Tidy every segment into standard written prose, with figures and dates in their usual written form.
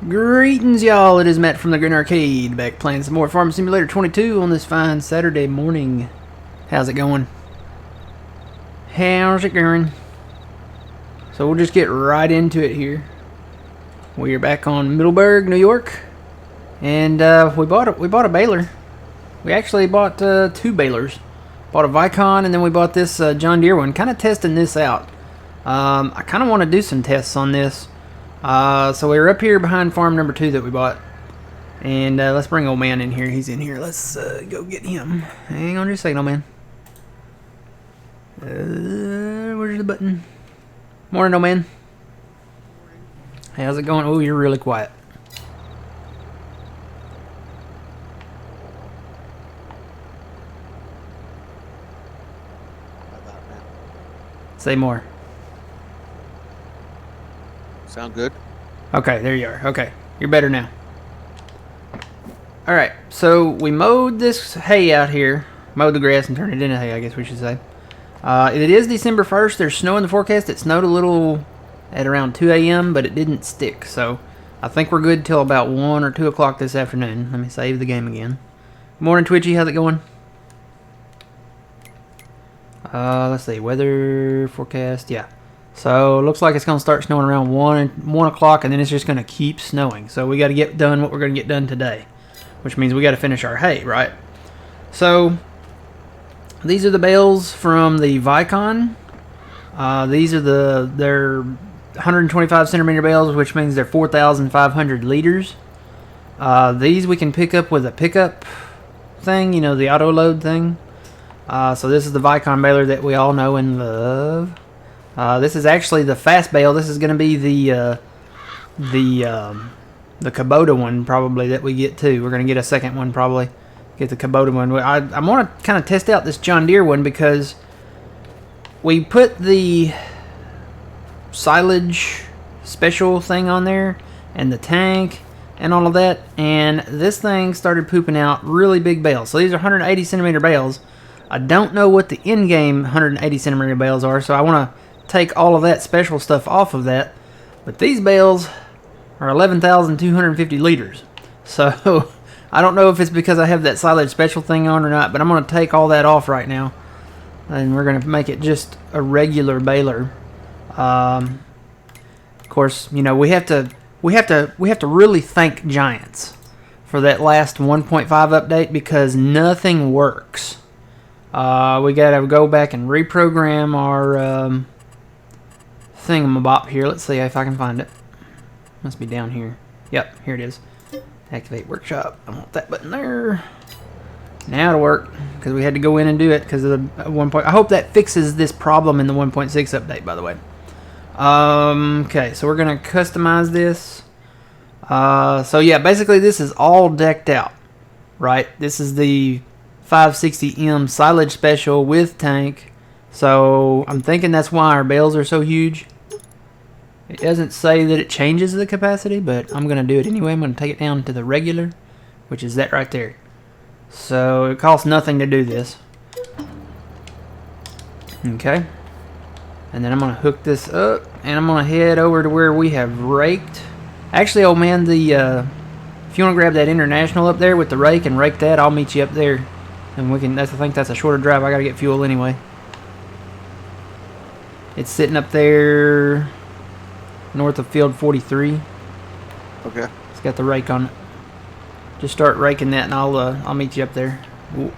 Greetings, y'all. It is Matt from the Green Arcade, back playing some more Farm Simulator 22 on this fine Saturday morning. How's it going? How's it going? So we'll just get right into it here. We are back on Middleburgh, New York, and we bought a baler. We actually bought two balers. Bought a Vicon, and then we bought this John Deere one. Kind of testing this out. I kind of want to do some tests on this. So we were up here behind farm number 2 that we bought. And let's bring old man in here. He's in here. Let's go get him. Hang on just a second, old man. Where's the button? Morning, old man. How's it going? Oh, you're really quiet. Say more. Sound good? Okay, there you are. Okay, you're better now. Alright, so we mowed this hay out here. Mowed the grass and turned it into hay, I guess we should say. It is December 1st. There's snow in the forecast. It snowed a little at around 2 a.m., but it didn't stick. So I think we're good till about 1 or 2 o'clock this afternoon. Let me save the game again. Morning, Twitchy. How's it going? Let's see. Weather forecast. Yeah. So, looks like it's going to start snowing around 1 o'clock, and then it's just going to keep snowing. So, we got to get done what we're going to get done today, which means we got to finish our hay, right? So, these are the bales from the Vicon. These are they're 125 centimeter bales, which means they're 4,500 liters. These we can pick up with a pickup thing, you know, the auto load thing. So, this is the Vicon baler that we all know and love. This is actually the fast bale. This is going to be the Kubota one probably that we get too. We're going to get a second one probably. Get the Kubota one. I want to kind of test out this John Deere one because we put the silage special thing on there and the tank and all of that, and this thing started pooping out really big bales. So these are 180 centimeter bales. I don't know what the in-game 180 centimeter bales are, so I want to take all of that special stuff off of that. But these bales are 11,250 liters. So I don't know if it's because I have that silage special thing on or not, but I'm going to take all that off right now. And we're going to make it just a regular baler. Of course, you know, we have to really thank Giants for that last 1.5 update because nothing works. We got to go back and reprogram our thingamabop here. Let's see if I can find it. Must be down here. Yep, here it is. Activate workshop. I want that button there. Now it'll work because we had to go in and do it because of the 1. I hope that fixes this problem in the 1.6 update, by the way. Okay, so we're gonna customize this. So yeah, basically this is all decked out, right? This is the 560M silage special with tank. So I'm thinking that's why our bales are so huge. It doesn't say that it changes the capacity, but I'm going to do it anyway. I'm going to take it down to the regular, which is that right there. So it costs nothing to do this. Okay. And then I'm going to hook this up, and I'm going to head over to where we have raked. Actually, old man, if you want to grab that International up there with the rake and rake that, I'll meet you up there. And we can. I think that's a shorter drive. I got to get fuel anyway. It's sitting up there north of field 43. Okay. It's got the rake on it. Just start raking that and I'll meet you up there. Ooh.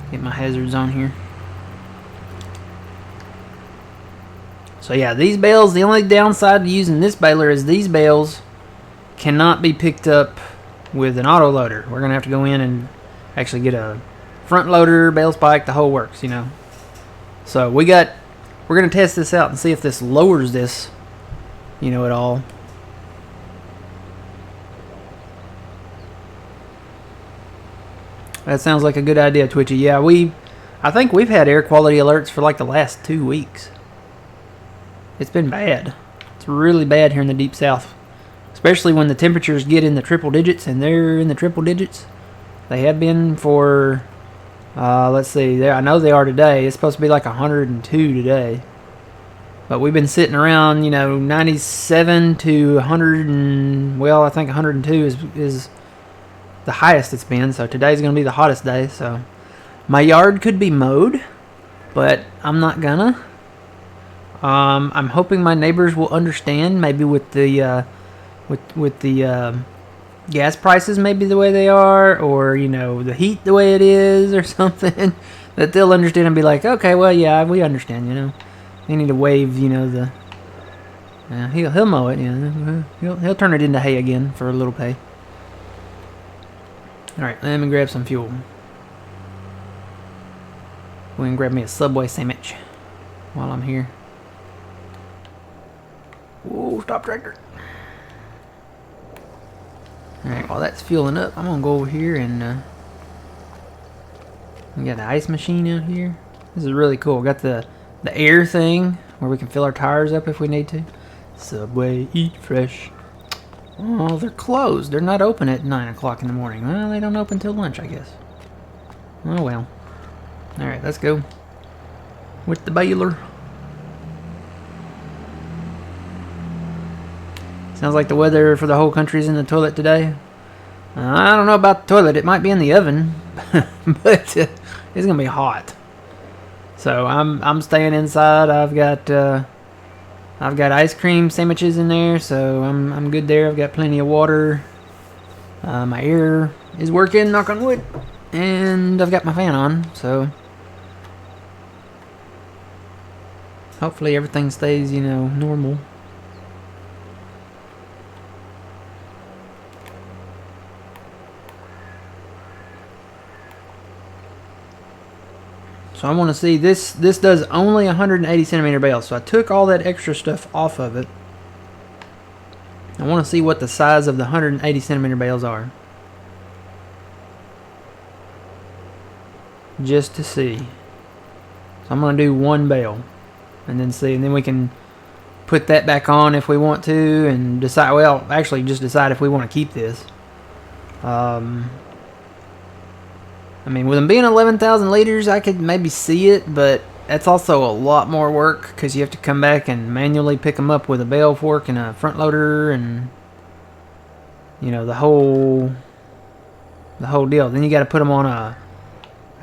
Get my hazards on here. So yeah, these bales, the only downside to using this baler is these bales cannot be picked up with an auto loader. We're going to have to go in and actually get a front loader, bale spike, the whole works, you know. So we're going to test this out and see if this lowers this, you know, at all. That sounds like a good idea, Twitchy. Yeah, I think we've had air quality alerts for like the last 2 weeks. It's been bad. It's really bad here in the deep south. Especially when the temperatures get in the triple digits, and they're in the triple digits. They have been for let's see, I know they are today. It's supposed to be like 102 today. But we've been sitting around, 97 to 100 and, well, I think 102 is the highest it's been. So today's going to be the hottest day. So my yard could be mowed, but I'm not gonna. I'm hoping my neighbors will understand, maybe with the gas prices maybe the way they are, or the heat the way it is, or something, that they'll understand and be like, okay, well, yeah, we understand. They need to waive, he'll mow it. He'll turn it into hay again for a little pay. All right, let me grab some fuel. Go and grab me a Subway sandwich while I'm here. Whoa, stop tractor. Alright, while that's fueling up, I'm gonna go over here and we got the ice machine out here. This is really cool. Got the air thing where we can fill our tires up if we need to. Subway, eat fresh. Oh, they're closed. They're not open at 9 o'clock in the morning. Well, they don't open till lunch, I guess. Oh well. Alright, let's go with the baler. Sounds like the weather for the whole country's in the toilet today. I don't know about the toilet. It might be in the oven, but it's gonna be hot. So I'm staying inside. I've got ice cream sandwiches in there, so I'm good there. I've got plenty of water. My air is working, knock on wood, and I've got my fan on. So hopefully everything stays, normal. So I want to see, this does only 180 centimeter bales. So I took all that extra stuff off of it. I want to see what the size of the 180 centimeter bales are. Just to see. So I'm going to do one bale. And then see. And then we can put that back on if we want to. And decide, well, actually just decide if we want to keep this. I mean, with them being 11,000 liters, I could maybe see it, but that's also a lot more work because you have to come back and manually pick them up with a bale fork and a front loader and, the whole deal. Then you got to put them on a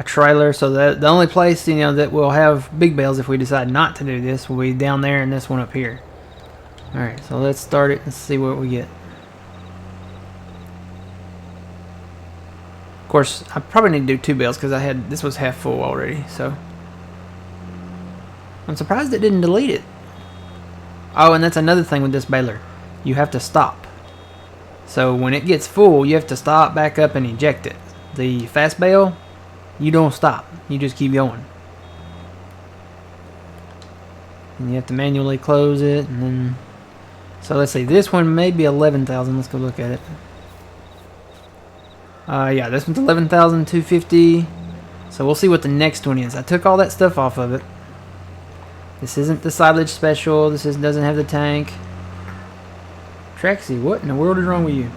trailer, so that the only place, that we'll have big bales if we decide not to do this will be down there and this one up here. All right, so let's start it and see what we get. Of course, I probably need to do 2 bales because this was half full already, so I'm surprised it didn't delete it. Oh, and that's another thing with this baler. You have to stop. So when it gets full, you have to stop, back up, and eject it. The fast bale, you don't stop. You just keep going. And you have to manually close it, and then... So let's see, this one may be 11,000. Let's go look at it. Yeah, this one's 11,250. So we'll see what the next one is. I took all that stuff off of it. This isn't the silage special. This doesn't have the tank. Traxie, what in the world is wrong with you?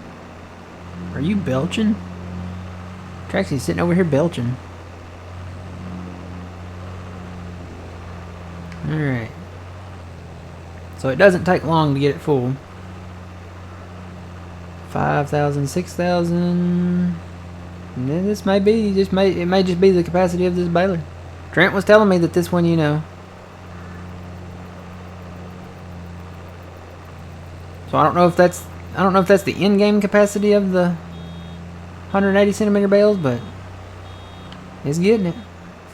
Are you belching? Traxie's sitting over here belching. Alright. So it doesn't take long to get it full. 5,000, 6,000. And then this may be it may just be the capacity of this baler. Trent was telling me that this one, So I don't know if that's the in-game capacity of the 180 centimeter bales, but it's getting it.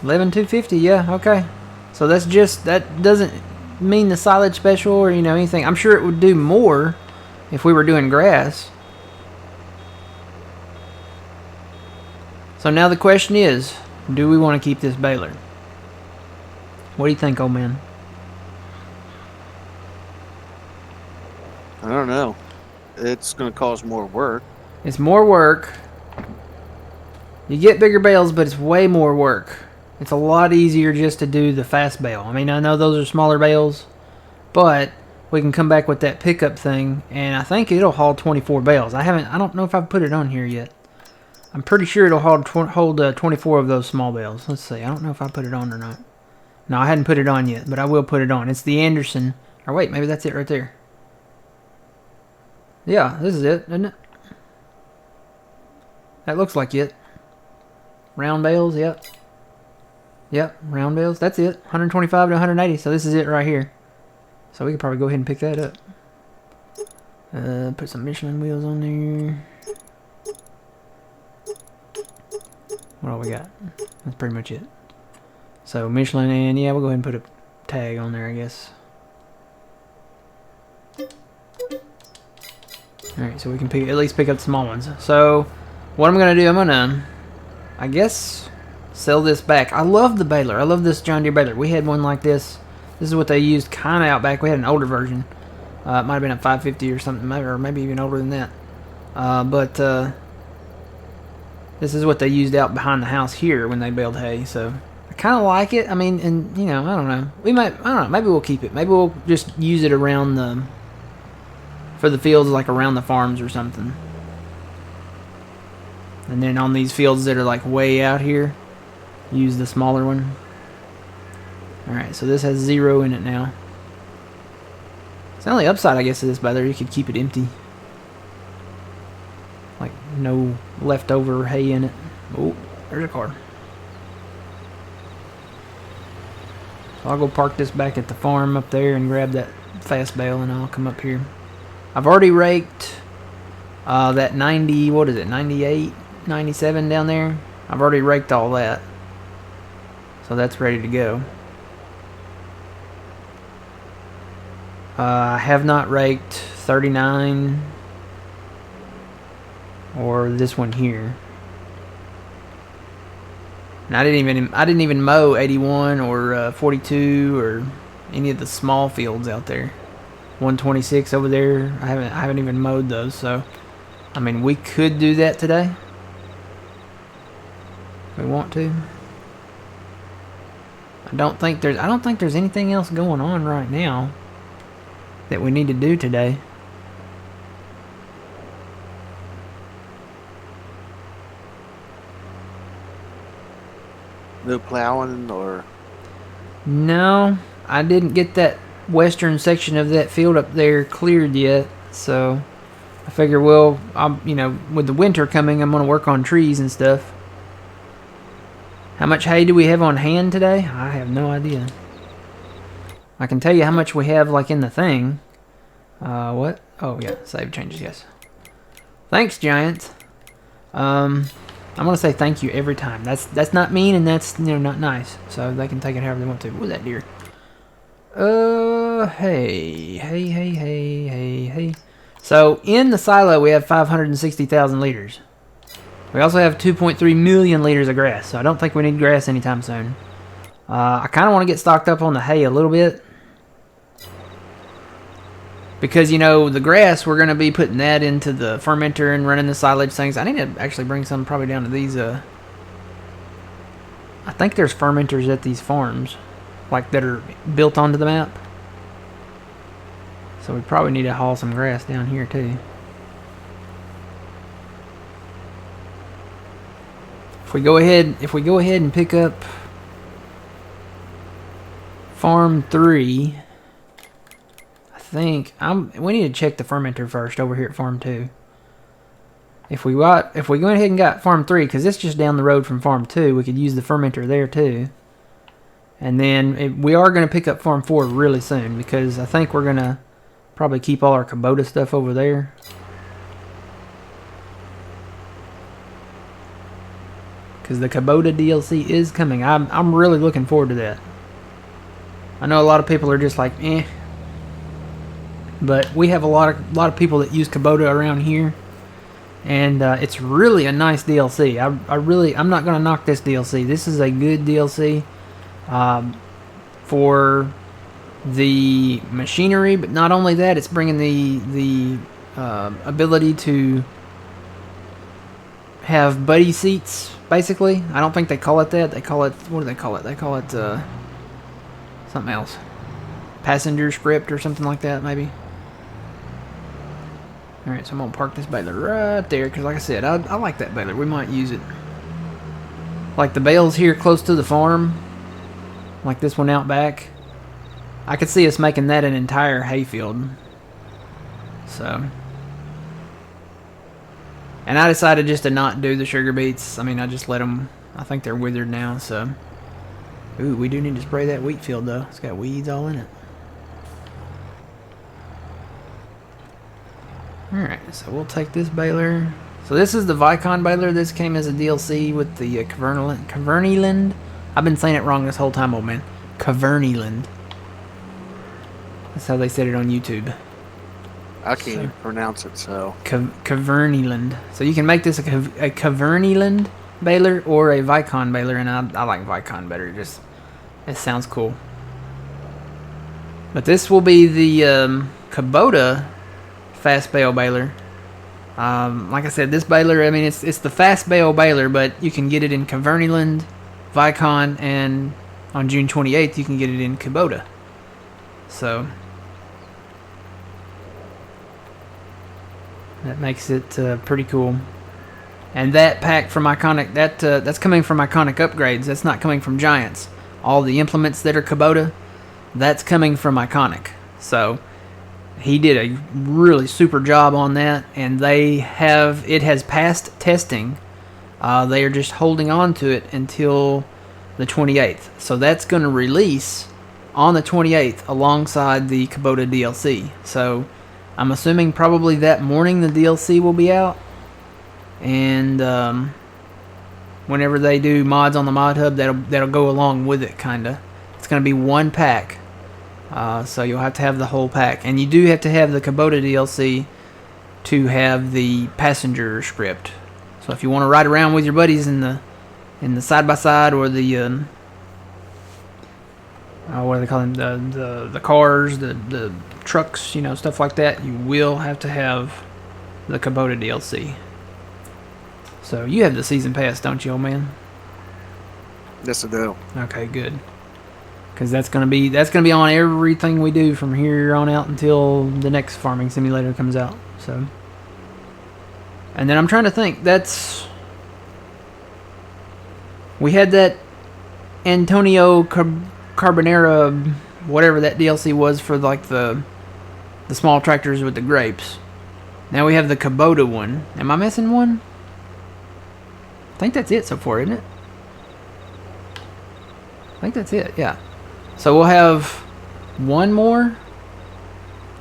11,250, yeah, okay. So that doesn't mean the silage special or anything. I'm sure it would do more if we were doing grass. So now the question is, do we want to keep this baler? What do you think, old man? I don't know. It's going to cause more work. It's more work. You get bigger bales, but it's way more work. It's a lot easier just to do the fast bale. I mean, I know those are smaller bales, but we can come back with that pickup thing, and I think it'll haul 24 bales. I don't know if I've put it on here yet. I'm pretty sure it'll hold 24 of those small bales. Let's see. I don't know if I put it on or not. No, I hadn't put it on yet, but I will put it on. It's the Anderson. Or wait, maybe that's it right there. Yeah, this is it, isn't it? That looks like it. Round bales, yep. Yep, round bales. That's it. 125 to 180. So this is it right here. So we could probably go ahead and pick that up. Put some Michelin wheels on there. What all we got? That's pretty much it. So Michelin, and yeah, we'll go ahead and put a tag on there, I guess. Alright, so we can at least pick up the small ones. So what I'm going to do, I'm going to, I guess, sell this back. I love the baler. I love this John Deere baler. We had one like this. This is what they used kind of out back. We had an older version. It might have been a 550 or something, or maybe even older than that. But this is what they used out behind the house here when they baled hay. So I kind of like it. I mean, and you know, I don't know. I don't know. Maybe we'll keep it. Maybe we'll just use it around for the fields, like around the farms or something. And then on these fields that are like way out here, use the smaller one. Alright, so this has 0 in it now. It's the only upside, I guess, of this baler. You could keep it empty. Like, no leftover hay in it. Oh, there's a car. So I'll go park this back at the farm up there and grab that fast bale, and I'll come up here. I've already raked that 90, what is it, 98, 97 down there. I've already raked all that. So that's ready to go. I have not raked 39 or this one here. And I didn't even mow 81 or 42 or any of the small fields out there. 126 over there. I haven't even mowed those. So I mean, we could do that today if we want to. I don't think there's anything else going on right now that we need to do today. No plowing or? No, I didn't get that western section of that field up there cleared yet, so I figure, well, you know, with the winter coming, I'm going to work on trees and stuff. How much hay do we have on hand today? I have no idea. I can tell you how much we have, like, in the thing. What? Oh, yeah, save changes, yes. Thanks, Giant. I'm gonna say thank you every time. That's not mean, and that's, you know, not nice. So they can take it however they want to. What was that deer? Hey. So in the silo we have 560,000 liters. We also have 2.3 million liters of grass. So I don't think we need grass anytime soon. I kind of want to get stocked up on the hay a little bit. Because, you know, the grass, we're going to be putting that into the fermenter and running the silage things. I need to actually bring some probably down to these. I think there's fermenters at these farms, like that are built onto the map. So we probably need to haul some grass down here too. If we go ahead and pick up Farm 3... we need to check the fermenter first over here at Farm 2. If we go ahead and got Farm 3, because it's just down the road from Farm 2, we could use the fermenter there too. And then we are going to pick up Farm 4 really soon, because I think we're going to probably keep all our Kubota stuff over there. Because the Kubota DLC is coming. I'm really looking forward to that. I know a lot of people are just like, eh. But we have a lot of people that use Kubota around here, and it's really a nice DLC. I'm not going to knock this DLC. This is a good DLC for the machinery, but not only that, it's bringing the ability to have buddy seats. Basically, I don't think they call it that. They call it, what do they call it? They call it something else, passenger script or something like that, maybe. Alright, so I'm going to park this baler right there, because like I said, I like that baler. We might use it. Like the bales here close to the farm, like this one out back, I could see us making that an entire hayfield. So, and I decided just to not do the sugar beets. I mean, I just let them, I think they're withered now, so. Ooh, we do need to spray that wheat field though. It's got weeds all in it. Alright, so we'll take this baler. So this is the Vicon baler. This came as a DLC with the Caverniland. I've been saying it wrong this whole time, old man. Caverniland. That's how they said it on YouTube. I can't pronounce it, so. Caverniland. So you can make this a Caverniland baler or a Vicon baler, and I like Vicon better. It sounds cool. But this will be the Kubota fast bale baler. Like I said, this baler, I mean, it's the fast bale baler, but you can get it in Caverniland, Vicon, and on June 28th you can get it in Kubota. So that makes it pretty cool. And that pack from Iconic, that's coming from Iconic Upgrades. That's not coming from Giants. All the implements that are Kubota, that's coming from Iconic. So he did a really super job on that, and it has passed testing. They are just holding on to it until the 28th. So that's going to release on the 28th alongside the Kubota DLC. So I'm assuming probably that morning the DLC will be out. And whenever they do mods on the mod hub, that'll go along with it, kinda. It's gonna be one pack, so you'll have to have the whole pack, and you do have to have the Kubota DLC to have the passenger script. So if you want to ride around with your buddies in the side by side or the what do they call them, the cars, the trucks, you know, stuff like that, you will have to have the Kubota DLC. So you have the season pass, don't you, old man? Yes, I do. Okay, good. Because that's gonna be on everything we do from here on out until the next farming simulator comes out. So, and then I'm trying to think. We had that Antonio Carbonera, whatever that DLC was for like the small tractors with the grapes. Now we have the Kubota one. Am I missing one? I think that's it so far, isn't it? I think that's it, yeah. So we'll have one more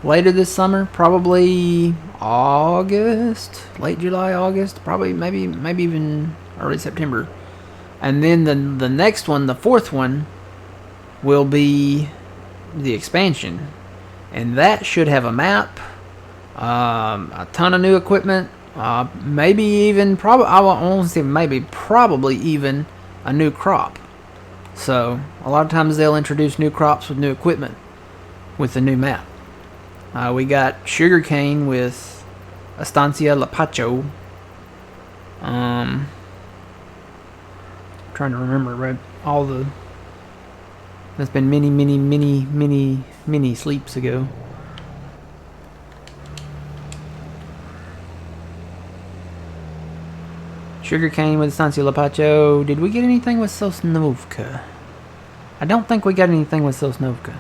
later this summer, probably August, late July, August, probably maybe even early September. And then the next one, the fourth one, will be the expansion. And that should have a map, a ton of new equipment, maybe even, probably even a new crop. So a lot of times they'll introduce new crops with new equipment with the new map. We got sugarcane with Estancia Lapacho. Trying to remember, right? That's been many sleeps ago. Sugarcane with Estancia Lapacho. Did we get anything with Sosnovka? I don't think we got anything with Sosnovka.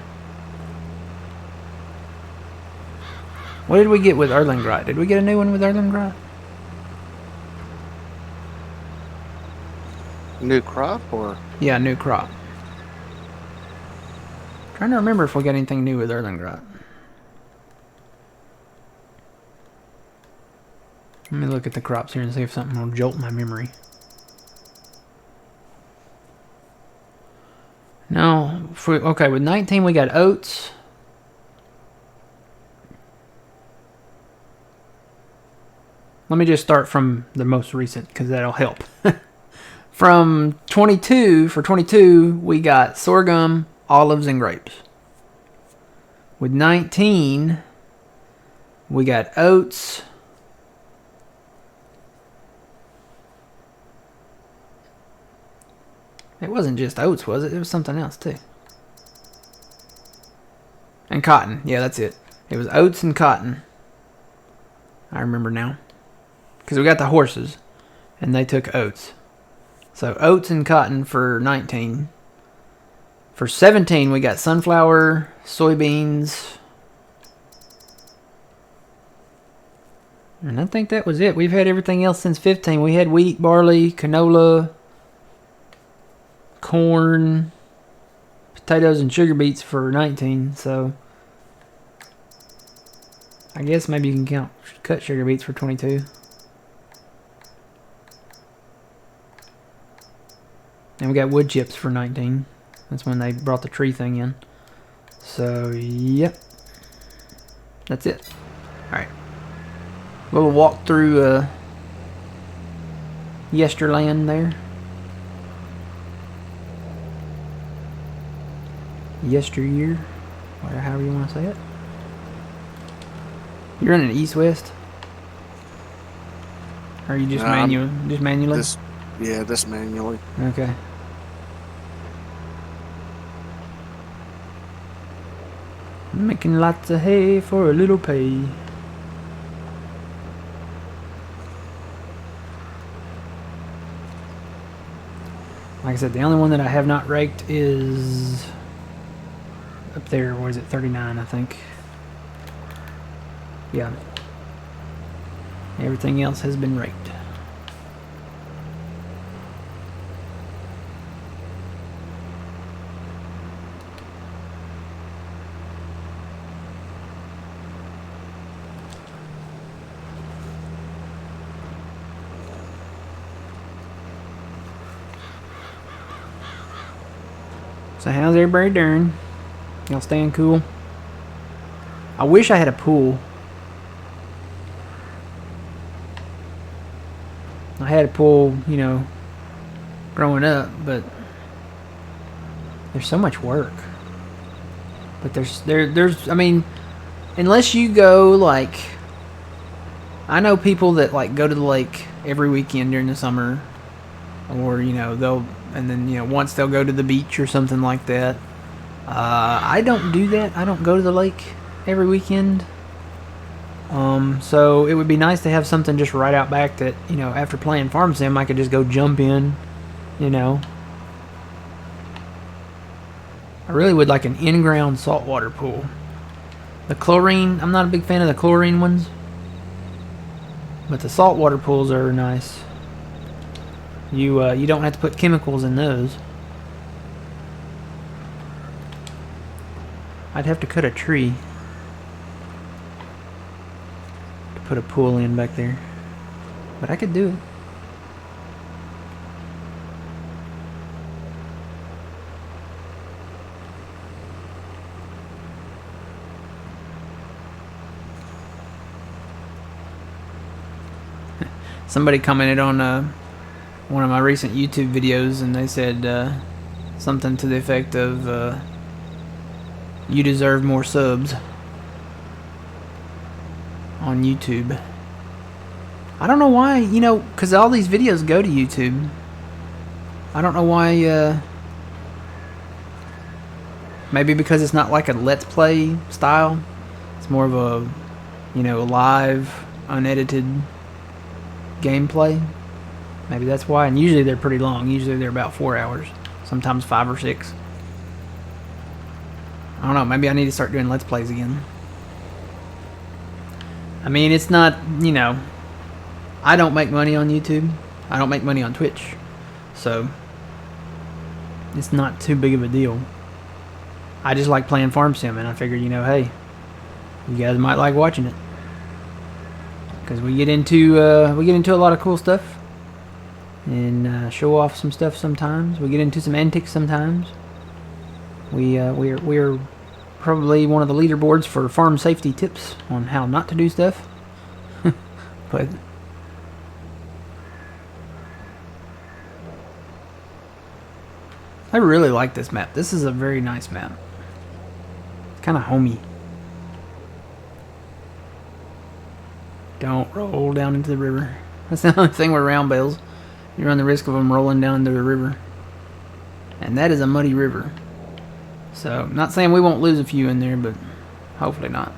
What did we get with Erlengrad? Did we get a new one with Erlengrad? New crop or? Yeah, new crop. Trying to remember if we got anything new with Erlengrad. Let me look at the crops here and see if something will jolt my memory. No, okay, with 19 we got oats. Let me just start from the most recent because that'll help. From 22, we got sorghum, olives, and grapes. With 19, we got oats. It wasn't just oats, was it? It was something else, too. And cotton. Yeah, that's it. It was oats and cotton. I remember now. Because we got the horses, and they took oats. So oats and cotton for 19. For 17, we got sunflower, soybeans. And I think that was it. We've had everything else since 15. We had wheat, barley, canola, corn, potatoes, and sugar beets for 19. So I guess maybe you can cut sugar beets for 22. And we got wood chips for 19. That's when they brought the tree thing in. So, yep. That's it. Alright. Little walk through Yesterland there. Yesteryear. Or however you want to say it. You're running east-west? Or are you just manually? This manually. Okay. Making lots of hay for a little pay. Like I said, the only one that I have not raked is up there. What is it? 39, I think. Yeah. Everything else has been raked. So how's everybody doing? Y'all staying cool? I wish I had a pool. I had a pool, you know, growing up, but there's so much work. But there's I mean, unless you go like, I know people that like go to the lake every weekend during the summer, or you know and then you know once they'll go to the beach or something like that. I don't do that. I don't go to the lake every weekend. So it would be nice to have something just right out back that, you know, after playing Farm Sim, I could just go jump in, you know. I really would like an in-ground saltwater pool. The chlorine, I'm not a big fan of the chlorine ones, but the saltwater pools are nice. You don't have to put chemicals in those. I'd have to cut a tree to put a pool in back there, but I could do it. Somebody commented on one of my recent YouTube videos, and they said something to the effect of you deserve more subs on YouTube. I don't know why, you know, because all these videos go to YouTube. I don't know why. Maybe because it's not like a Let's Play style. It's more of a, you know, live, unedited gameplay. Maybe that's why. And usually they're pretty long. Usually they're about 4 hours. Sometimes 5 or 6. I don't know. Maybe I need to start doing Let's Plays again. I mean, it's not, you know, I don't make money on YouTube. I don't make money on Twitch. So, it's not too big of a deal. I just like playing Farm Sim, and I figured, you know, hey, you guys might like watching it. Because we get into a lot of cool stuff. And show off some stuff sometimes. We get into some antics sometimes. We're probably one of the leaderboards for farm safety tips on how not to do stuff. But I really like this map. This is a very nice map. It's kind of homey. Don't roll down into the river. That's the only thing with round bales. You run the risk of them rolling down into the river. And that is a muddy river. So, not saying we won't lose a few in there, but hopefully not.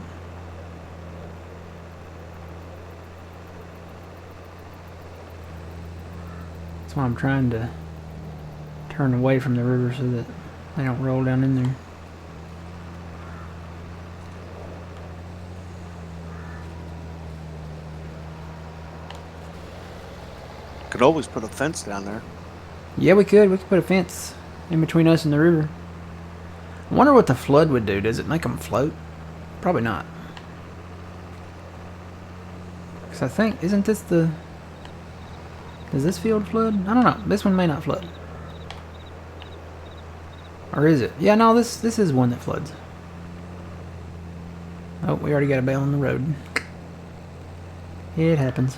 That's why I'm trying to turn away from the river so that They don't roll down in there. Could always put a fence down there. Yeah, we could. We could put a fence in between us and the river. I wonder what the flood would do. Does it make them float? Probably not. Because I think, isn't this the... Does this field flood? I don't know. This one may not flood. Or is it? Yeah, no, this is one that floods. Oh, we already got a bale on the road. It happens.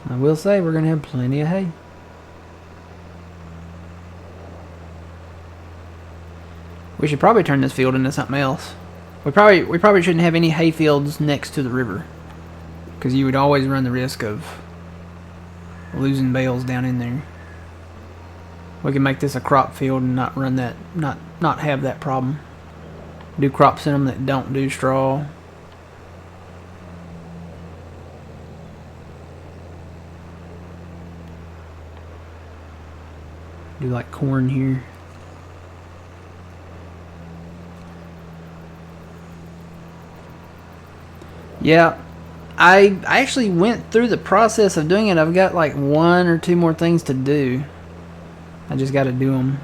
I will say we're going to have plenty of hay. We should probably turn this field into something else. We probably shouldn't have any hay fields next to the river, because you would always run the risk of losing bales down in there. We can make this a crop field and not run that, not have that problem. Do crops in them that don't do straw. Do like corn here. Yeah, I actually went through the process of doing it. I've got like 1 or 2 more things to do. I just got to do them.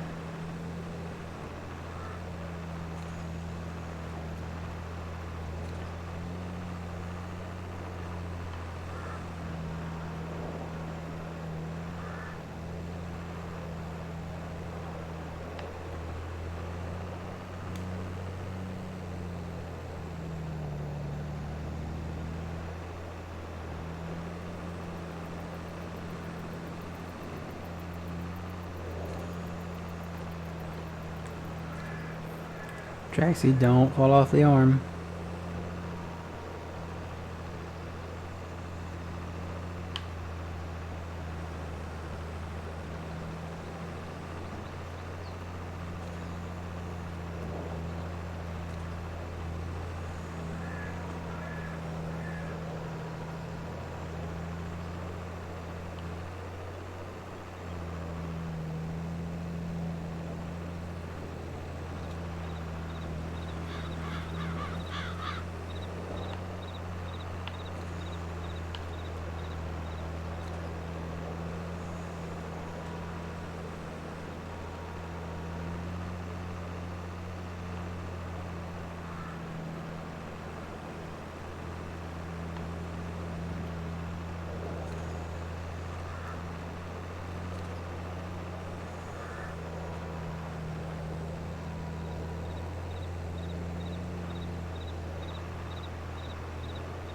Traxie, don't fall off the arm.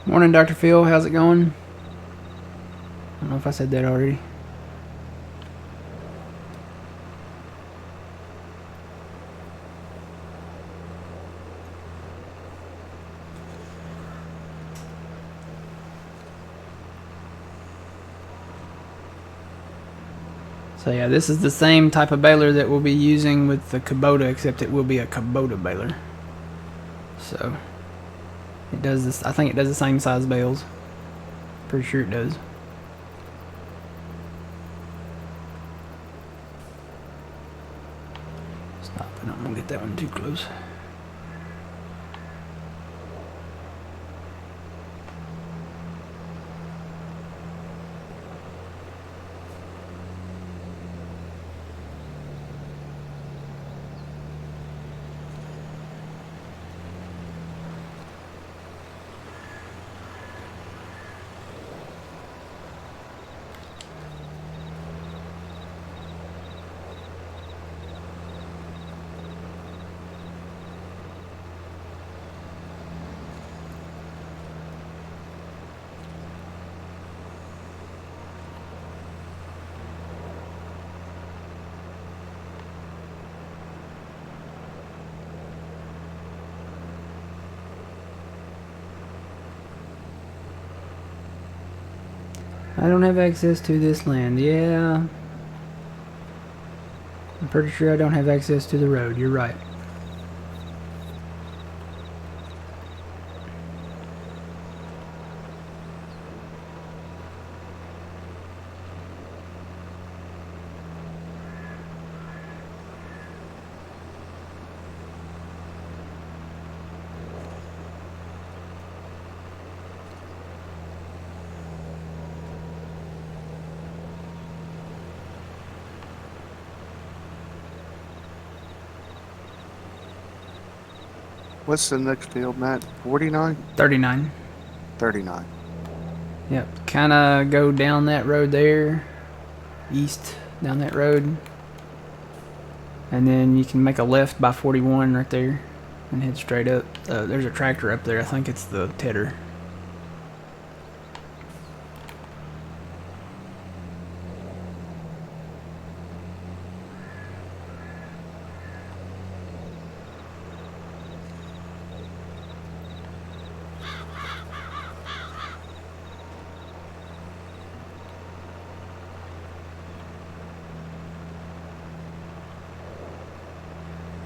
Morning, Dr. Phil. How's it going? I don't know if I said that already. So yeah, this is the same type of baler that we'll be using with the Kubota, except it will be a Kubota baler. So it does this. I think it does the same size bales. Pretty sure it does. Stop! I don't want to get that one too close. I don't have access to this land. Yeah. I'm pretty sure I don't have access to the road. You're right. What's the next field, Matt? 49? 39. 39. Yep. Kind of go down that road there. East down that road. And then you can make a left by 41 right there. And head straight up. There's a tractor up there. I think it's the tedder.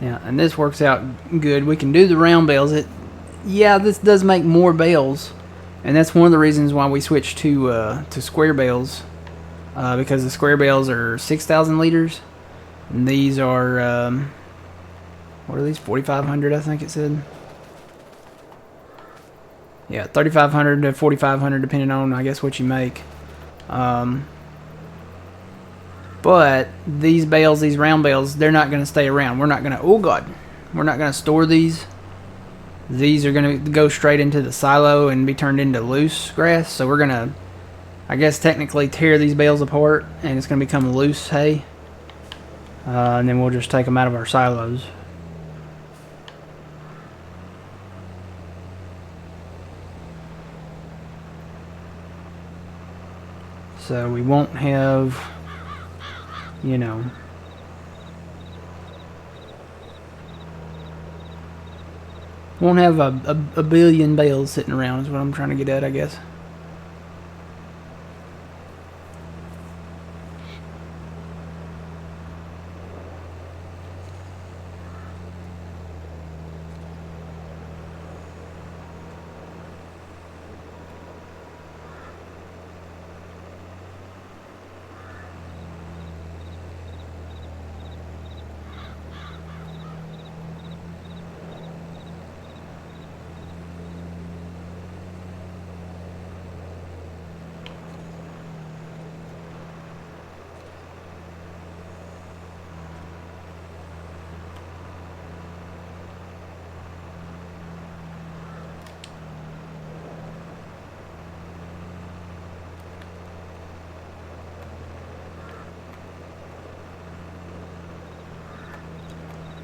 Yeah, and this works out good. We can do the round bales. Yeah, this does make more bales, and that's one of the reasons why we switched to square bales, because the square bales are 6,000 liters, and these are what are these? 4,500, I think it said. Yeah, 3,500 to 4,500, depending on, I guess, what you make. But these bales, these round bales, they're not going to stay around. We're not going to, oh God, we're not going to store these. These are going to go straight into the silo and be turned into loose grass. So we're going to, I guess, technically tear these bales apart, and it's going to become loose hay. And then we'll just take them out of our silos. So we won't have, you know, won't have a billion bales sitting around is what I'm trying to get at, I guess.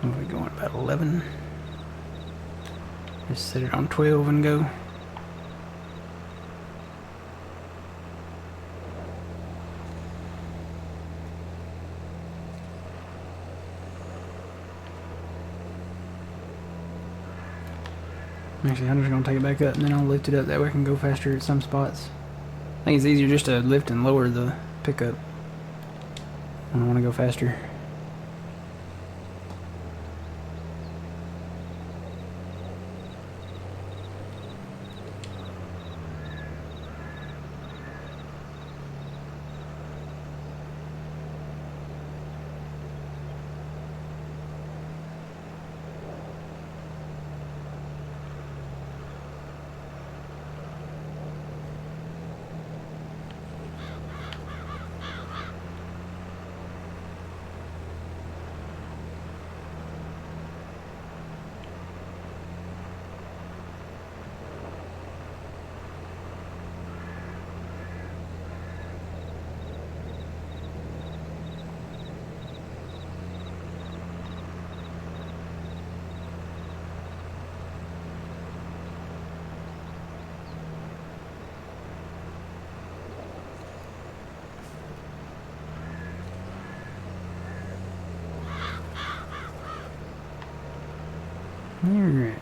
We're going about 11. Just set it on 12 and go. Actually, I'm just going to take it back up and then I'll lift it up. That way I can go faster at some spots. I think it's easier just to lift and lower the pickup when I want to go faster. Alright.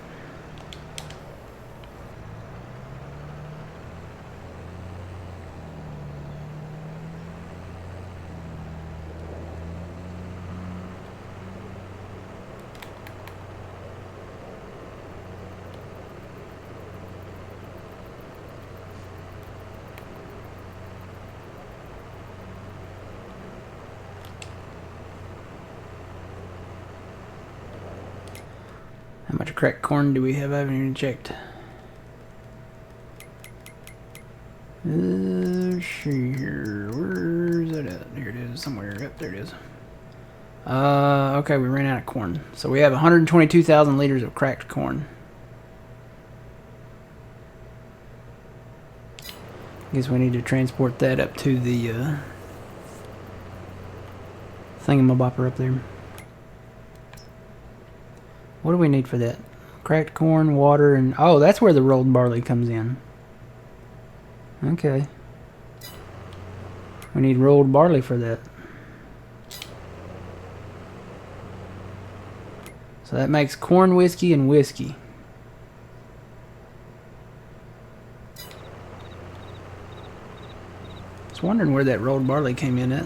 How much cracked corn do we have? I haven't even checked. Let's see here. Where's that at? Here it is. Somewhere. Yep, there it is. Okay, we ran out of corn. So we have 122,000 liters of cracked corn. Guess we need to transport that up to the thingamabopper up there. What do we need for that? Cracked corn, water, and... oh, that's where the rolled barley comes in. Okay. We need rolled barley for that. So that makes corn whiskey and whiskey. I was wondering where that rolled barley came in at.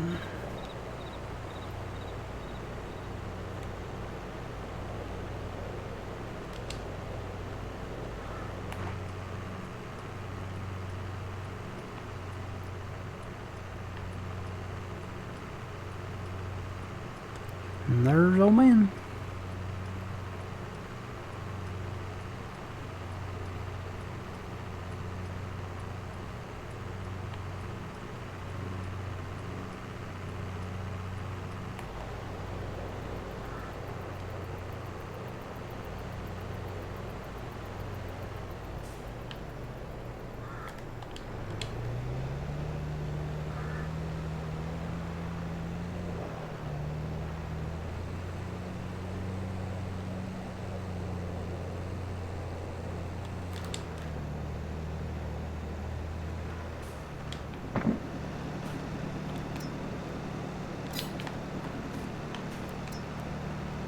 And there's old man.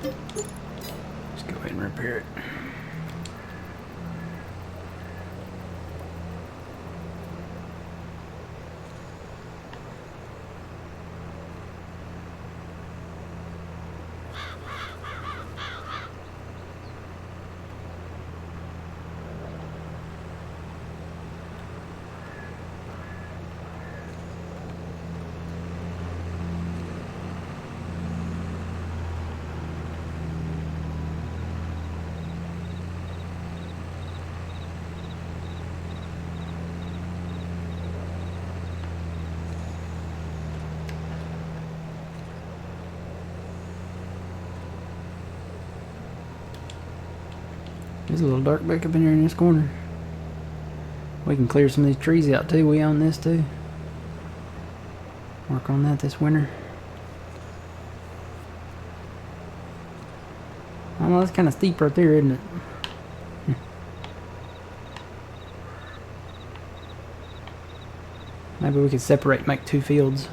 Let's go ahead and repair it. It's a little dark back up in here in this corner. We can clear some of these trees out too. We own this too. Work on that this winter. I know that's kind of steep right there, isn't it? Maybe we could separate and make two fields.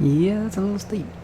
Yeah, that's a little steep.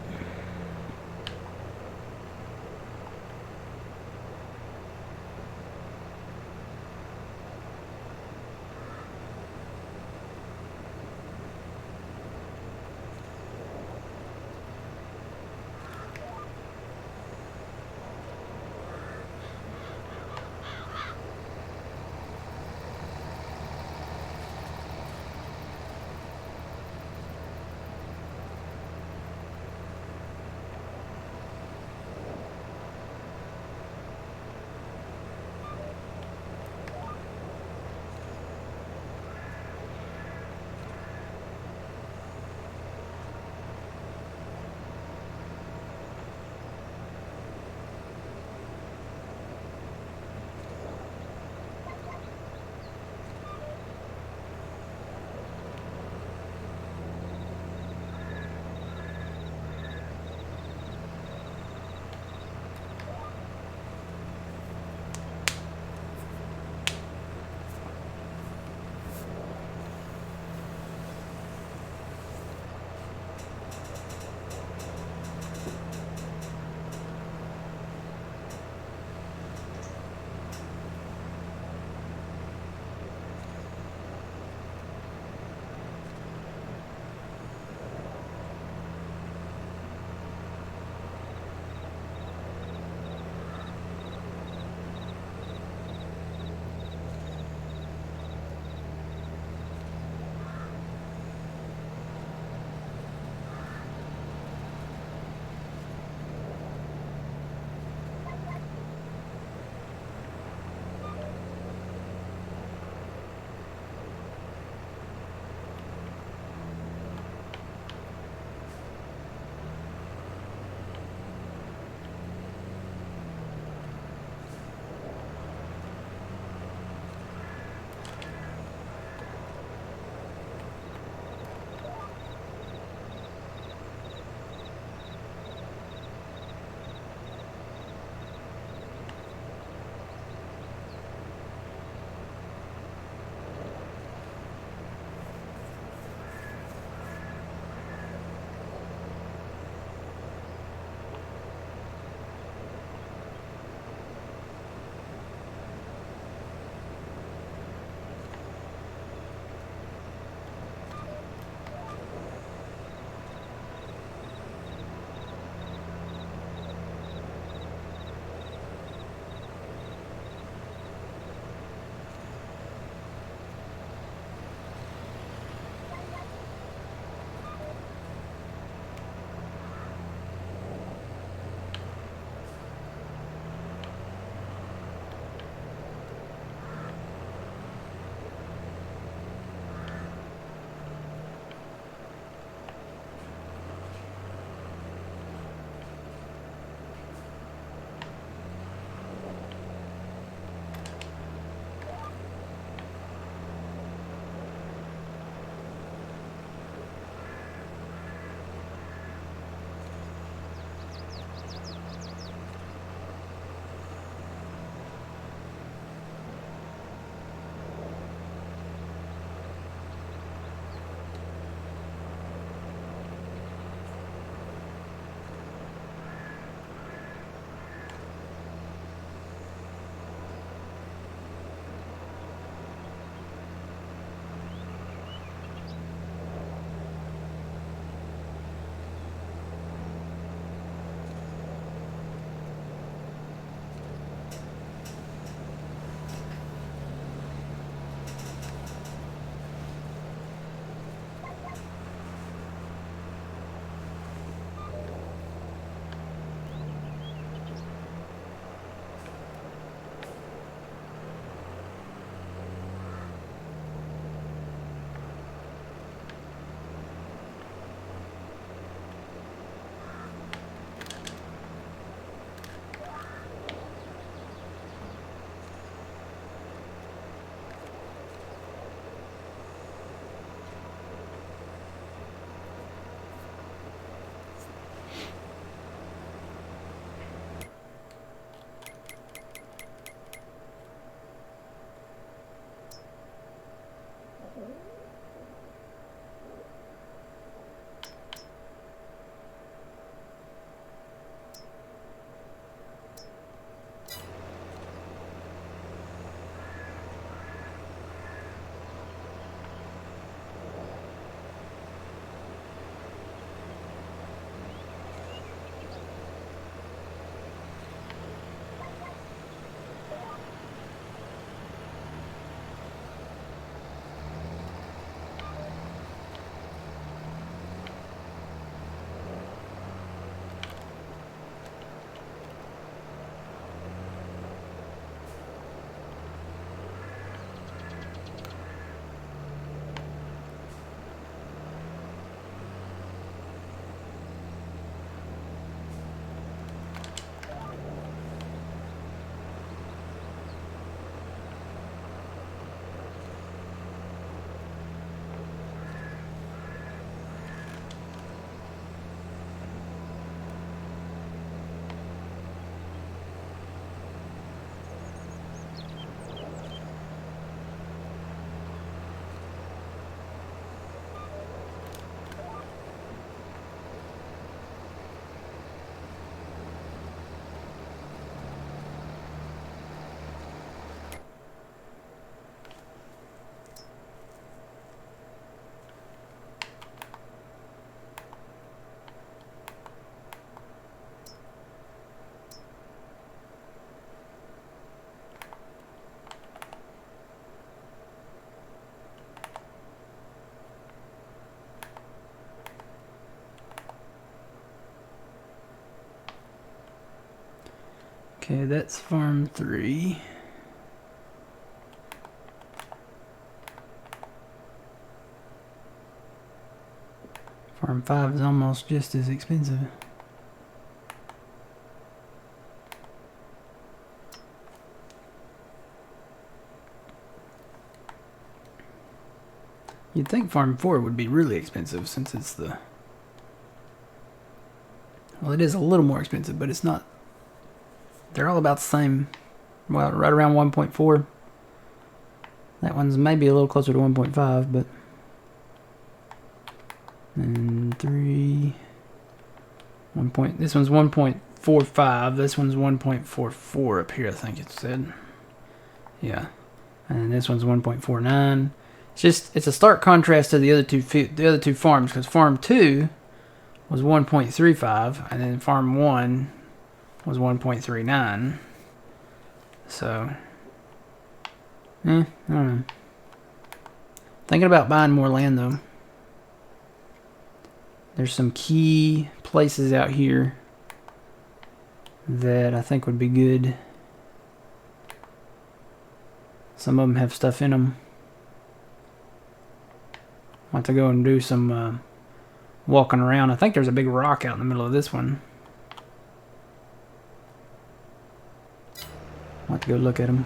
Okay, that's farm 3. Farm 5 is almost just as expensive. You'd think farm 4 would be really expensive since it's the... Well, it is a little more expensive, but it's not... They're all about the same. Well, right around 1.4. That one's maybe a little closer to 1.5, but... And 3... This one's 1.45. This one's 1.44 up here, I think it said. Yeah. And this one's 1.49. It's a stark contrast to the other two farms, because farm 2 was 1.35 and then farm 1 was 1.39. So I don't know. Thinking about buying more land though. There's some key places out here that I think would be good. Some of them have stuff in them. Want to go and do some walking around. I think there's a big rock out in the middle of this one. Want to go look at them.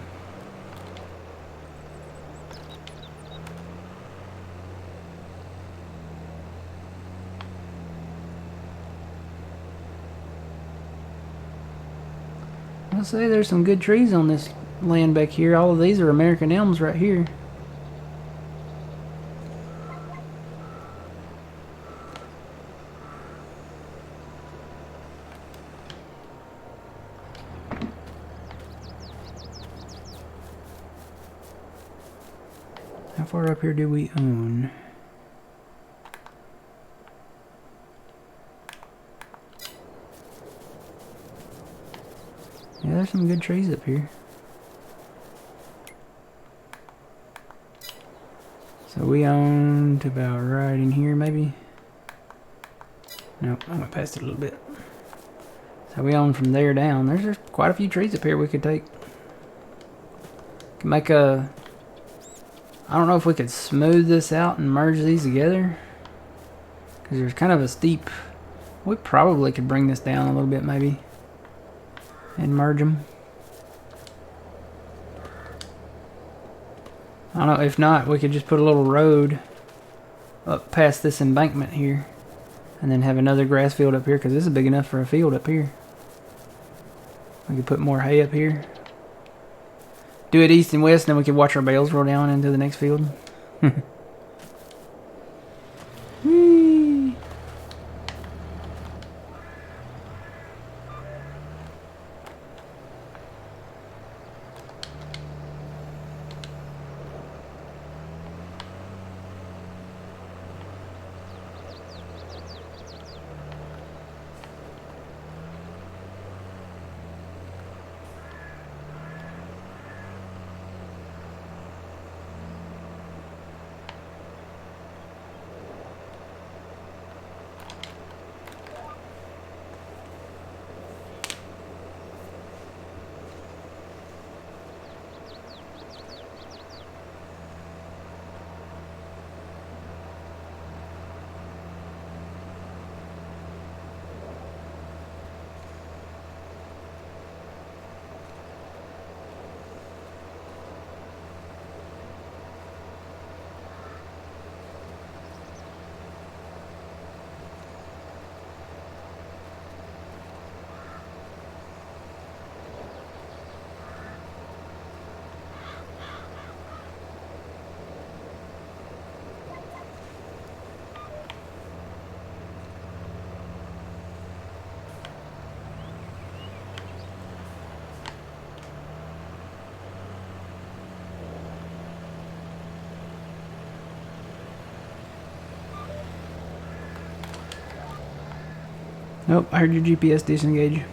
I'll say there's some good trees on this land back here. All of these are American elms right here. How far up here do we own? Yeah, there's some good trees up here. So we own to about right in here, maybe? Nope, I went past it a little bit. So we own from there down. There's quite a few trees up here we could take. Can make a... I don't know if we could smooth this out and merge these together. Because there's kind of a steep... We probably could bring this down a little bit, maybe. And merge them. I don't know, if not, we could just put a little road up past this embankment here. And then have another grass field up here, because this is big enough for a field up here. We could put more hay up here. Do it east and west, and then we could watch our bales roll down into the next field. Whee! Nope, I heard your GPS disengage.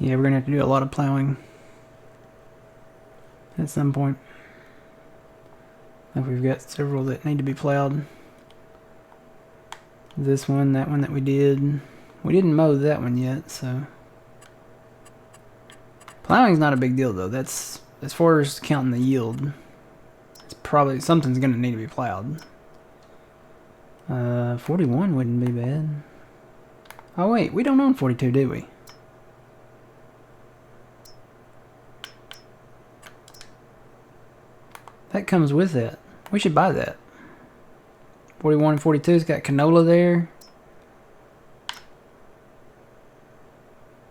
Yeah, we're gonna have to do a lot of plowing at some point. Like we've got several that need to be plowed. This one, that one that we did. We didn't mow that one yet, so. Plowing's not a big deal though. That's as far as counting the yield. It's probably something's gonna need to be plowed. 41 wouldn't be bad. Oh wait, we don't own 42, do we? That comes with it. We should buy that. 41 and 42's got canola there.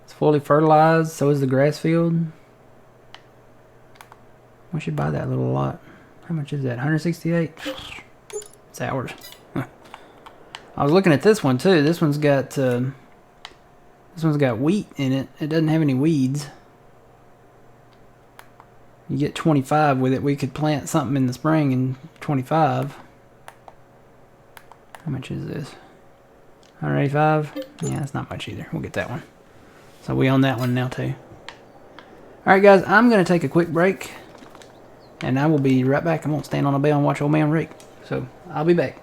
It's fully fertilized, so is the grass field. We should buy that little lot. How much is that? 168? It's ours. I was looking at this one too. This one's got wheat in it. It doesn't have any weeds. You get 25 with it. We could plant something in the spring in 25. How much is this? 185? Yeah, that's not much either. We'll get that one. So we own that one now too. Alright guys, I'm going to take a quick break. And I will be right back. I won't stand on a bale and watch old man rake. So, I'll be back.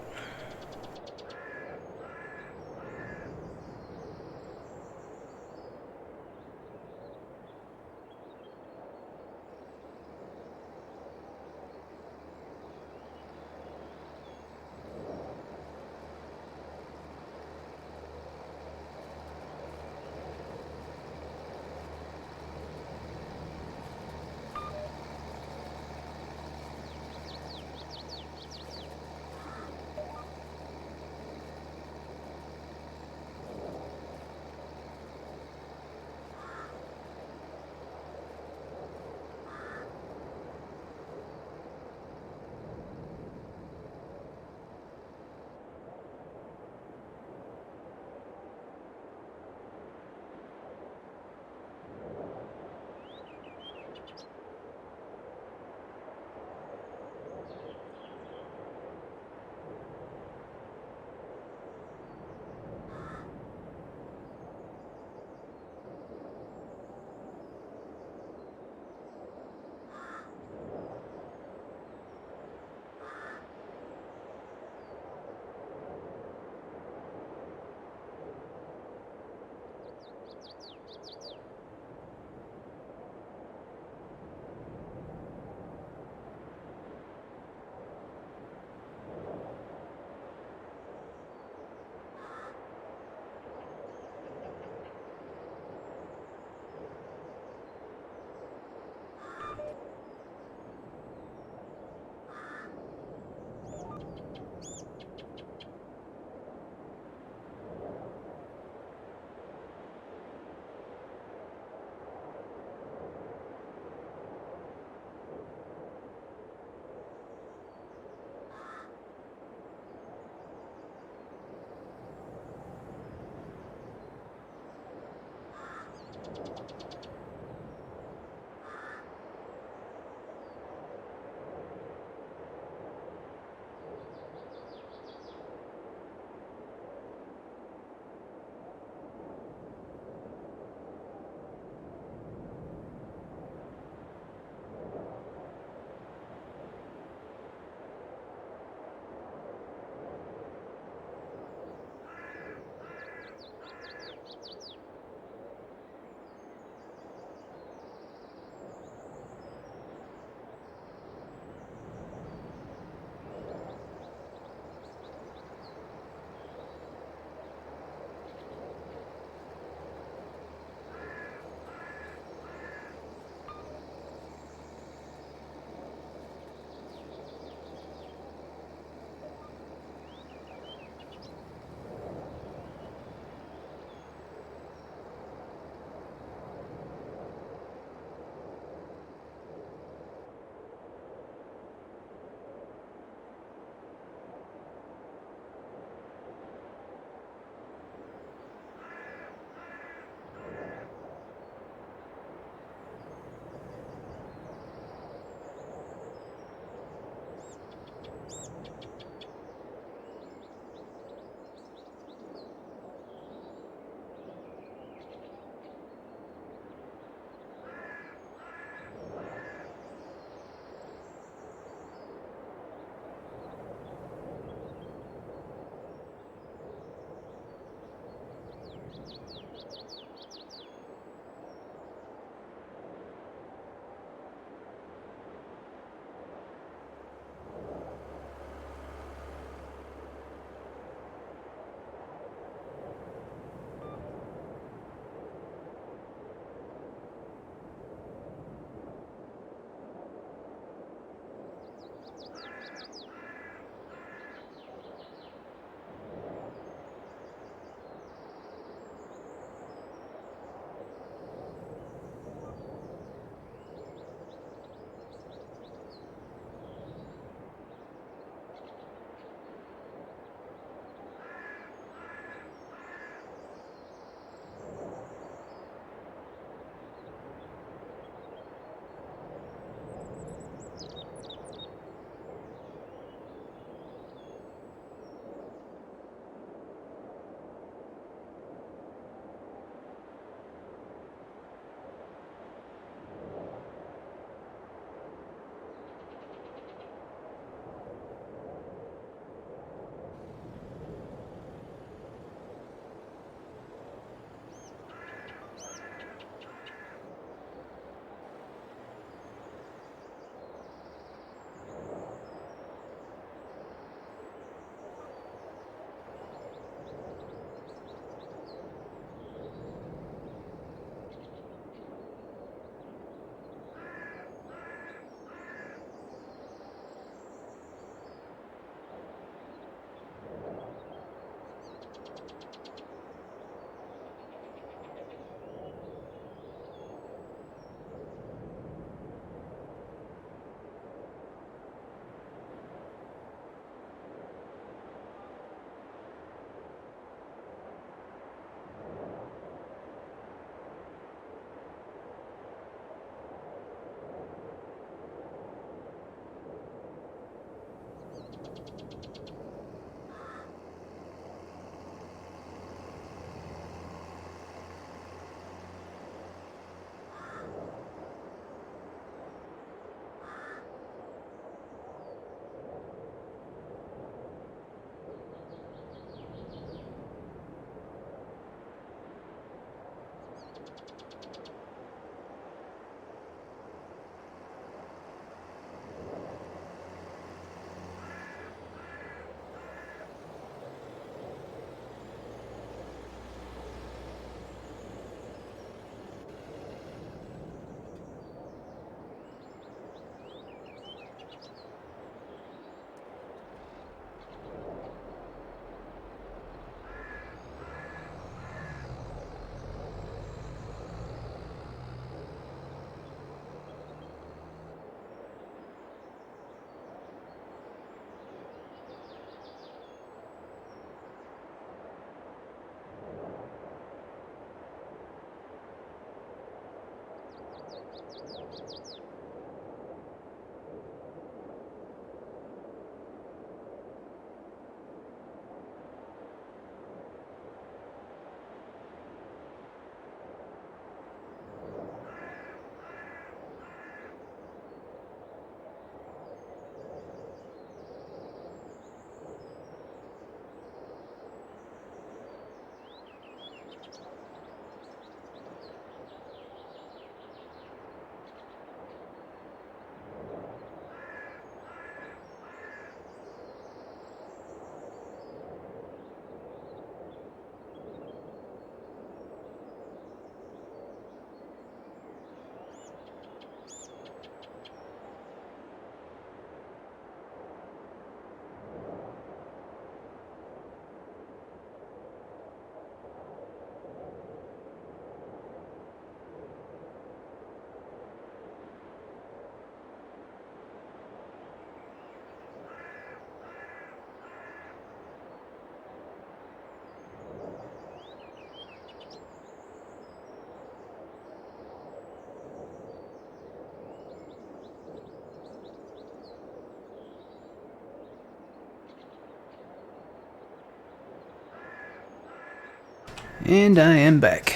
And I am back.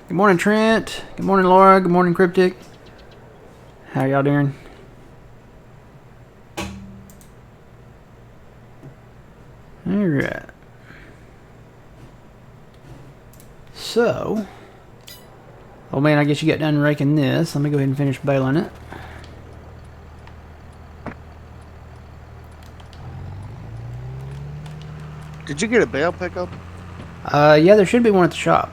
Good morning, Trent. Good morning, Laura. Good morning, Cryptic. How y'all doing? Alright. So, oh man, I guess you got done raking this. Let me go ahead and finish baling it. Did you get a bale pickup? Yeah, there should be one at the shop.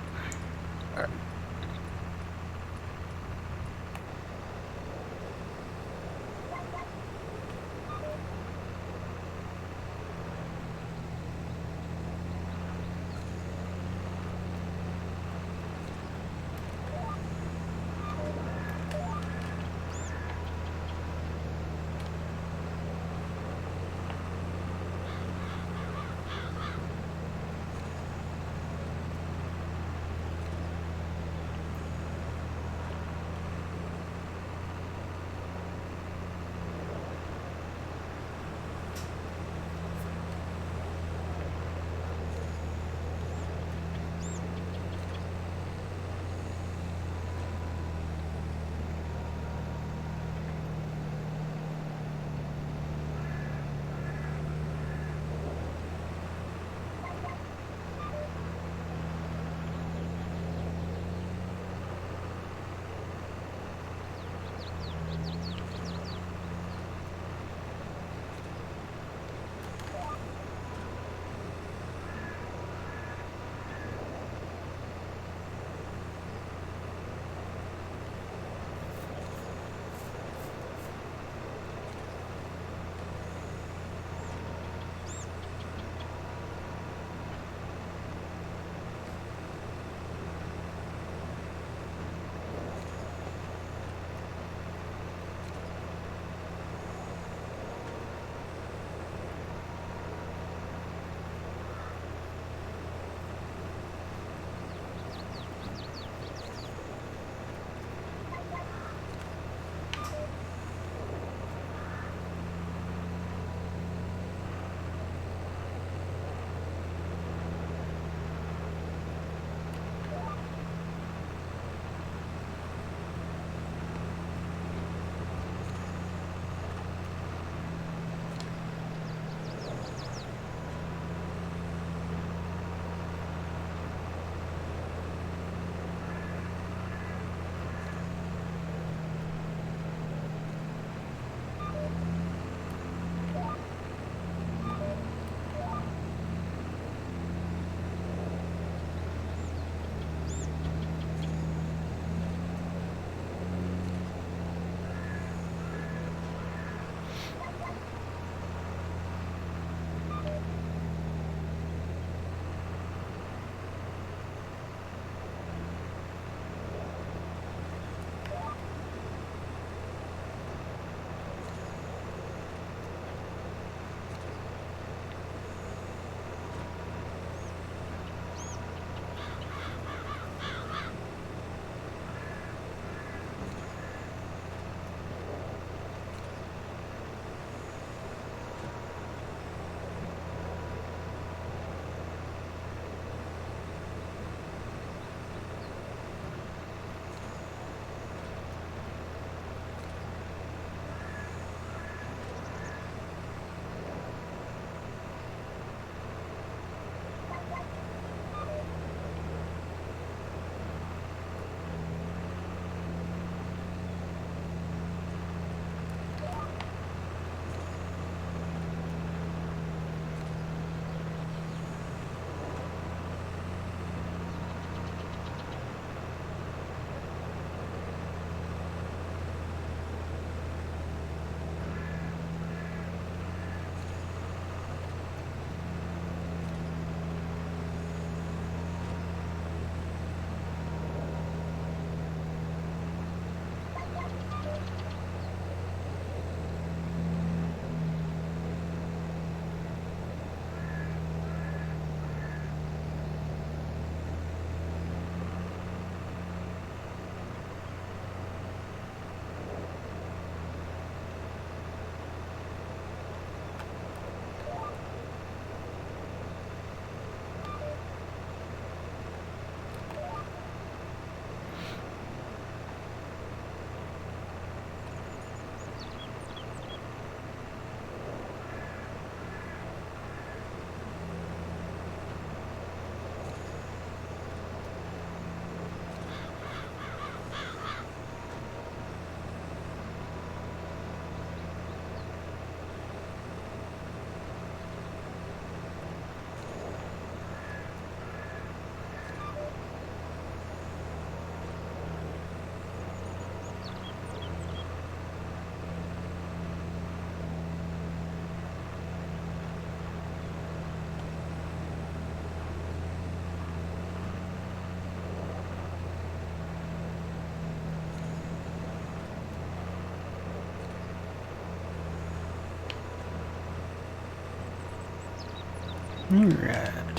Alright.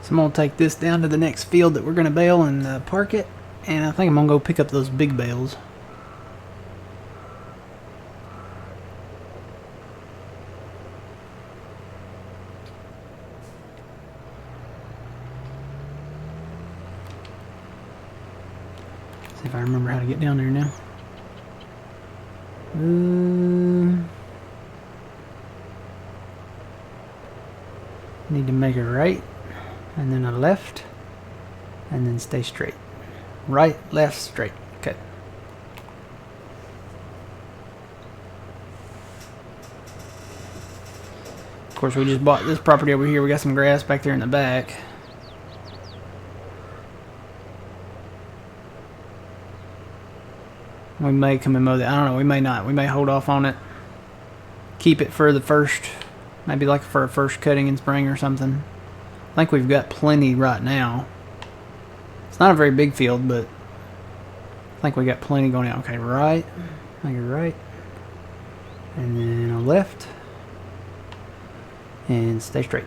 So I'm going to take this down to the next field that we're going to bale and park it. And I think I'm going to go pick up those big bales. See if I remember how to get down there now. Need to make a right, and then a left, and then stay straight. Right, left, straight. Okay. Of course, we just bought this property over here. We got some grass back there in the back. We may come and mow that. I don't know. We may not. We may hold off on it. Keep it for the first, maybe like for a first cutting in spring or something. I think we've got plenty right now. It's not a very big field, but I think we got plenty going out. Okay, right. Make a right. And then a left. And stay straight.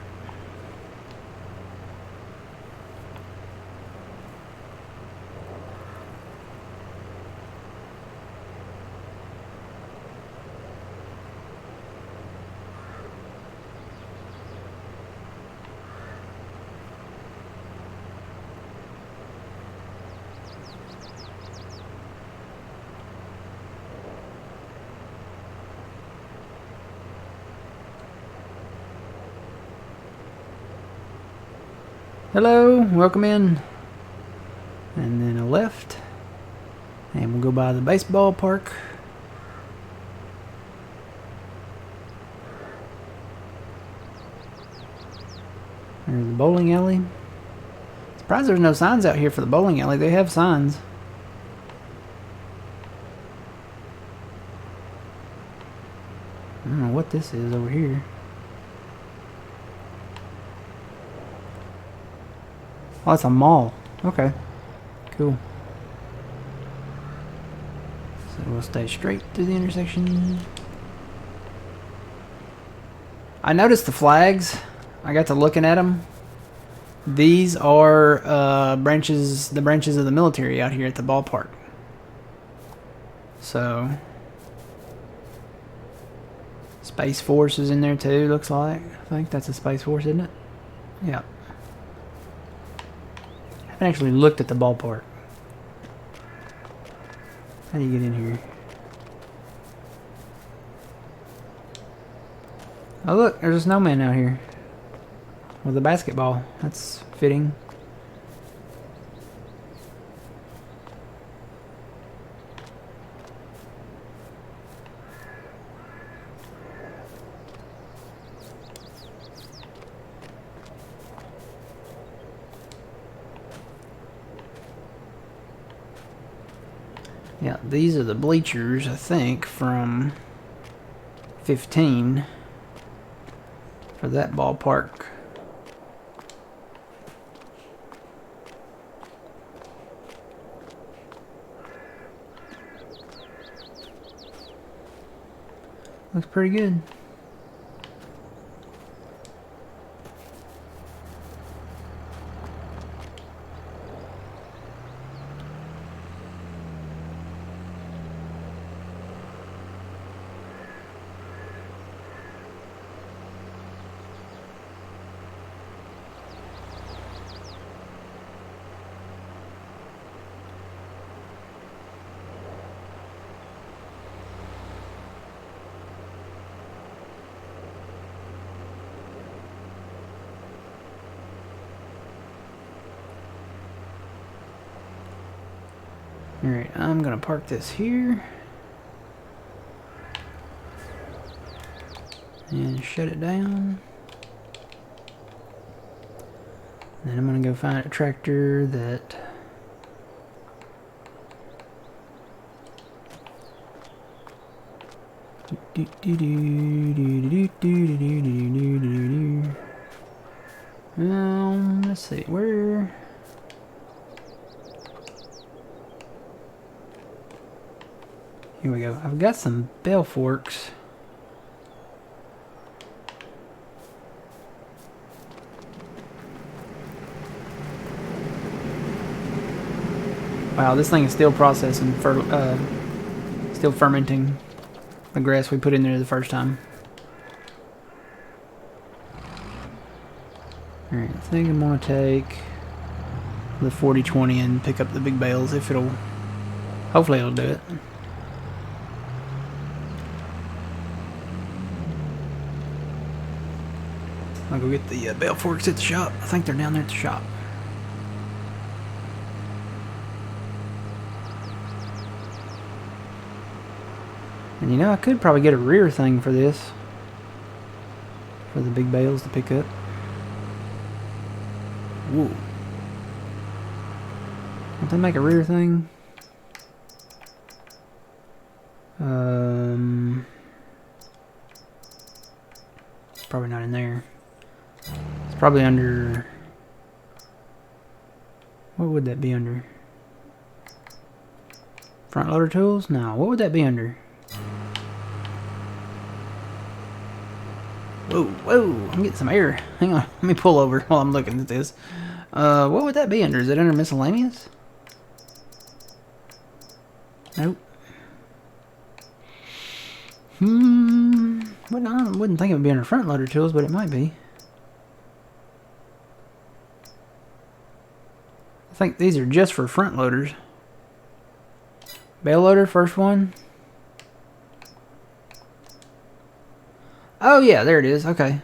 Hello, welcome in. And then a left. And we'll go by the baseball park. There's the bowling alley. Surprised there's no signs out here for the bowling alley. They have signs. I don't know what this is over here. Oh, it's a mall. Okay. Cool. So we'll stay straight through the intersection. I noticed the flags. I got to looking at them. These are the branches of the military out here at the ballpark. So, Space Force is in there too, looks like. I think that's a Space Force, isn't it? Yeah. I haven't actually looked at the ballpark. How do you get in here? Oh look, there's a snowman out here with a basketball. That's fitting. Yeah, these are the bleachers, I think, from 15 for that ballpark. Looks pretty good. Alright, I'm gonna park this here and shut it down. Then I'm gonna go find a tractor that let's see, where here we go. I've got some bell forks. Wow, this thing is still processing, still fermenting the grass we put in there the first time. Alright, I think I'm going to take the 40-20 and pick up the big bales if it'll... Hopefully it'll do it. I'll go get the bale forks at the shop. I think they're down there at the shop. And you know, I could probably get a rear thing for this. For the big bales to pick up. Whoa. Don't they make a rear thing? It's probably not in there. It's probably under... What would that be under? Front loader tools? No, what would that be under? Whoa, whoa, I'm getting some air. Hang on, let me pull over while I'm looking at this. What would that be under? Is it under miscellaneous? Nope. Well, I wouldn't think it would be under front loader tools, but it might be. I think these are just for front loaders. Bale loader, first one. Oh yeah, there it is. Okay.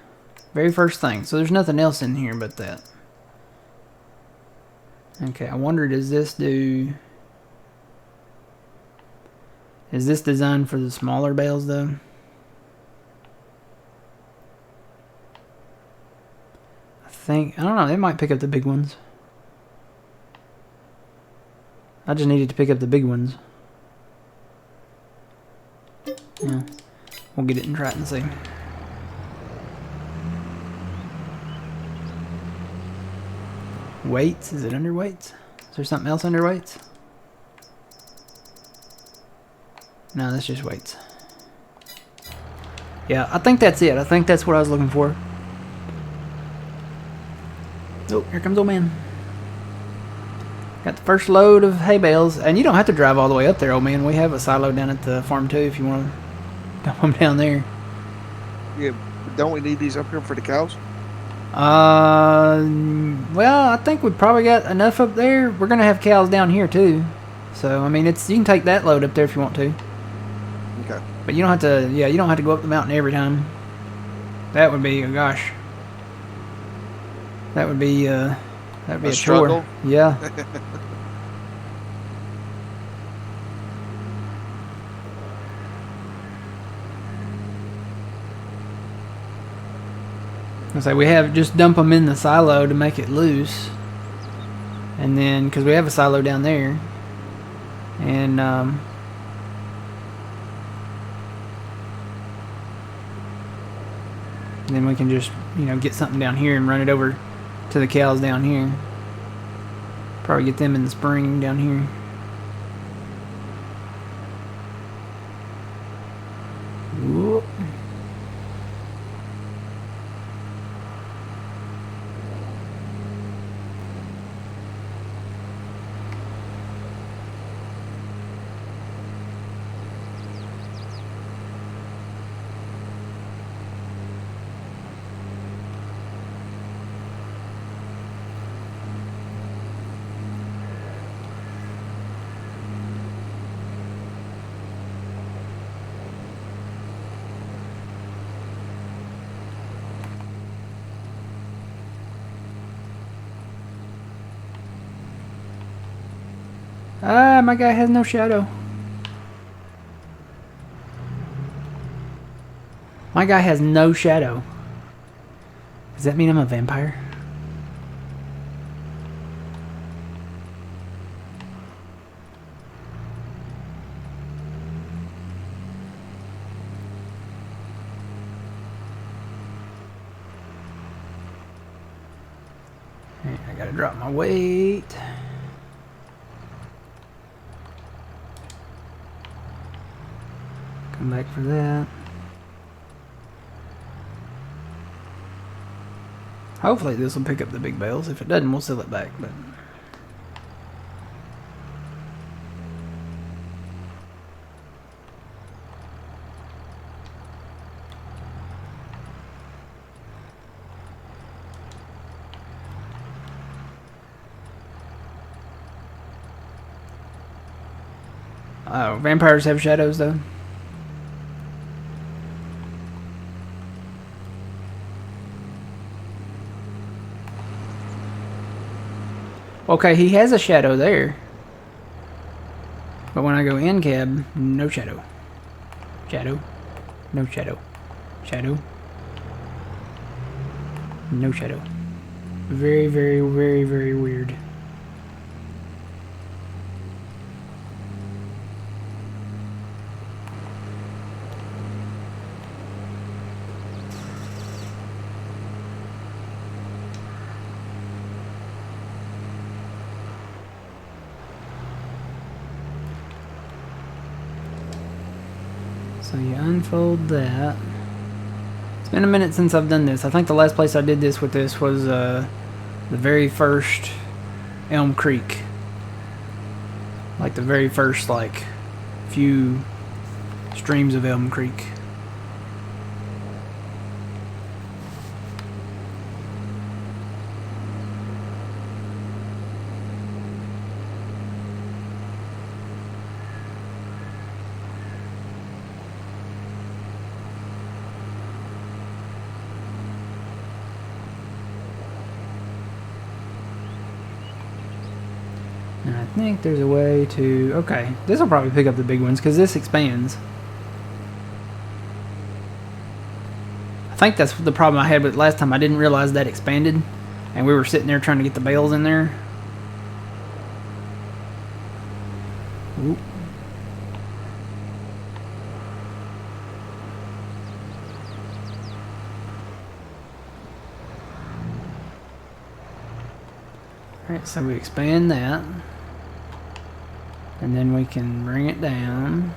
Very first thing. So there's nothing else in here but that. Okay, I wonder, does this do... Is this designed for the smaller bales though? I don't know, they might pick up the big ones. I just needed to pick up the big ones. Yeah. We'll get it and try it and see. Weights? Is it under weights? Is there something else under weights? No, that's just weights. Yeah, I think that's it. I think that's what I was looking for. Oh, here comes old man. Got the first load of hay bales. And you don't have to drive all the way up there, old man. We have a silo down at the farm too if you want to dump them down there. Yeah, don't we need these up here for the cows? Well, I think we probably got enough up there. We're gonna have cows down here too, so I mean, you can take that load up there if you want to. Okay. But you don't have to. Yeah, you don't have to go up the mountain every time. That would be, oh gosh. That would be a struggle. chore. Yeah. So we have just dump them in the silo to make it loose, and then because we have a silo down there, and then we can just get something down here and run it over to the cows down here. Probably get them in the spring down here. Whoop. Ah, my guy has no shadow. My guy has no shadow. Does that mean I'm a vampire? Alright, I gotta drop my weight. Come back for that. Hopefully this will pick up the big bales. If it doesn't, we'll sell it back. But Vampires have shadows, though. Okay, he has a shadow there. But when I go in cab, no shadow. Shadow. No shadow. Shadow. No shadow. Very, very, very, very weird. So you unfold that. It's been a minute since I've done this. I think the last place I did this with this was the very first Elm Creek. Like the very first few streams of Elm Creek. And I think there's a way to... Okay, this will probably pick up the big ones because this expands. I think that's the problem I had with it last time. I didn't realize that expanded. And we were sitting there trying to get the bales in there. Oop. Alright, so we expand that. And then we can bring it down.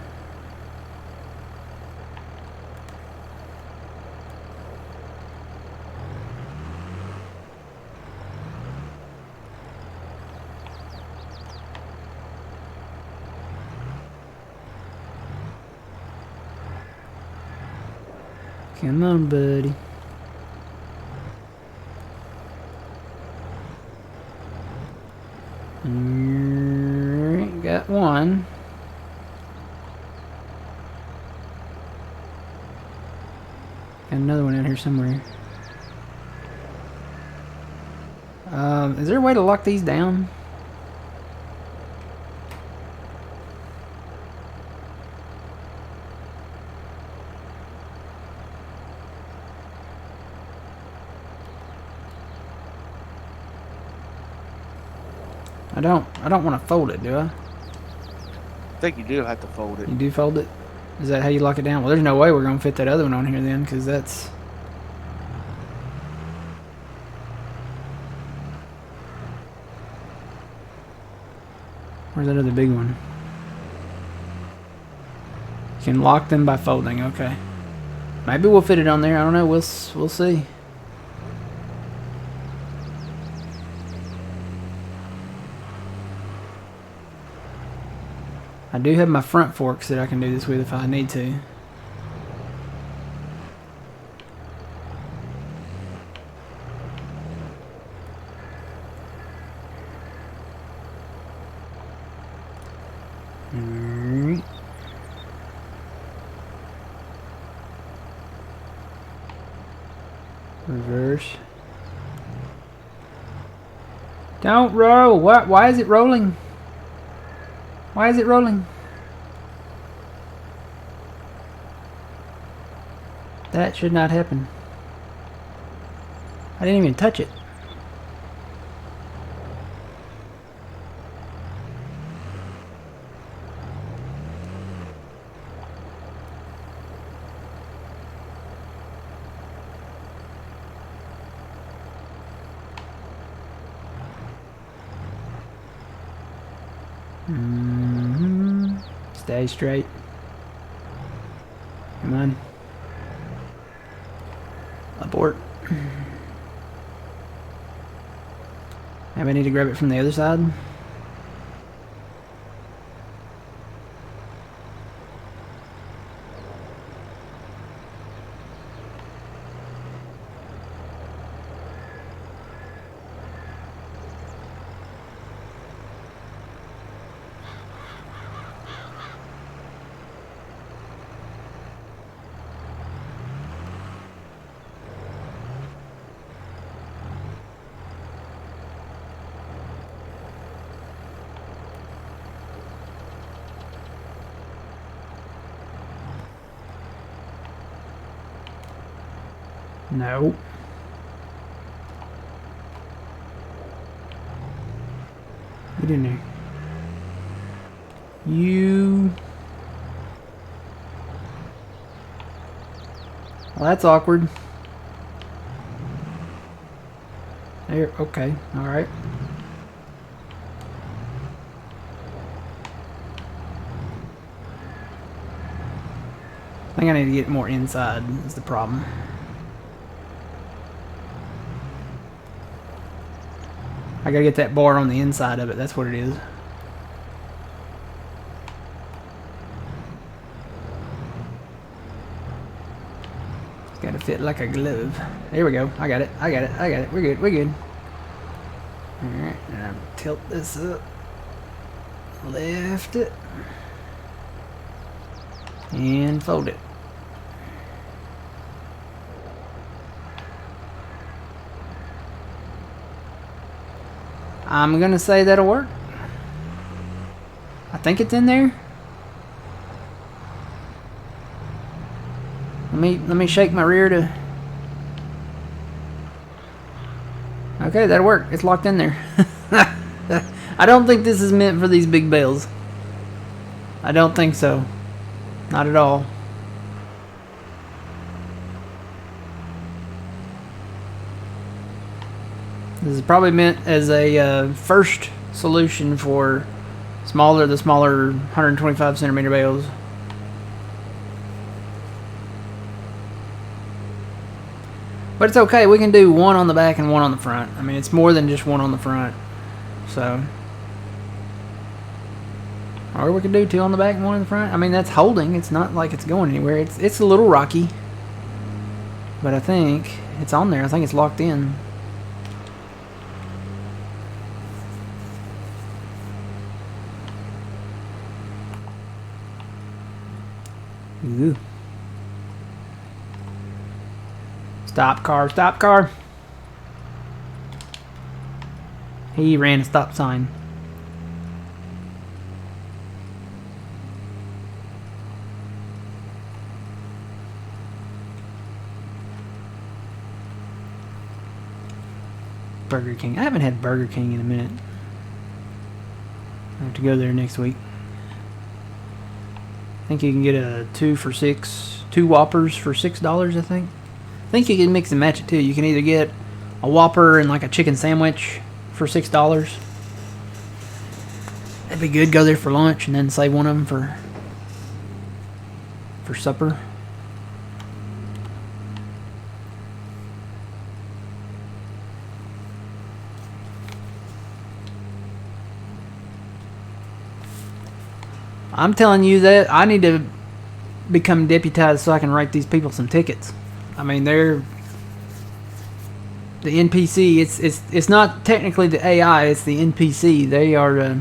Come on, buddy. Got one. Got another one out here somewhere. Is there a way to lock these down? I don't want to fold it, do I? I think you do have to fold it. You do fold it? Is that how you lock it down? Well, there's no way we're going to fit that other one on here then, because that's... Where's that other big one? You can lock them by folding, okay. Maybe we'll fit it on there, I don't know, we'll see. I do have my front forks that I can do this with if I need to. Alright. Reverse. Don't roll! What? Why is it rolling? Why is it rolling? That should not happen. I didn't even touch it. Stay straight. Come on. Abort. Maybe I need to grab it from the other side. No. Get in there. You... Well, that's awkward. There, okay, alright. I think I need to get more inside is the problem. I gotta get that bar on the inside of it, that's what it is. It's gotta fit like a glove. There we go, I got it, I got it, I got it. We're good, we're good. Alright, now tilt this up. Lift it. And fold it. I'm gonna say that'll work. I think it's in there. Let me shake my rear to. Okay, that'll work. It's locked in there. I don't think this is meant for these big bales. I don't think so. Not at all. This is probably meant as a first solution for the smaller 125 centimeter bales. But it's okay, we can do one on the back and one on the front. I mean, it's more than just one on the front. So, or we could do two on the back and one in the front. I mean, that's holding. It's not like it's going anywhere. It's a little rocky. But I think it's on there. I think it's locked in. Ooh. Stop car, stop car. He ran a stop sign. Burger King. I haven't had Burger King in a minute. I have to go there next week. I think you can get a 2 for $6, 2 Whoppers for $6, I think. I think you can mix and match it too. You can either get a Whopper and like a chicken sandwich for $6. That'd be good. Go there for lunch and then save one of them for supper. I'm telling you that I need to become deputized so I can write these people some tickets. I mean, they're the NPC. It's not technically the AI. It's the NPC. They are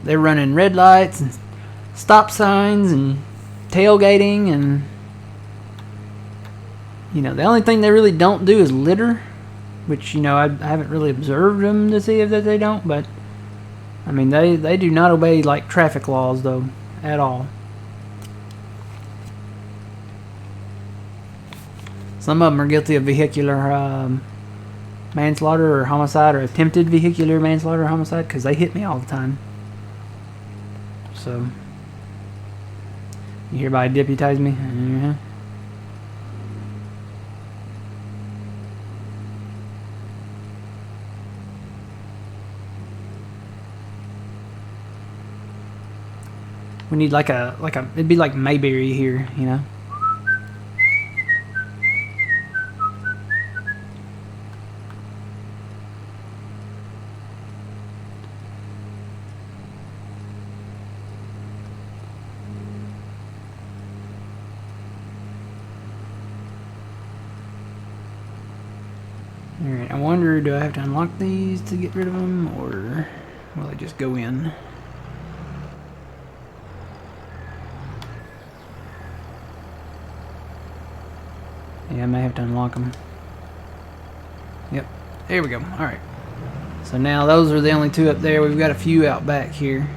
they're running red lights and stop signs and tailgating, and you know, the only thing they really don't do is litter, which, you know, I haven't really observed them to see if that they don't, but I mean, they do not obey like traffic laws though at all. Some of them are guilty of vehicular manslaughter or homicide, or attempted vehicular manslaughter or homicide, because they hit me all the time. So, you hereby deputize me? We need like a it'd be like Mayberry here, you know. Alright, I wonder, do I have to unlock these to get rid of them, or will they just go in? Yeah, I may have to unlock them. Yep, there we go. Alright. So now those are the only two up there. We've got a few out back here.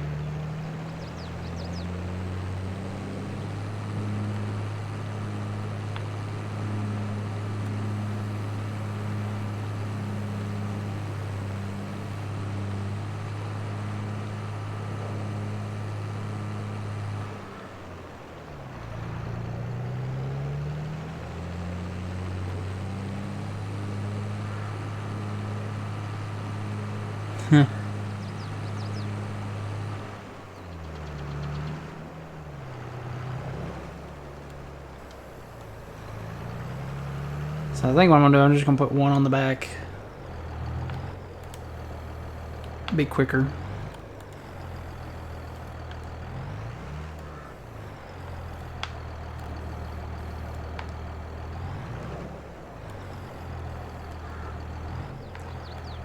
So I think what I'm gonna do, I'm just gonna put one on the back. Be quicker.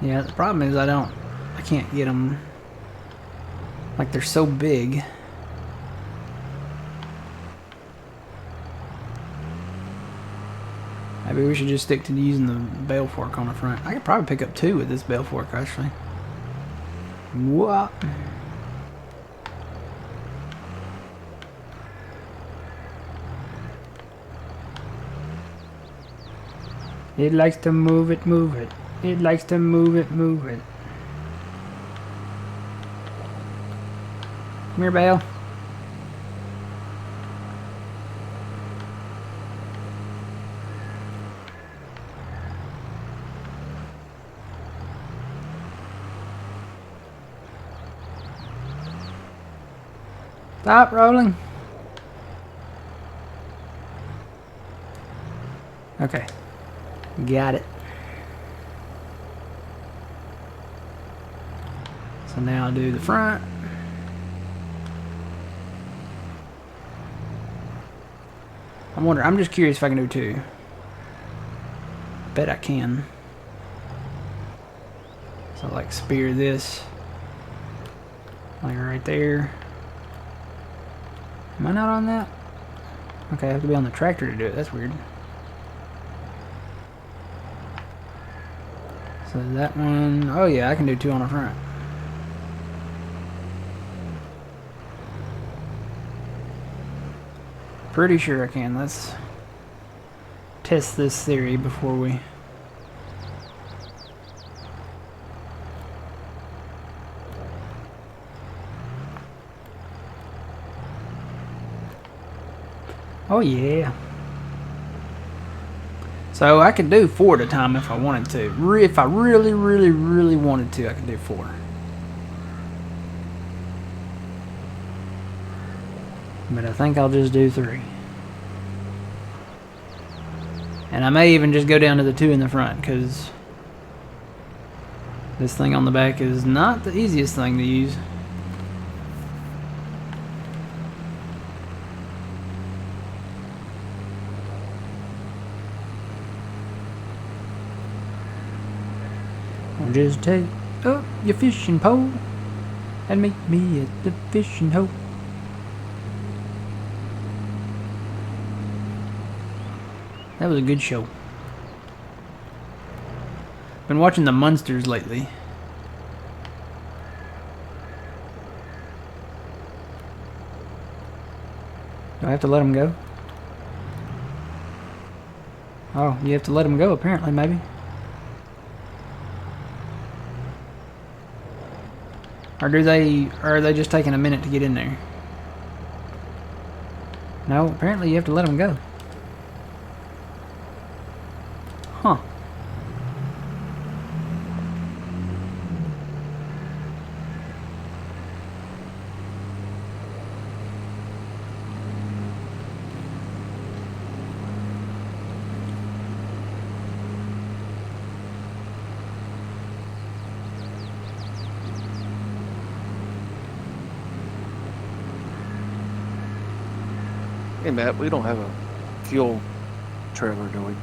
Yeah, the problem is I can't get them. Like, they're so big. Maybe we should just stick to using the bale fork on the front. I could probably pick up 2 with this bale fork, actually. What? It likes to move it, move it. It likes to move it, move it. Come here, bale. Stop rolling. Okay. Got it. So now I'll do the front. I'm just curious if I can do 2. Bet I can. So like spear this. Like right there. Am I not on that? Okay, I have to be on the tractor to do it. That's weird. So that one, oh yeah, I can do 2 on the front. Pretty sure I can. Let's test this theory before we... Oh yeah. So I could do 4 at a time if I wanted to. If I really, really, really wanted to, I could do 4. But I think I'll just do 3. And I may even just go down to the 2 in the front, because this thing on the back is not the easiest thing to use. Just take up your fishing pole and meet me at the fishing hole. That was a good show. Been watching the Munsters lately. Do I have to let them go? Oh, you have to let them go apparently, maybe. Or are they just taking a minute to get in there? No, apparently you have to let them go. Huh. Hey Matt, we don't have a fuel trailer, do we?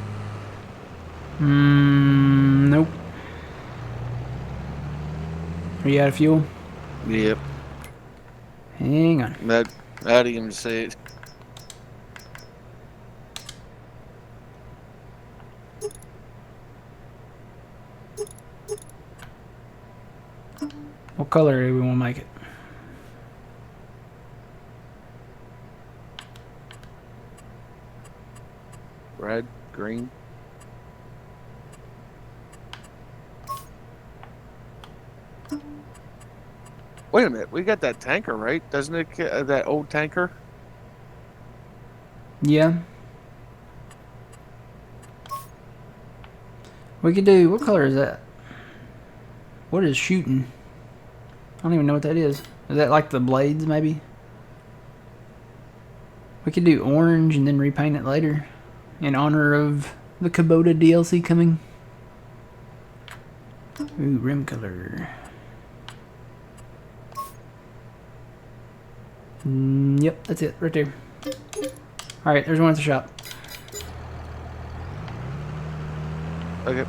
Nope. Are you out of fuel? Yep. Hang on. Matt, how do you even say it? What color do we want to make it? Red, green. Wait a minute, we got that tanker, right? Doesn't it, that old tanker? Yeah. We could do, what color is that? What is shooting? I don't even know what that is. Is that like the blades, maybe? We could do orange and then repaint it later in honor of the Kubota DLC coming. Ooh, rim color. Yep, that's it, right there. Alright, there's one at the shop. Okay.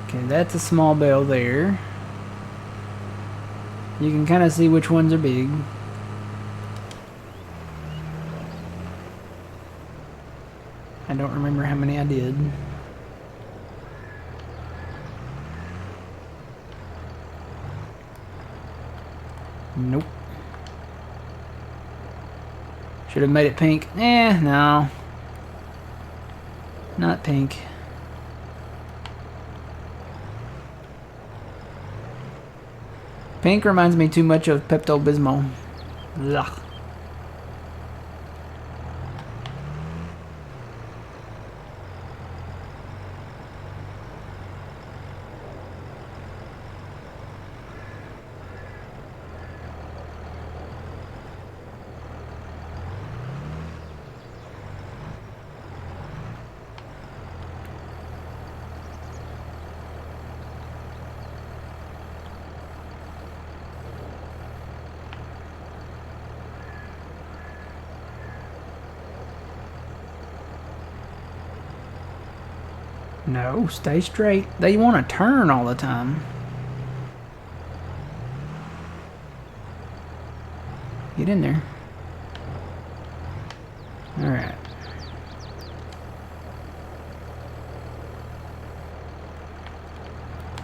Okay, that's a small bell there. You can kind of see which ones are big. I don't remember how many I did. Nope. Should have made it pink. No. Not pink. Pink reminds me too much of Pepto-Bismol. Ugh. No, stay straight. They want to turn all the time. Get in there. Alright.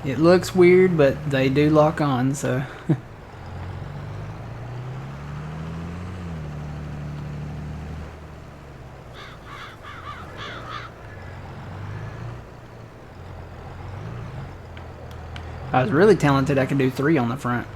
It looks weird, but they do lock on, so... If I was really talented, I could do 3 on the front.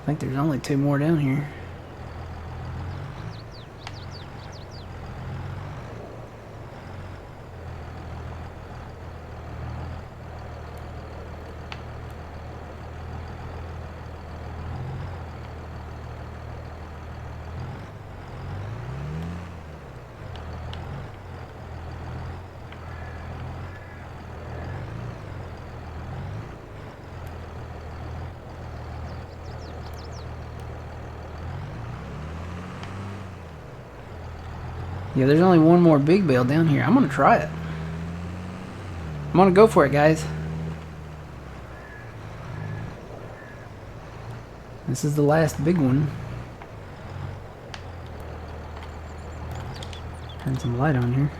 I think there's only 2 more down here. Yeah, there's only one more big bale down here. I'm gonna try it. I'm gonna go for it, guys. This is the last big one. Turn some light on here.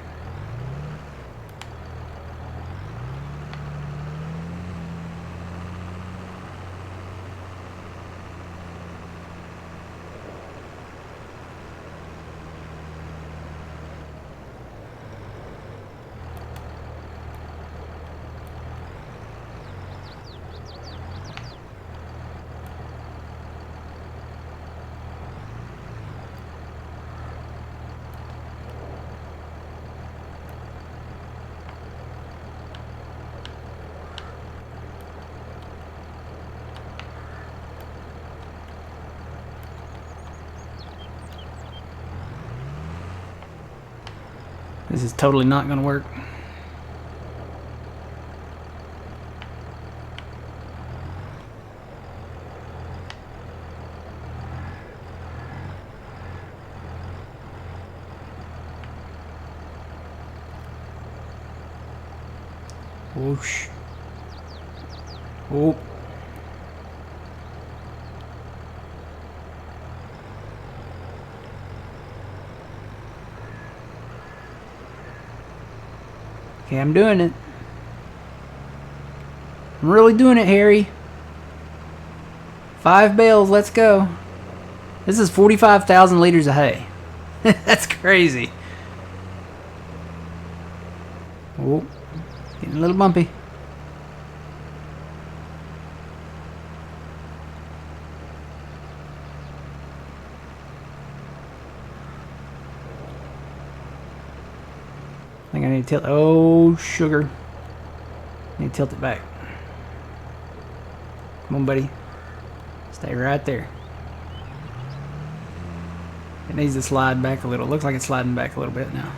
This is totally not going to work. Whoosh. Oh. Okay, I'm doing it. I'm really doing it, Harry. 5 bales, let's go. This is 45,000 liters of hay. That's crazy. Oh, getting a little bumpy. I think I need to tilt. Oh, sugar. I need to tilt it back. Come on, buddy. Stay right there. It needs to slide back a little. Looks like it's sliding back a little bit now.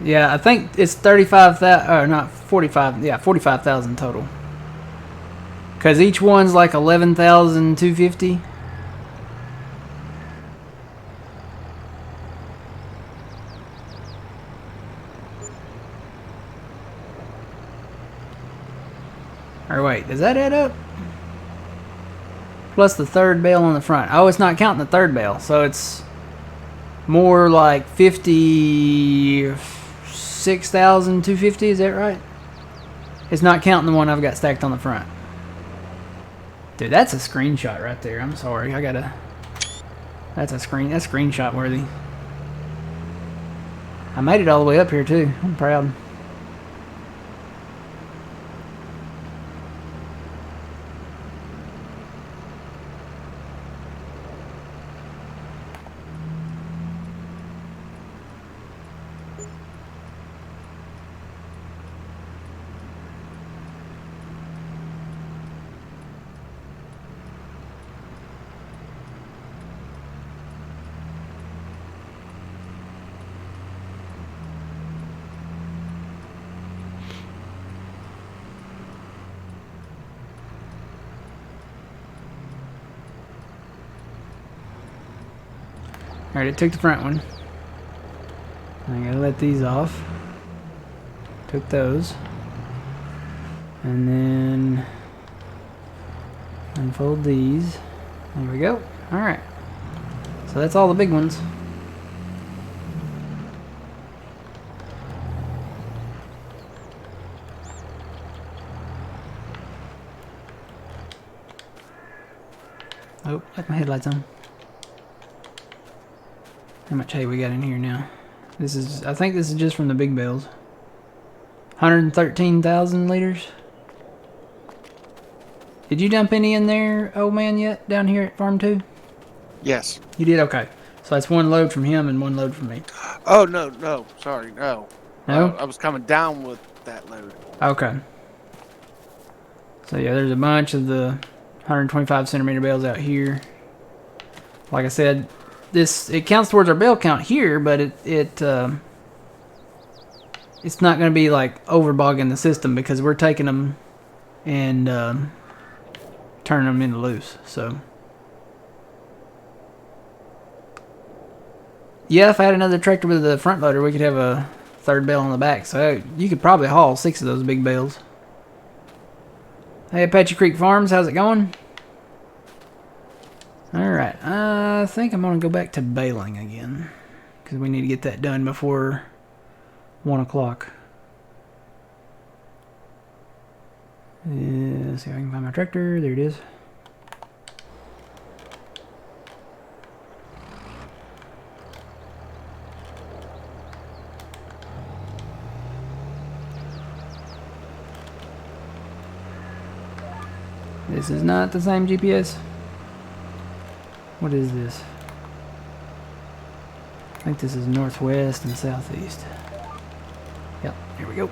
Yeah, I think it's 35,000, or not 45, yeah, 45,000 total. Because each one's like 11,250. Or wait, does that add up? Plus the third bale on the front. Oh, it's not counting the third bale, so it's more like 56,250, is that right? It's not counting the one I've got stacked on the front. Dude, that's a screenshot right there. I'm sorry, that's screenshot worthy. I made it all the way up here too. I'm proud. Alright, it took the front one. I gotta let these off. Took those. And then unfold these. There we go. Alright. So that's all the big ones. Oh, left my headlights on. How much hay we got in here now? I think this is just from the big bales. 113,000 liters. Did you dump any in there, old man, yet? Down here at Farm 2? Yes. You did? Okay. So that's one load from him and one load from me. Oh, no. Sorry, no. No? I was coming down with that load. Okay. So yeah, there's a bunch of the 125 centimeter bales out here. Like I said, it counts towards our bale count here, but it's not going to be like overbogging the system because we're taking them and turning them into loose. So yeah, if I had another tractor with a front loader, we could have a third bale on the back. So you could probably haul 6 of those big bales. Hey, Apache Creek Farms, how's it going? Alright, I think I'm going to go back to baling again. Because we need to get that done before 1 o'clock. See if I can find my tractor. There it is. This is not the same GPS. What is this? I think this is northwest and southeast. Yep, here we go.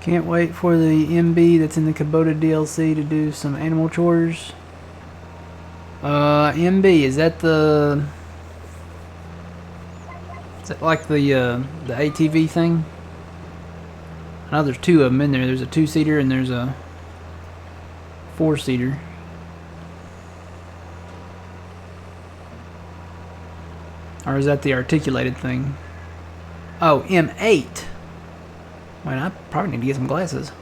Can't wait for the MB that's in the Kubota DLC to do some animal chores. MB, is that the... Is that like the ATV thing? I know there's two of them in there. There's a 2-seater and there's a 4-seater. Or is that the articulated thing? Oh, M8. Wait, I probably need to get some glasses.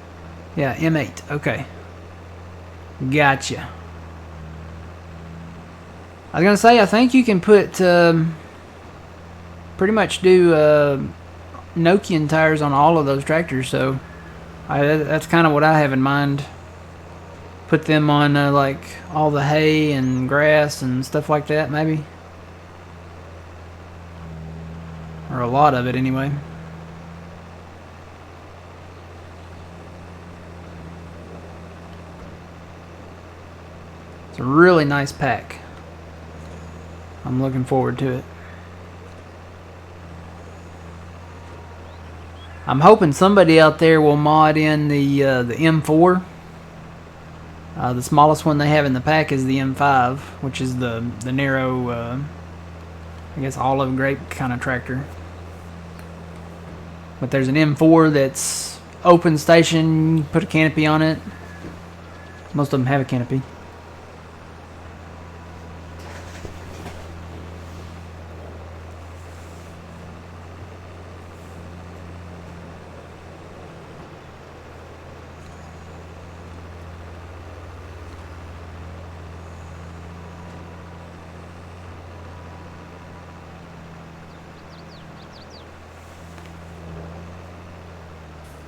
Yeah, M8. Okay. Gotcha. I was going to say, I think you can put... pretty much do Nokian tires on all of those tractors, so that's kind of what I have in mind. Put them on like all the hay and grass and stuff like that, maybe. Or a lot of it, anyway. It's a really nice pack. I'm looking forward to it. I'm hoping somebody out there will mod in the M4. The smallest one they have in the pack is the M5, which is the narrow, I guess olive grape kind of tractor. But there's an M4 that's open station, put a canopy on it. Most of them have a canopy.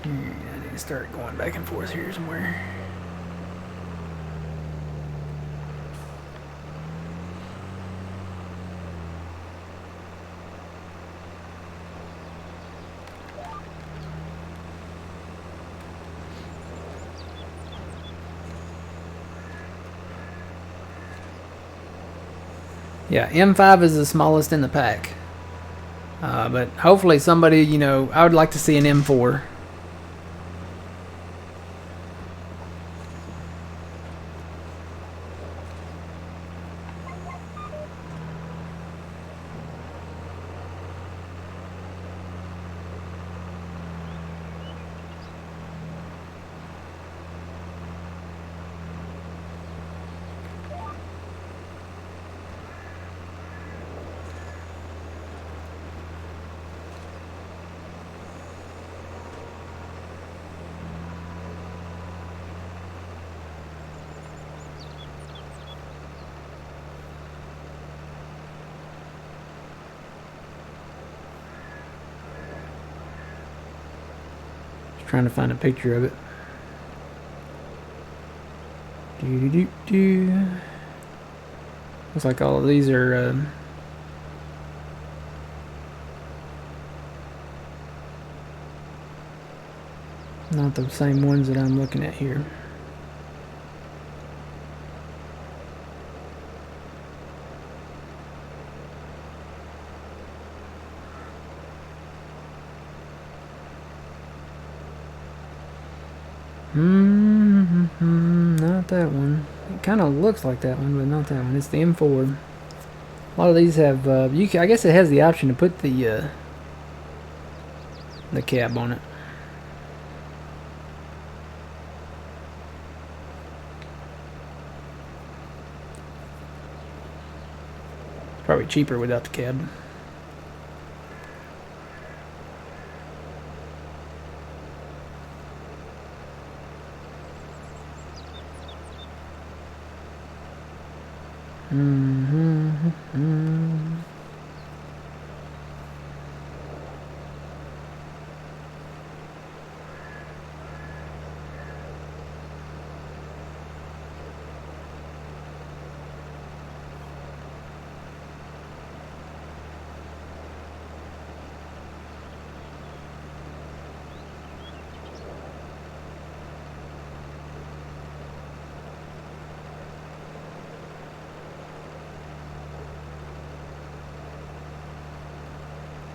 I need to start going back and forth here somewhere. Yeah, M5 is the smallest in the pack. But hopefully somebody, you know, I would like to see an M4. Trying to find a picture of it. Looks like all of these are not the same ones that I'm looking at here. Not that one. It kind of looks like that one, but not that one. It's the M4. A lot of these have. I guess it has the option to put the cab on it. Probably cheaper without the cab.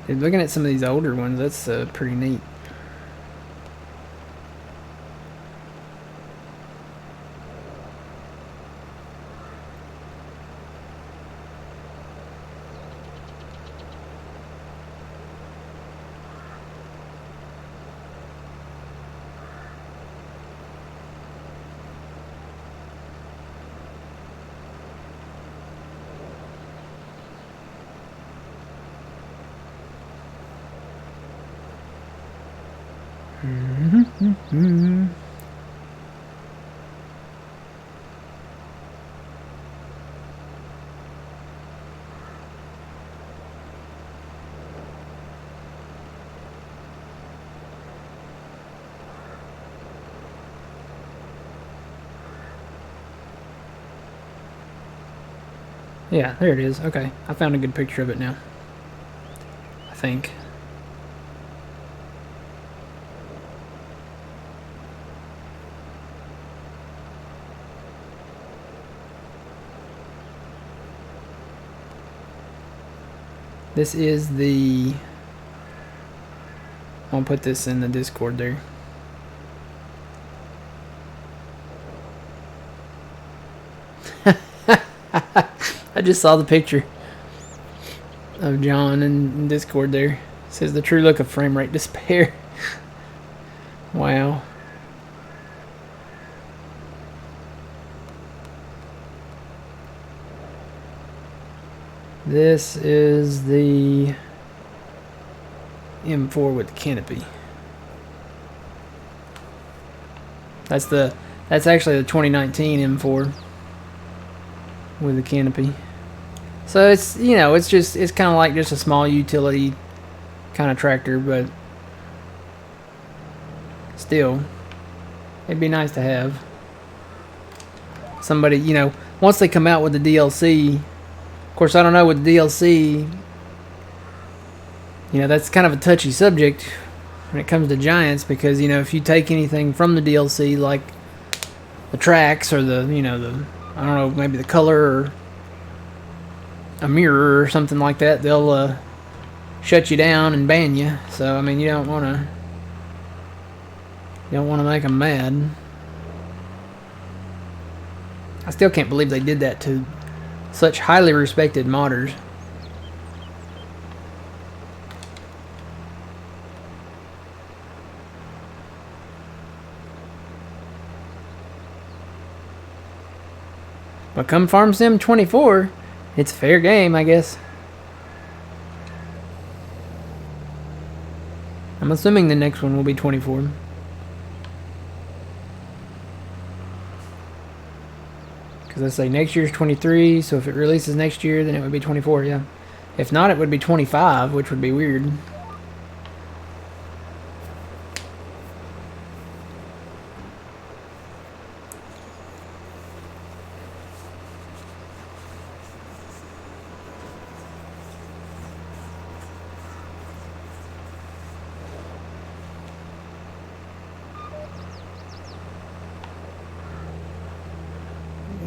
Looking at some of these older ones, that's pretty neat. Yeah, there it is. Okay, I found a good picture of it now. I think. This is the... I'll put this in the Discord there. I just saw the picture of John in Discord there. It says the true look of frame rate despair. Wow. This is the M4 with the canopy. That's actually the 2019 M4 with the canopy. So it's, you know, it's kind of like just a small utility kind of tractor, but still, it'd be nice to have somebody, you know, once they come out with the DLC. Of course, I don't know with the DLC, you know, that's kind of a touchy subject when it comes to Giants, because, you know, if you take anything from the DLC, like the tracks or the, you know, the, I don't know, maybe the color or a mirror or something like that, they'll shut you down and ban you. So, I mean, you don't want to make them mad. I still can't believe they did that to such highly respected modders. But come Farm Sim 24, it's fair game, I guess. I'm assuming the next one will be 24. Because I say next year's 23, so if it releases next year, then it would be 24, yeah. If not, it would be 25, which would be weird.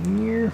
Here.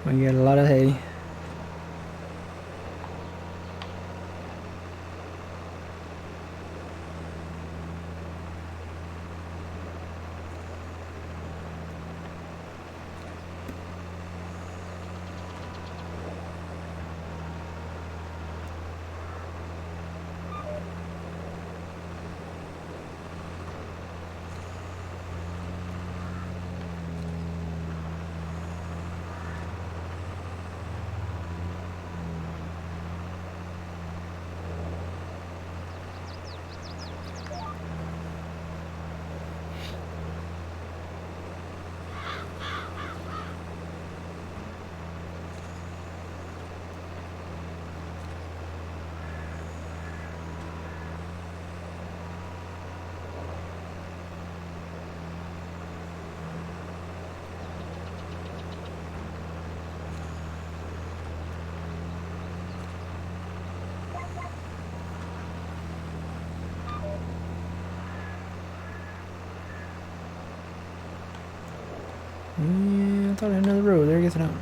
We got a lot of hay. Yeah, I thought I had another road there. I guess I don't.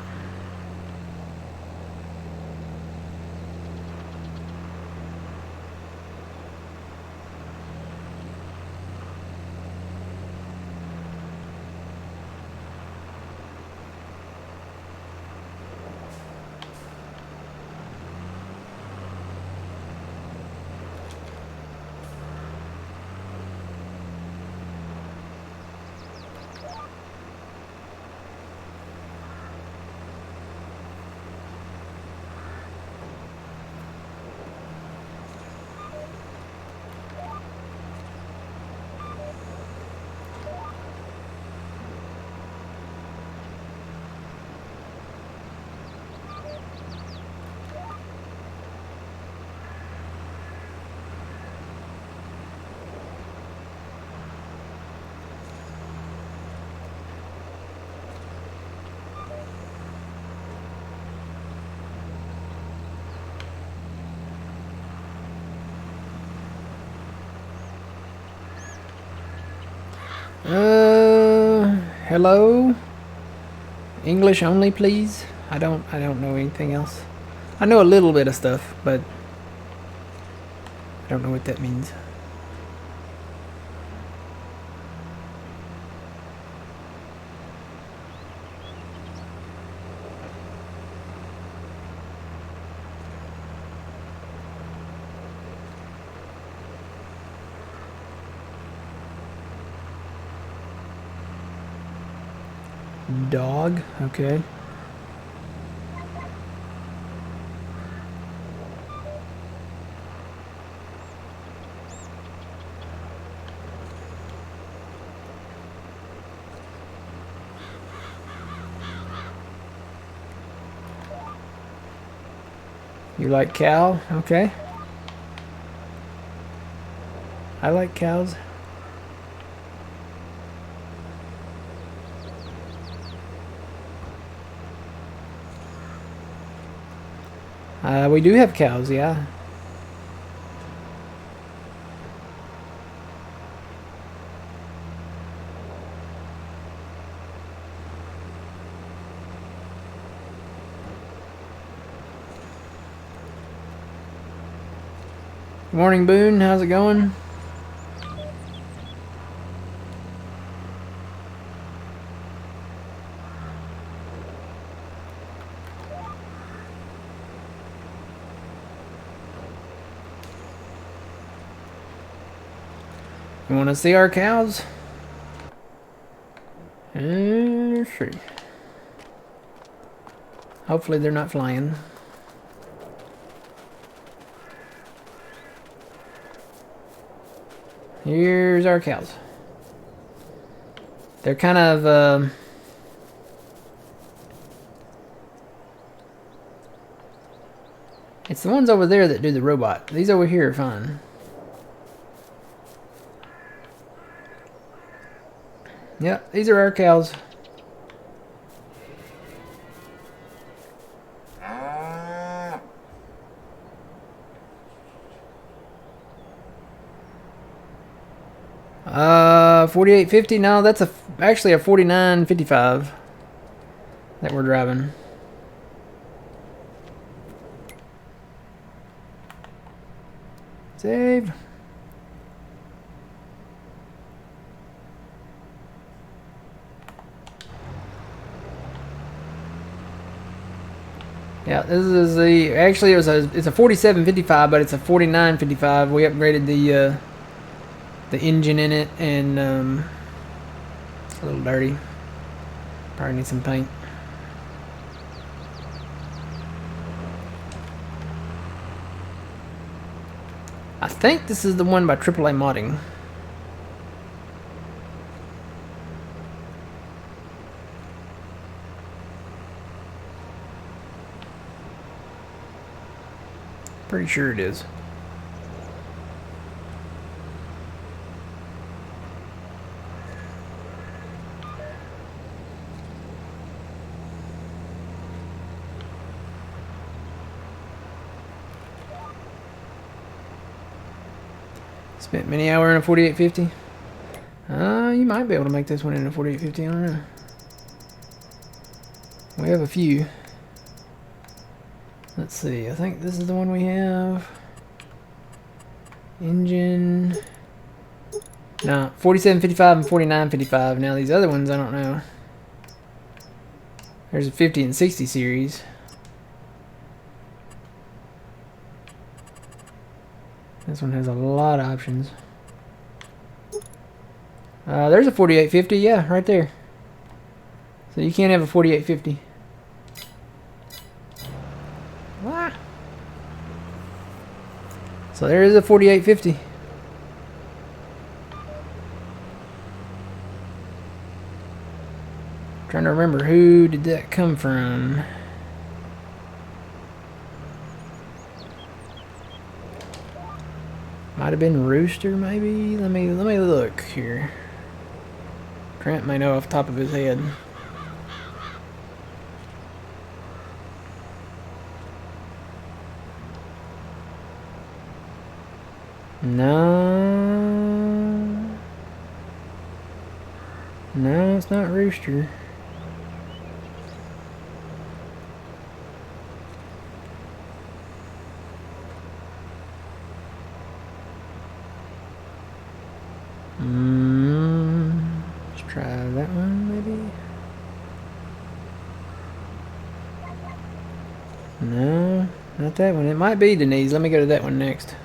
Hello? English only, please? I don't know anything else. I know a little bit of stuff, but I don't know what that means. Dog, okay. You like cow? Okay. I like cows. We do have cows, yeah. Good morning, Boone. How's it going? You want to see our cows? Let's see. Hopefully they're not flying. Here's our cows. They're kind of it's the ones over there that do the robot. These over here are fine. Yep, these are our cows. $48.50. No, that's actually a $49.55 that we're driving. Save. Yeah, this is the actually it's a $47.55, but it's a $49.55. We upgraded the engine in it, and it's a little dirty. Probably need some paint. I think this is the one by AAA Modding. Pretty sure it is. Spent many hours in a 4850. You might be able to make this one in a 4850. I don't know. We have a few. Let's see, I think this is the one we have. Engine. No, 4755 and 4955. Now these other ones, I don't know. There's a 50 and 60 series. This one has a lot of options. There's a 4850, yeah, right there. So you can't have a 4850. What? So there is a 4850. Trying to remember, who did that come from? Might have been Rooster, maybe. Let me look here. Trent may know off the top of his head. No. No, it's not Rooster. Let's try that one, maybe. No, not that one. It might be Denise. Let me go to that one next.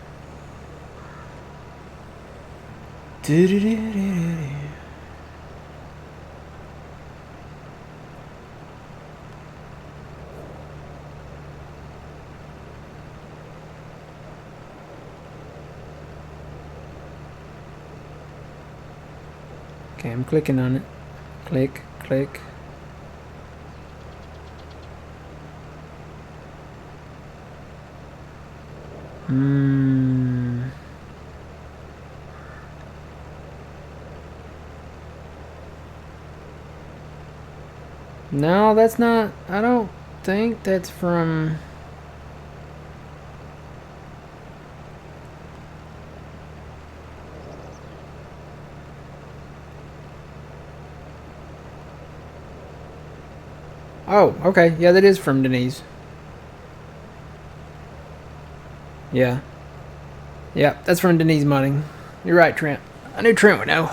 Okay, I'm clicking on it. Click, click. No, that's not. I don't think that's from. Oh, okay. Yeah, that is from Denise. Yeah. Yeah, that's from Denise Mudding. You're right, Trent. I knew Trent would know.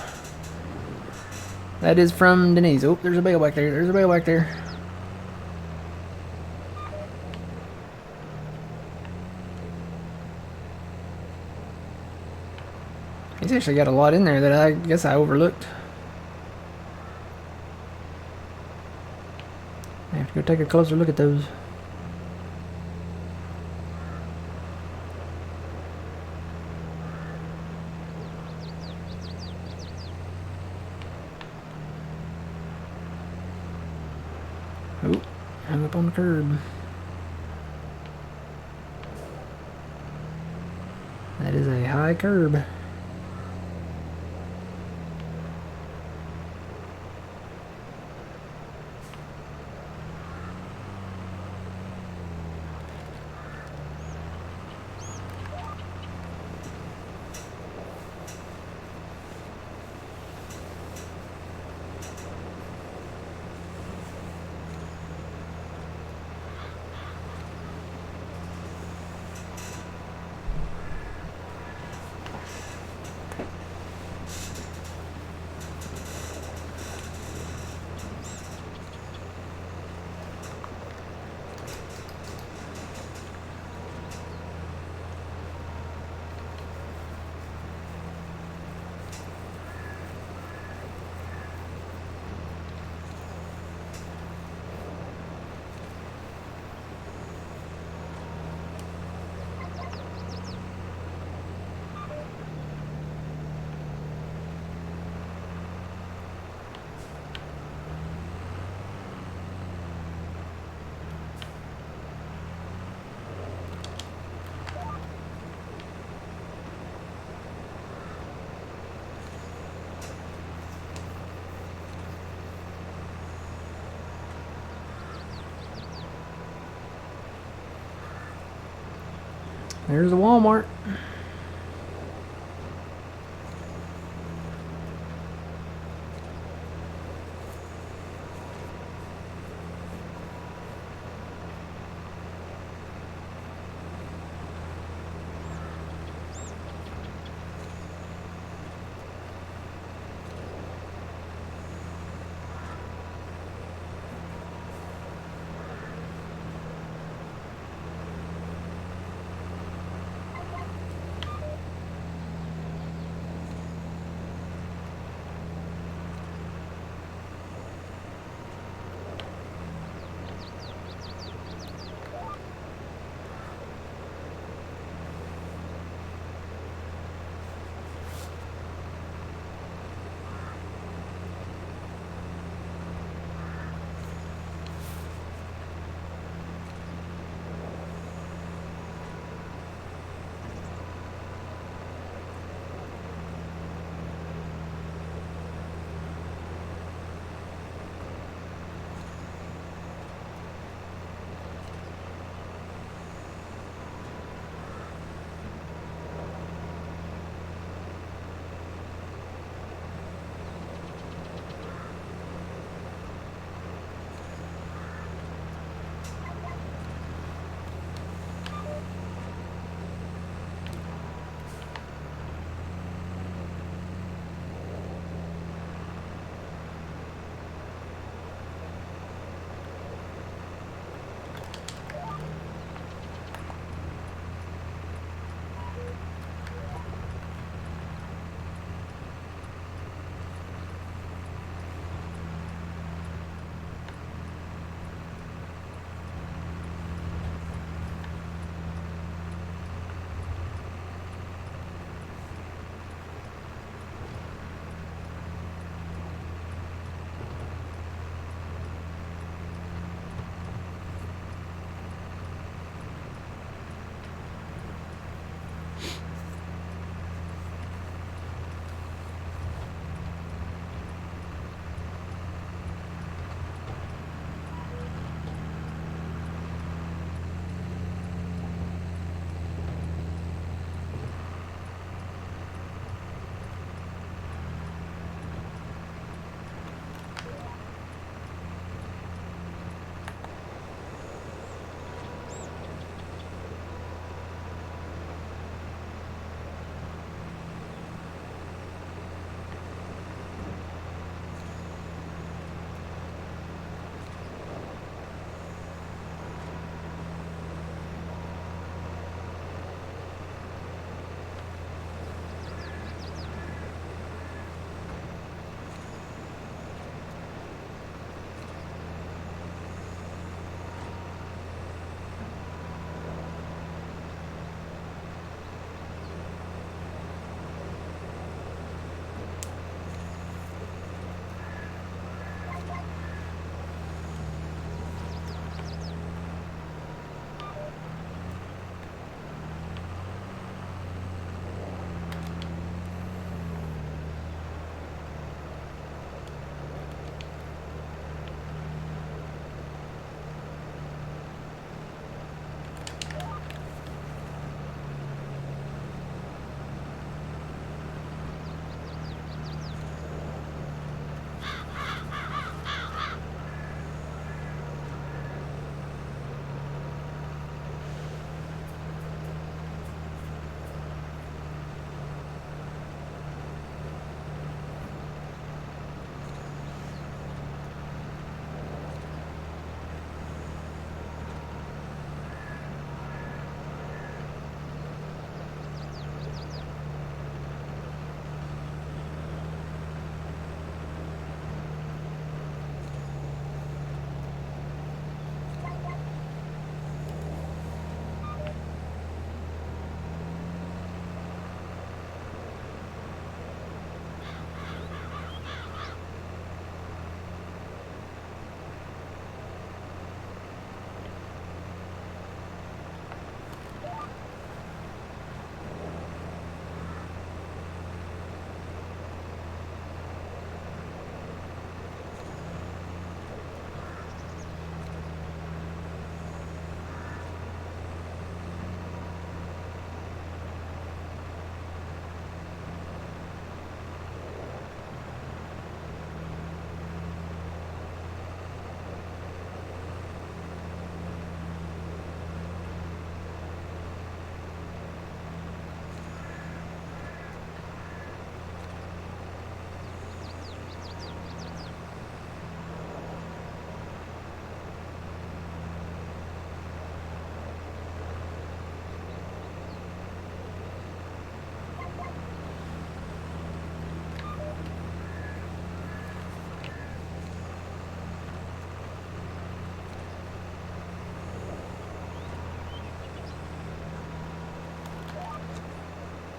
That is from Denise. Oh, there's a bale back there. There's a bale back there. He's actually got a lot in there that I guess I overlooked. I have to go take a closer look at those. Oh, hung up on the curb. That is a high curb. There's a Walmart.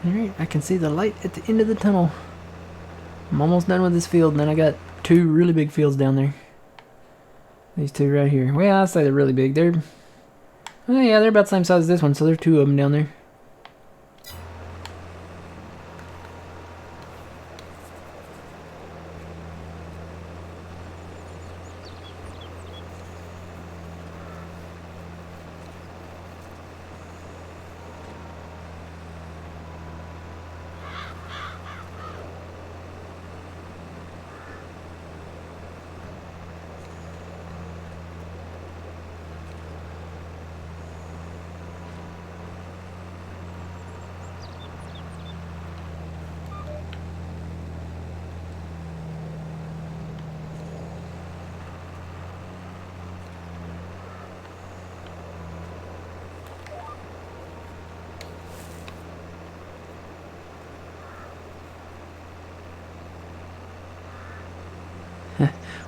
Alright, I can see the light at the end of the tunnel. I'm almost done with this field, and then I got 2 really big fields down there. These 2 right here. Well, I'll say they're really big. Oh yeah, they're about the same size as this one, so there's 2 of them down there.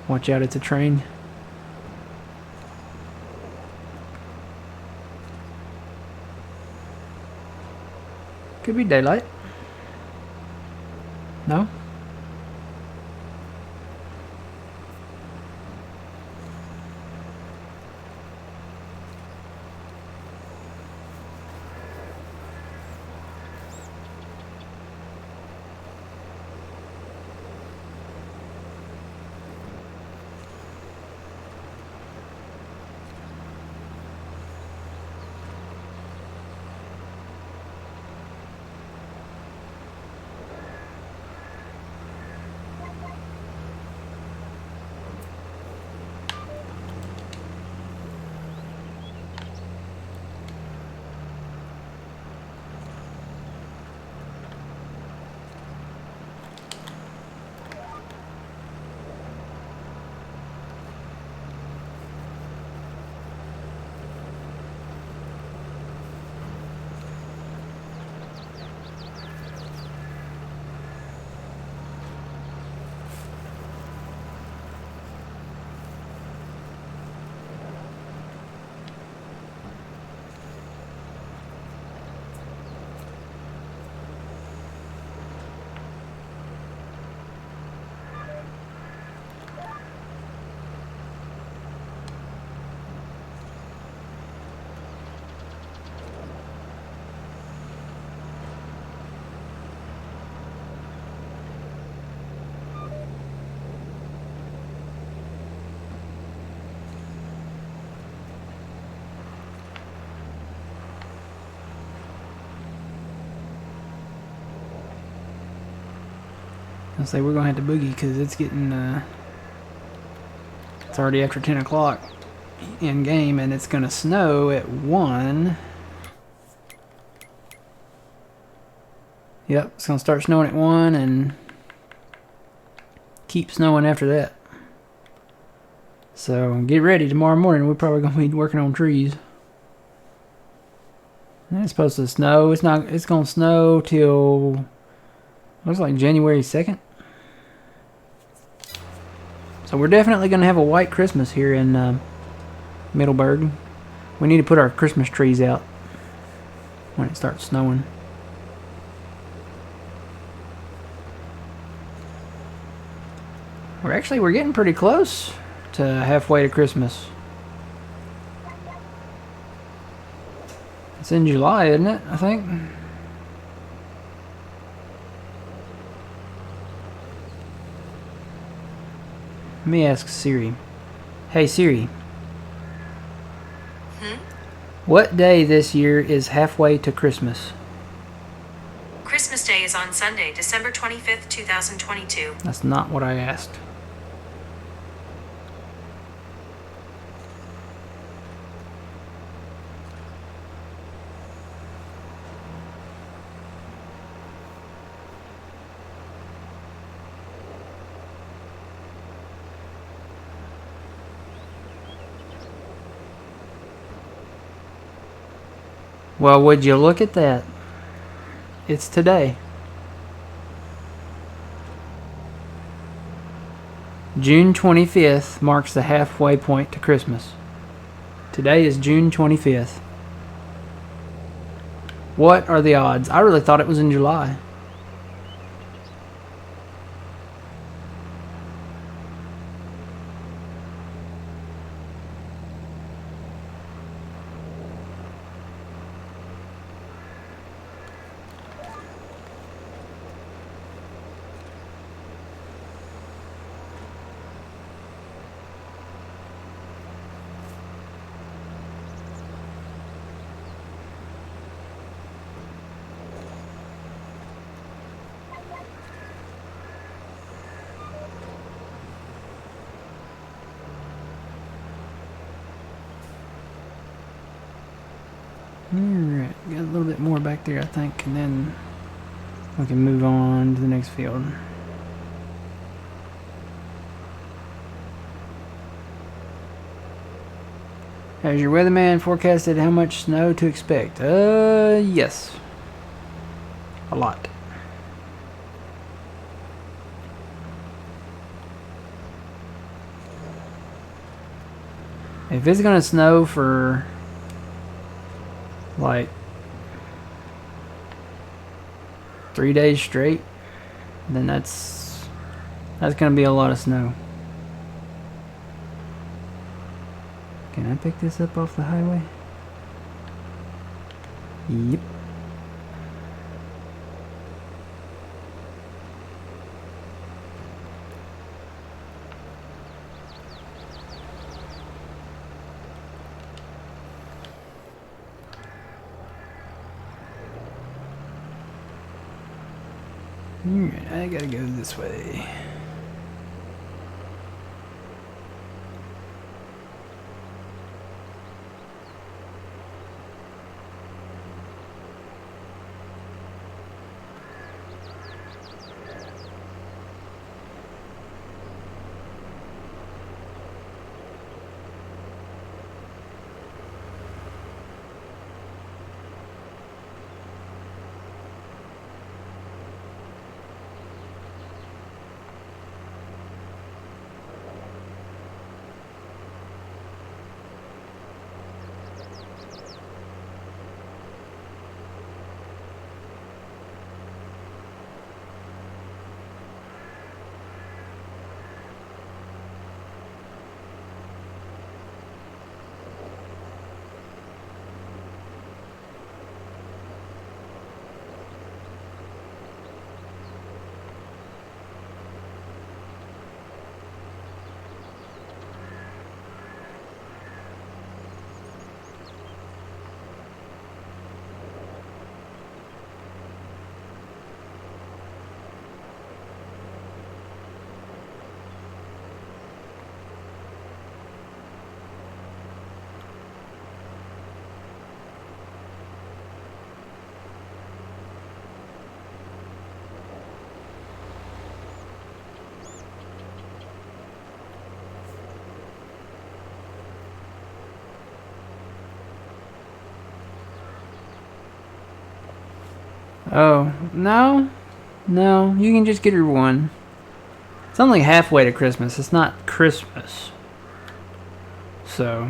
Watch out, it's a train. Could be daylight. No? I'll say we're gonna have to boogie because it's getting it's already after 10 o'clock in game, and it's gonna snow at 1. Yep, it's gonna start snowing at 1 and keep snowing after that. So get ready, tomorrow morning we're probably gonna be working on trees. And it's supposed to snow. It's gonna snow till looks like January 2nd. So we're definitely going to have a white Christmas here in Middleburgh. We need to put our Christmas trees out when it starts snowing. We're getting pretty close to halfway to Christmas. It's in July, isn't it? I think. Let me ask Siri. Hey Siri. What day this year is halfway to Christmas? Christmas Day is on Sunday, December 25th, 2022. That's not what I asked. Well, would you look at that? It's today. June 25th marks the halfway point to Christmas. Today is June 25th. What are the odds? I really thought it was in July. Alright, got a little bit more back there, I think, and then we can move on to the next field. Has your weatherman forecasted how much snow to expect? Yes. A lot. If it's gonna snow for like 3 days straight, then that's gonna be a lot of snow. Can I pick this up off the highway? Yep. Alright, I gotta go this way. Oh, no. No, you can just get her one. It's only halfway to Christmas. It's not Christmas. So.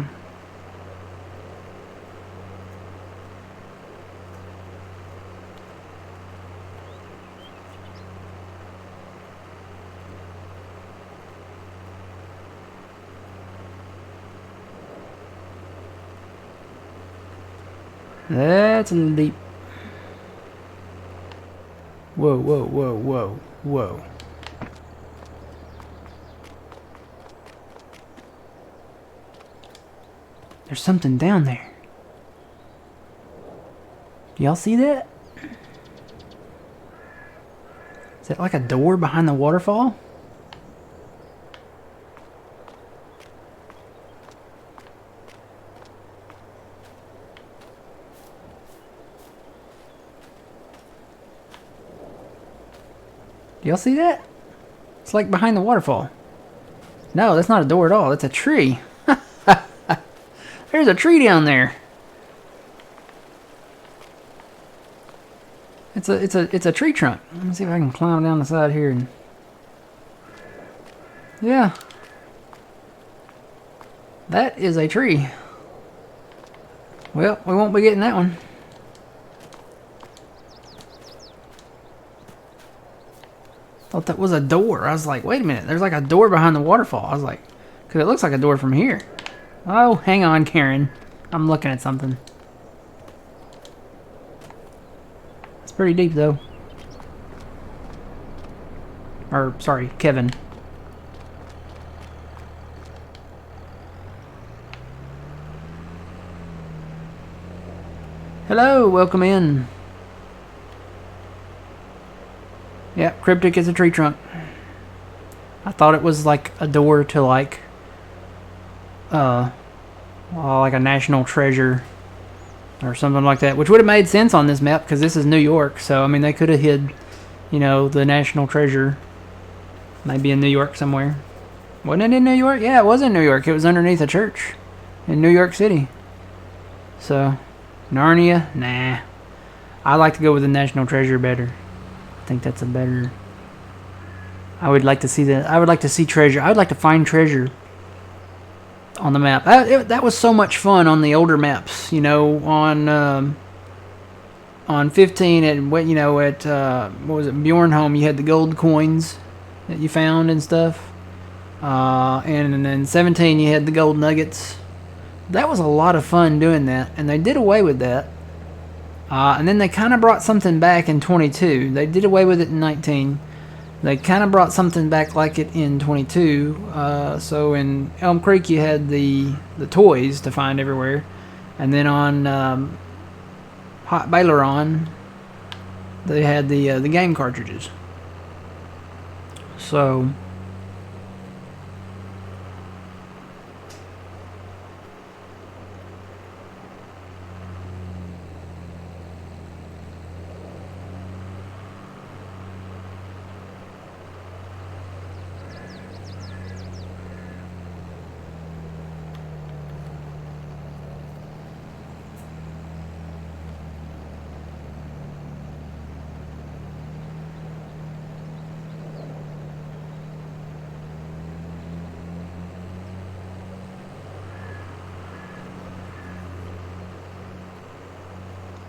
That's a little deep. Whoa, whoa, whoa, whoa, whoa. There's something down there. Do y'all see that? Is that like a door behind the waterfall? Do y'all see that? It's like behind the waterfall. No, that's not a door at all. That's a tree. There's a tree down there. It's a tree trunk. Let me see if I can climb down the side here and yeah. That is a tree. Well, we won't be getting that one. Thought that was a door. I was like, wait a minute. There's like a door behind the waterfall. I was like, because it looks like a door from here. Oh, hang on, Karen. I'm looking at something. It's pretty deep, though. Or, sorry, Kevin. Hello, welcome in. Yeah, cryptic is a tree trunk. I thought it was like a door to like a national treasure or something like that, which would have made sense on this map because this is New York. So I mean, they could have hid, you know, the national treasure maybe in New York somewhere. Wasn't it in New York? Yeah, it was in New York. It was underneath a church in New York City. So Narnia, nah. I like to go with the national treasure better. I think that's a better. I would like to see that. I would like to see treasure. I would like to find treasure on the map. That was so much fun on the older maps. You know, on 15 and what, you know, at what was it, Bjornholm, you had the gold coins that you found and stuff. And then 17 you had the gold nuggets. That was a lot of fun doing that, and they did away with that. And then they kind of brought something back in 22. They did away with it in 19. They kind of brought something back like it in 22. So in Elm Creek you had the toys to find everywhere. And then on Hot Baileron they had the game cartridges. So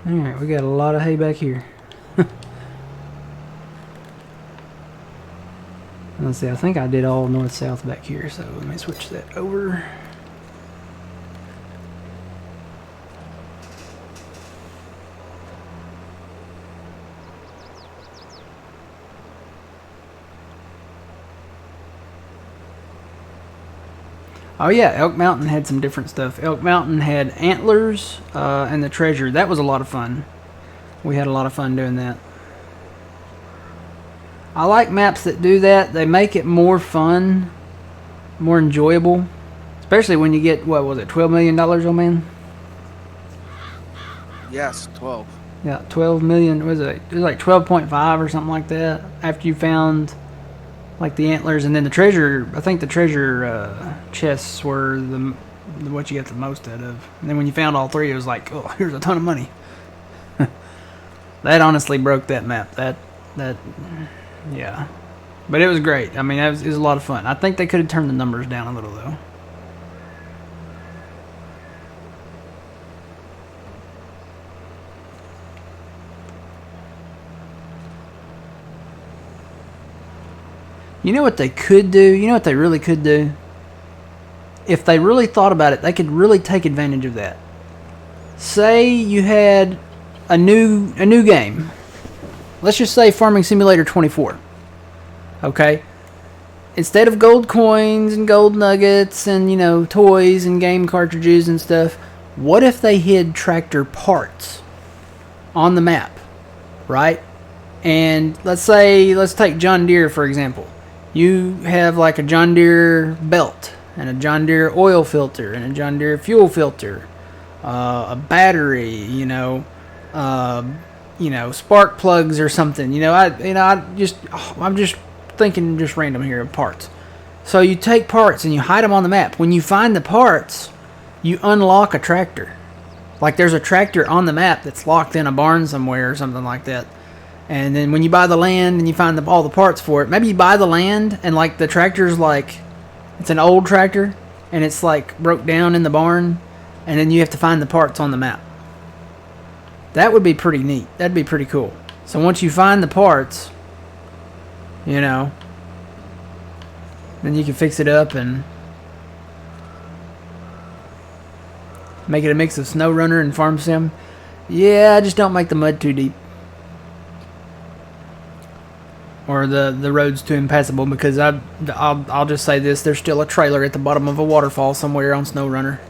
alright, we got a lot of hay back here. Let's see, I think I did all north-south back here, so let me switch that over. Oh yeah, Elk Mountain had some different stuff. Elk Mountain had antlers and the treasure. That was a lot of fun. We had a lot of fun doing that. I like maps that do that. They make it more fun, more enjoyable. Especially when you get, what was it, $12 million, old man? Yes, 12. Yeah, 12 million. Was it was like 12.5 or something like that. After you found like the antlers and then the treasure. I think the treasure chests were the what you got the most out of. And then when you found all three, it was like, oh, here's a ton of money. That honestly broke that map. That yeah. But it was great. I mean, it was a lot of fun. I think they could have turned the numbers down a little though. You know what they could do? You know what they really could do? If they really thought about it, they could really take advantage of that. Say you had a new game. Let's just say Farming Simulator 24. Okay? Instead of gold coins and gold nuggets and, you know, toys and game cartridges and stuff, what if they hid tractor parts on the map, right? And let's take John Deere for example. You have like a John Deere belt and a John Deere oil filter and a John Deere fuel filter, a battery, spark plugs or something. I'm just thinking just random here of parts. So you take parts and you hide them on the map. When you find the parts, you unlock a tractor. Like there's a tractor on the map that's locked in a barn somewhere or something like that. And then when you buy the land and you find all the parts for it, maybe you buy the land and like the tractor's like, it's an old tractor and it's like broke down in the barn, and then you have to find the parts on the map. That would be pretty neat. That'd be pretty cool. So once you find the parts, you know. Then you can fix it up and make it a mix of Snow Runner and Farm Sim. Yeah, just don't make the mud too deep. Or the roads too impassable, because I'll just say this, there's still a trailer at the bottom of a waterfall somewhere on Snow Runner.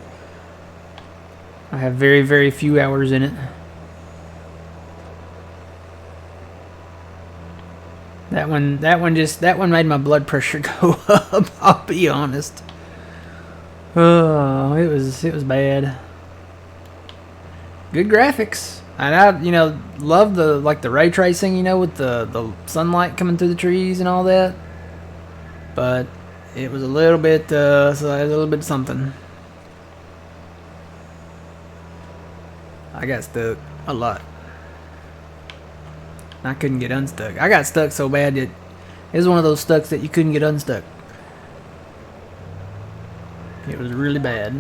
I have very, very few hours in it. That one made my blood pressure go up, I'll be honest. Oh, it was bad. Good graphics. And I love the ray tracing, with the sunlight coming through the trees and all that. But it was a little bit something. I got stuck a lot. I couldn't get unstuck. I got stuck so bad that it was one of those stucks that you couldn't get unstuck. It was really bad.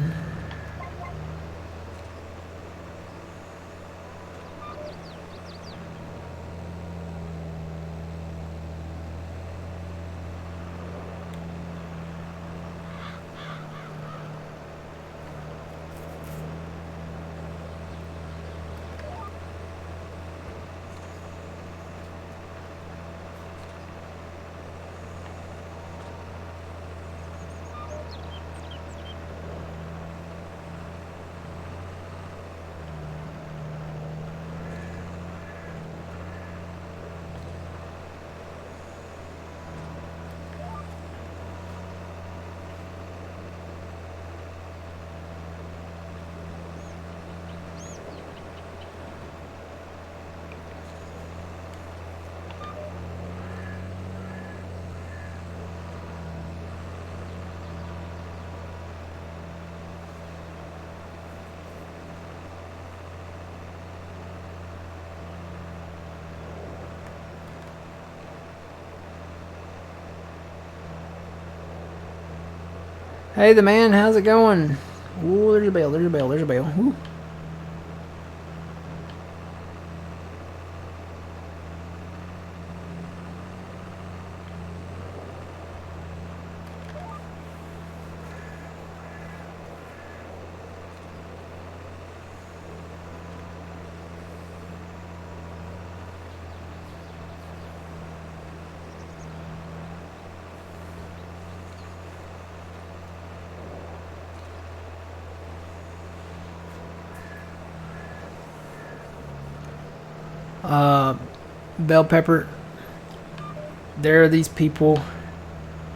Hey, the man, how's it going? Ooh, there's a bell, there's a bell, there's a bell. Ooh. Bell pepper. There are these people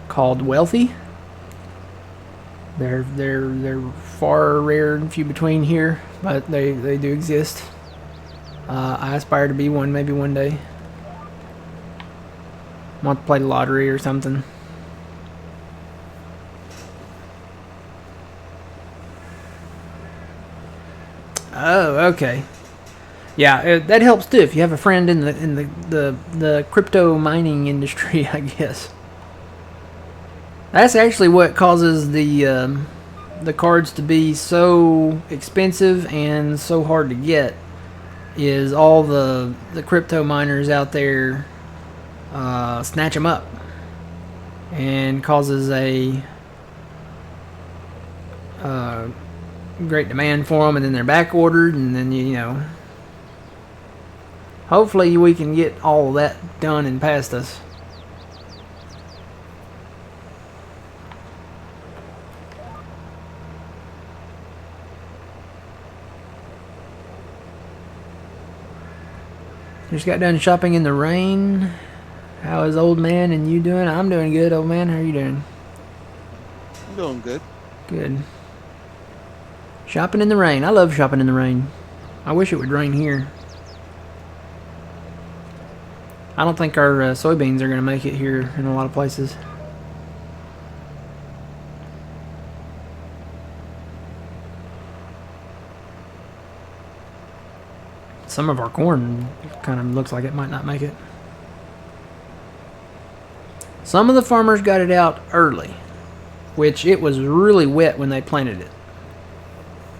called wealthy. They're far rare and few between here, but they do exist. I aspire to be one, maybe one day. Want to play the lottery or something. Oh, okay. Yeah, that helps too if you have a friend in the crypto mining industry, I guess. That's actually what causes the cards to be so expensive and so hard to get. Is all the crypto miners out there snatch them up, and causes a great demand for them, and then they're back ordered, and then you know. Hopefully we can get all that done and past us. Just got done shopping in the rain. How is old man and you doing? I'm doing good, old man. How are you doing? I'm doing good. Good. Shopping in the rain. I love shopping in the rain. I wish it would rain here. I don't think our soybeans are going to make it here in a lot of places. Some of our corn kind of looks like it might not make it. Some of the farmers got it out early, which it was really wet when they planted it.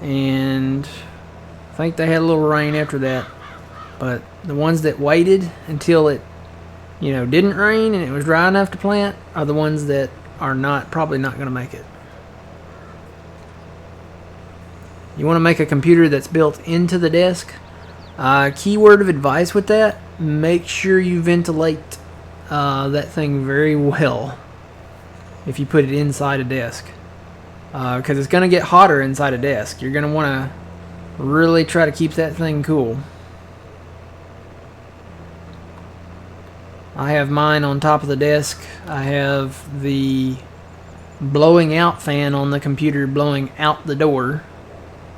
And I think they had a little rain after that. But the ones that waited until it you know, didn't rain and it was dry enough to plant are the ones that are probably not going to make it. You want to make a computer that's built into the desk. Keyword of advice with that, make sure you ventilate that thing very well if you put it inside a desk. Because it's going to get hotter inside a desk. You're going to want to really try to keep that thing cool. I have mine on top of the desk. I have the blowing out fan on the computer blowing out the door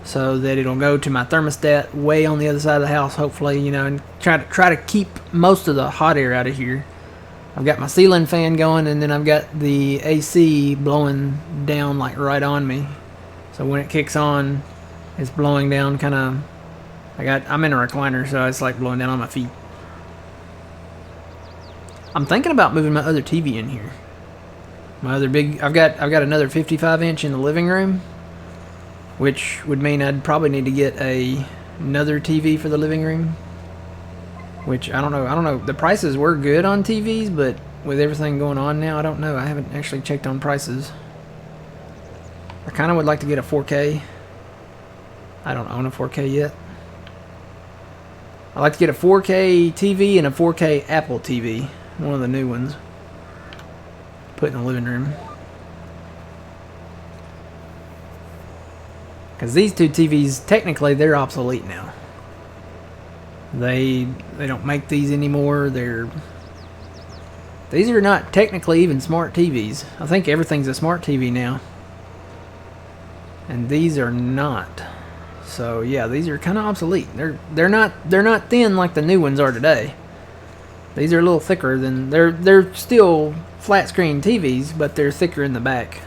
so that it'll go to my thermostat way on the other side of the house, hopefully, you know, and try to keep most of the hot air out of here. I've got my ceiling fan going, and then I've got the AC blowing down like right on me. So when it kicks on, it's blowing down kind of. I'm in a recliner, so it's like blowing down on my feet. I'm thinking about moving my other TV in here. My other big, I've got another 55-inch in the living room, which would mean I'd probably need to get another TV for the living room. Which I don't know. The prices were good on TVs, but with everything going on now, I don't know. I haven't actually checked on prices. I kind of would like to get a 4K. I don't own a 4K yet. I'd like to get a 4K TV and a 4K Apple TV. One of the new ones. Put in the living room. Because these two TVs, technically, they're obsolete now. They don't make these anymore. These are not technically even smart TVs. I think everything's a smart TV now. And these are not. So yeah, these are kind of obsolete. They're not thin like the new ones are today. These are a little thicker than they're still flat screen TVs, but they're thicker in the back.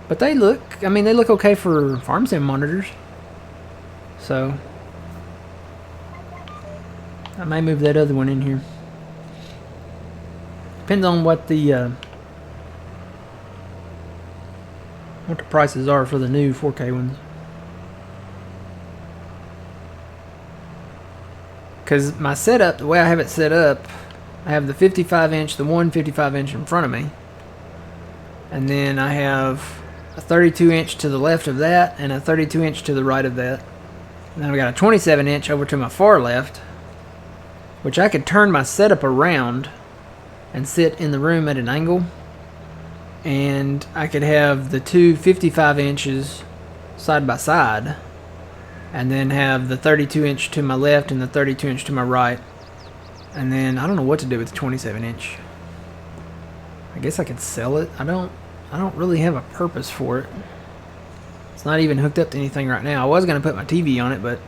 But they look okay for farm sim monitors. So I may move that other one in here. Depends on what the prices are for the new 4K ones. Because my setup, the way I have it set up, I have the 55-inch, the one 55-inch in front of me. And then I have a 32-inch to the left of that and a 32-inch to the right of that. And then I've got a 27-inch over to my far left, which I could turn my setup around and sit in the room at an angle. And I could have the two 55 inches side by side, and then have the 32-inch to my left and the 32-inch to my right. And then I don't know what to do with the 27-inch. I guess I could sell it. I don't really have a purpose for it. It's not even hooked up to anything right now. I was going to put my TV on it, but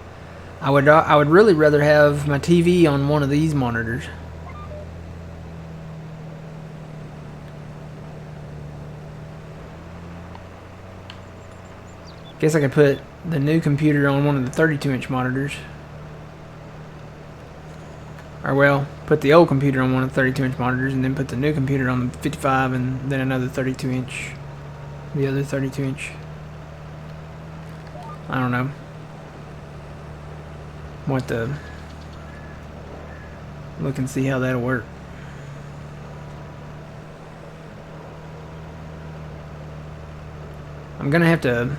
I would really rather have my TV on one of these monitors. Guess I could put the new computer on one of the 32-inch monitors. Or well, put the old computer on one of the 32-inch monitors and then put the new computer on the 55 and then another 32-inch. The other 32-inch. I don't know. Want to look and see how that'll work. I'm gonna have to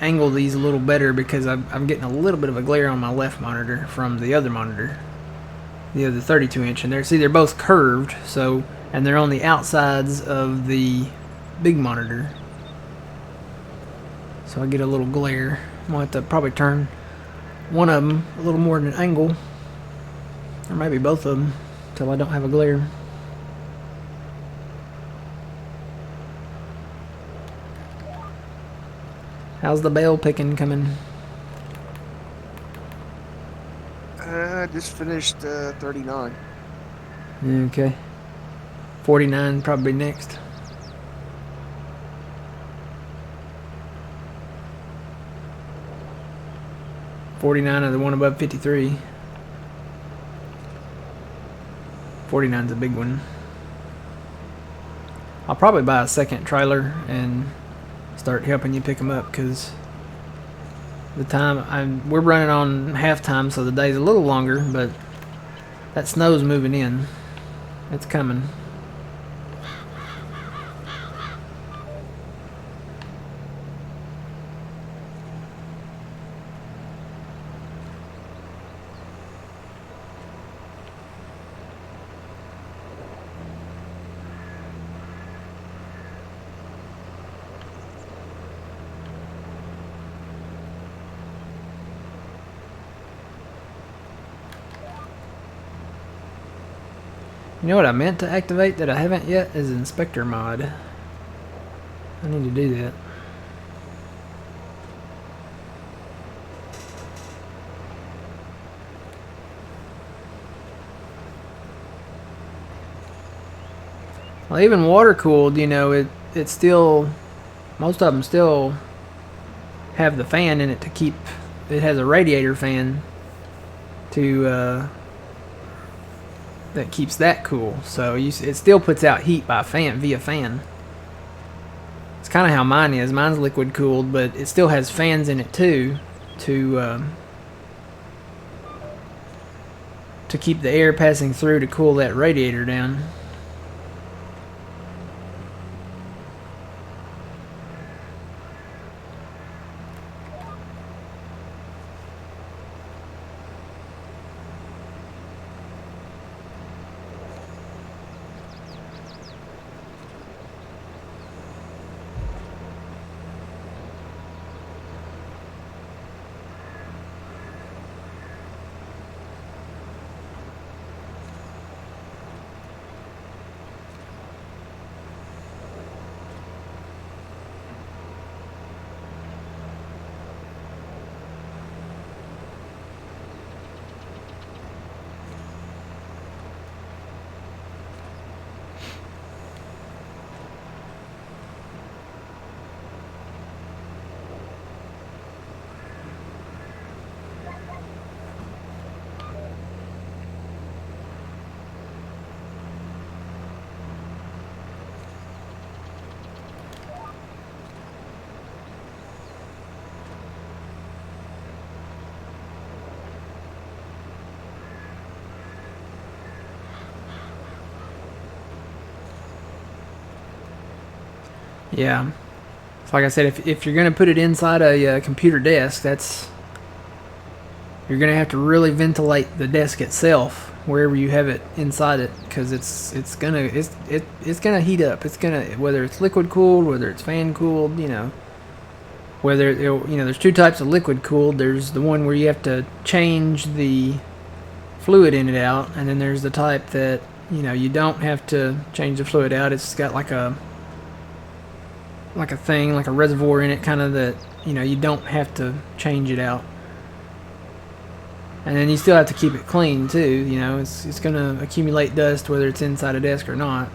angle these a little better because I'm getting a little bit of a glare on my left monitor from the other monitor, the other 32-inch, and they're both curved, so, and they're on the outsides of the big monitor, so I get a little glare. I'm gonna have to probably turn one of them a little more at an angle, or maybe both of them, till I don't have a glare. How's the bale picking coming? I just finished 39. Okay. 49 probably next. $49 are the one above 53. 49's a big one. I'll probably buy a second trailer and start helping you pick them up, because the time we're running on halftime, so the day's a little longer, but That snow's moving in. It's coming. You know what I meant to activate that I haven't yet is Inspector mod. I need to do that. Well, even water cooled, you know, it still, most of them still have the fan in it to keep, it has a radiator fan to, that keeps that cool. So it still puts out heat by via fan. It's kind of how mine is. Mine's liquid cooled, but it still has fans in it too to keep the air passing through to cool that radiator down. Yeah. So like I said, if you're going to put it inside a computer desk, you're going to have to really ventilate the desk itself wherever you have it inside it, because it's gonna heat up. It's gonna, whether it's liquid cooled, whether it's fan cooled, you know. Whether there's two types of liquid cooled. There's the one where you have to change the fluid in it out, and then there's the type that you don't have to change the fluid out. It's got like a thing, like a reservoir in it, kind of, that you don't have to change it out. And then you still have to keep it clean too. It's gonna accumulate dust whether it's inside a desk or not.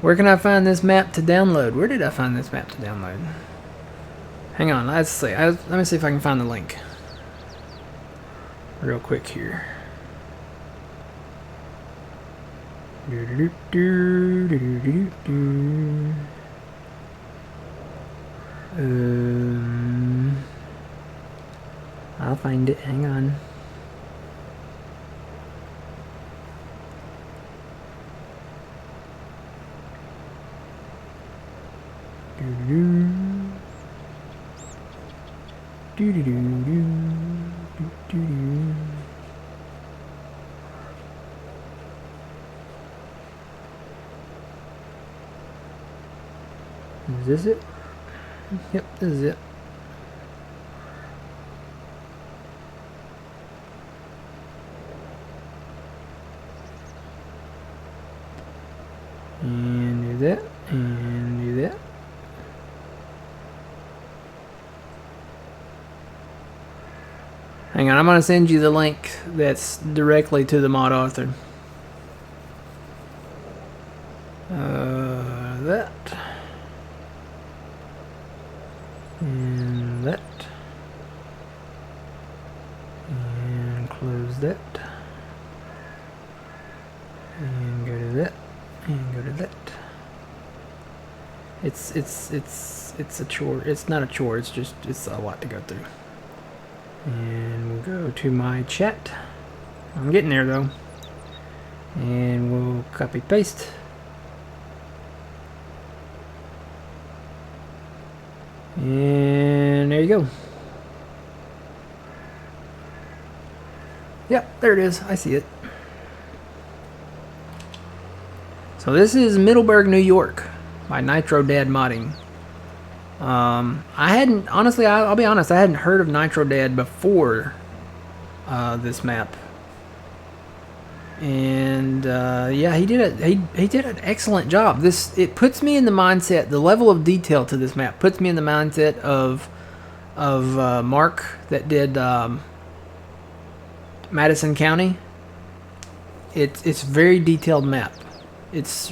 Where can I find this map to download? Where did I find this map to download? Hang on, let's see. Let me see if I can find the link real quick here. I'll find it. Hang on. Is this it? Yep, this is it. And do that, and do that. Hang on, I'm going to send you the link that's directly to the mod author. That. And that. And close that. And go to that. And go to that. It's a chore. It's not a chore, it's a lot to go through. And we'll go to my chat. I'm getting there though. And we'll copy paste. And there you go. Yep, there it is. I see it. So this is Middleburgh, New York by Nitrodad modding. I hadn't, honestly, I'll be honest, I hadn't heard of Nitrodad before this map. And yeah, he did an excellent job. It puts me in the mindset, the level of detail to this map puts me in the mindset of Mark that did Madison County. It's very detailed map. It's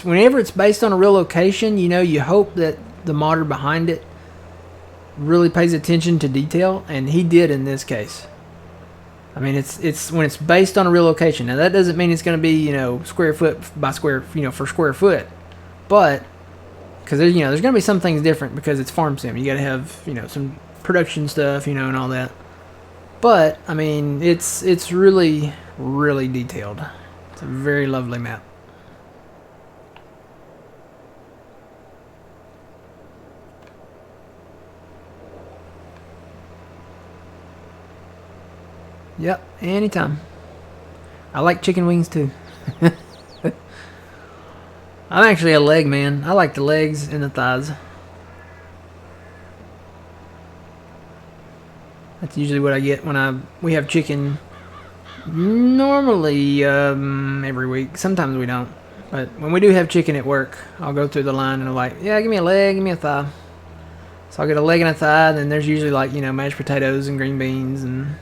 whenever it's based on a real location, you know, you hope that the modder behind it really pays attention to detail, and he did in this case. I mean, it's when it's based on a real location. Now that doesn't mean it's going to be, you know, square foot by square, you know, for square foot, but because there's going to be some things different because it's farm sim. You got to have, you know, some production stuff, you know, and all that. But I mean, it's really detailed. It's a very lovely map. Yep, anytime. I like chicken wings too. I'm actually a leg man. I like the legs and the thighs. That's usually what I get when we have chicken. Normally every week. Sometimes we don't. But when we do have chicken at work, I'll go through the line and I'm like, yeah, give me a leg, give me a thigh. So I'll get a leg and a thigh, and then there's usually like, you know, mashed potatoes and green beans and,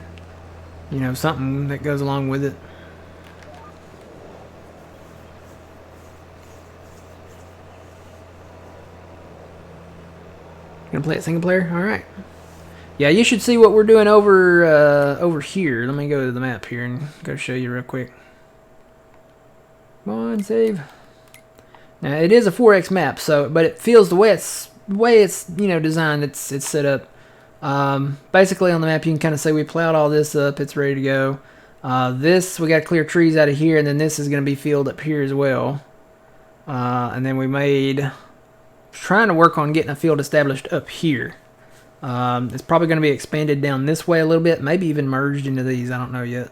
you know, something that goes along with it. Gonna play it single player? Alright. Yeah, you should see what we're doing over here. Let me go to the map here and go show you real quick. Come on, save. Now it is a 4X map, so but it feels the way it's you know, designed, it's set up. Basically on the map you can kind of say we plowed all this up, it's ready to go. This, we got to clear trees out of here, and then this is going to be filled up here as well. And then we made, trying to work on getting a field established up here. It's probably going to be expanded down this way a little bit, maybe even merged into these, I don't know yet.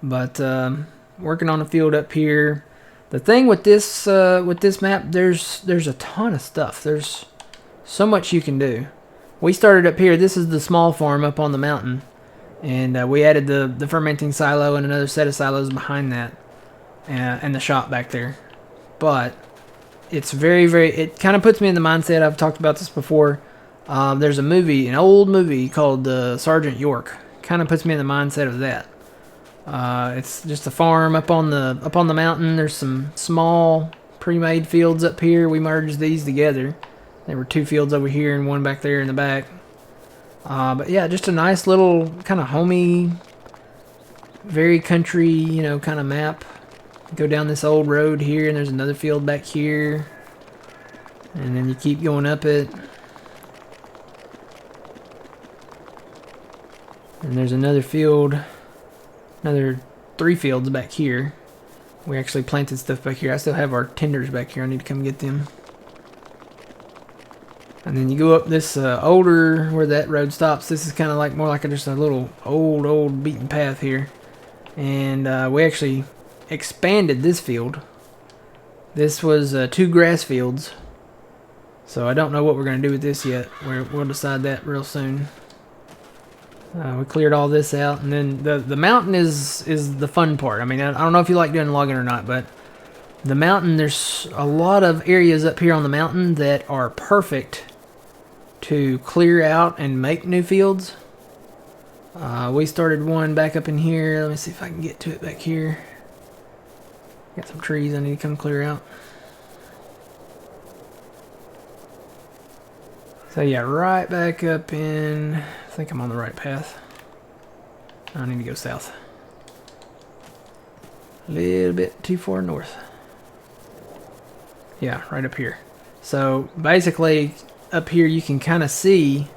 But working on a field up here. The thing with this map, there's a ton of stuff. There's so much you can do. We started up here. This is the small farm up on the mountain, and we added the fermenting silo and another set of silos behind that, and the shop back there. But it's it kind of puts me in the mindset. I've talked about this before. There's a movie, an old movie called Sergeant York. Kind of puts me in the mindset of that. It's just a farm up on the mountain. There's some small pre-made fields up here. We merged these together. There were 2 fields over here and 1 back there in the back. But yeah, just a nice little kind of homey, very country, you know, kind of map. Go down this old road here, and there's another field back here. And then you keep going up it. And there's another field, another 3 fields back here. We actually planted stuff back here. I still have our tenders back here. I need to come get them. And then you go up this older, where that road stops. This is kind of like more like just a little old beaten path here. And we actually expanded this field. This was 2 grass fields. So I don't know what we're going to do with this yet. We'll decide that real soon. We cleared all this out, and then the mountain is the fun part. I mean, I don't know if you like doing logging or not, but the mountain, there's a lot of areas up here on the mountain that are perfect to clear out and make new fields. We started one back up in here. Let me see if I can get to it back here. Got some trees I need to come clear out. So yeah, right back up in, I think I'm on the right path. I need to go south. A little bit too far north. Yeah, right up here. So basically up here you can kind of see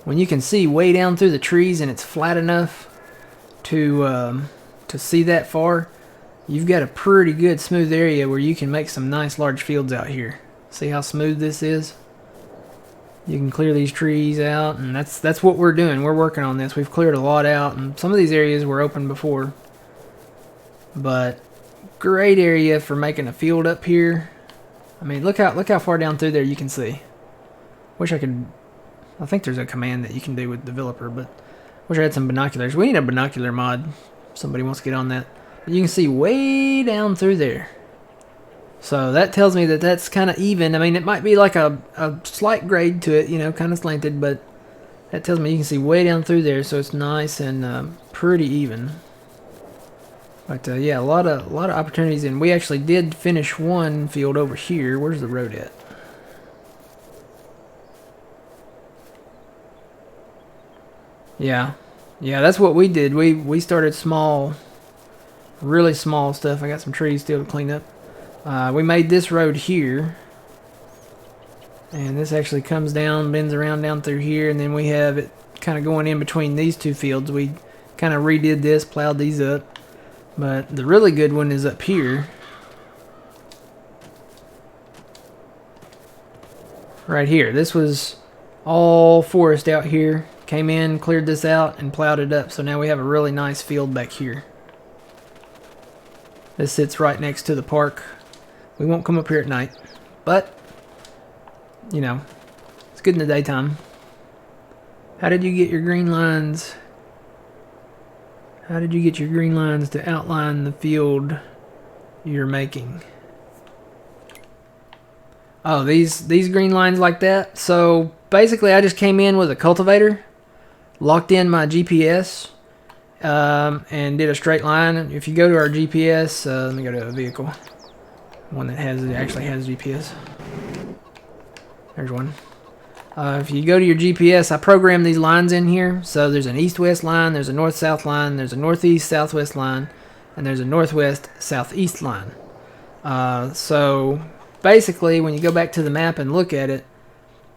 when you can see way down through the trees and it's flat enough to see that far, you've got a pretty good smooth area where you can make some nice large fields out here. See how smooth this is? You can clear these trees out, and that's what we're doing. We're working on this. We've cleared a lot out, and some of these areas were open before. But great area for making a field up here. I mean, look how far down through there you can see. Wish I could. I think there's a command that you can do with developer, but wish I had some binoculars. We need a binocular mod. If somebody wants to get on that. But you can see way down through there. So that tells me that that's kind of even. I mean, it might be like a slight grade to it, you know, kind of slanted, but that tells me you can see way down through there, so it's nice and pretty even. But yeah, a lot of opportunities, and we actually did finish one field over here. Where's the road at? Yeah, that's what we did. We started small, really small stuff. I got some trees still to clean up. We made this road here, and this actually comes down, bends around down through here, and then we have it kind of going in between these two fields. We kind of redid this, plowed these up. But the really good one is up here. Right here. This was all forest out here. Came in, cleared this out, and plowed it up. So now we have a really nice field back here. This sits right next to the park. We won't come up here at night. But, you know, it's good in the daytime. How did you get your green lines? How did you get your green lines to outline the field you're making? Oh, these green lines like that. So basically I just came in with a cultivator, locked in my GPS, and did a straight line. If you go to our GPS, let me go to a vehicle. One that actually has GPS. There's one. If you go to your GPS, I programmed these lines in here. So there's an east-west line, there's a north-south line, there's a northeast-southwest line, and there's a northwest-southeast line. So basically, when you go back to the map and look at it,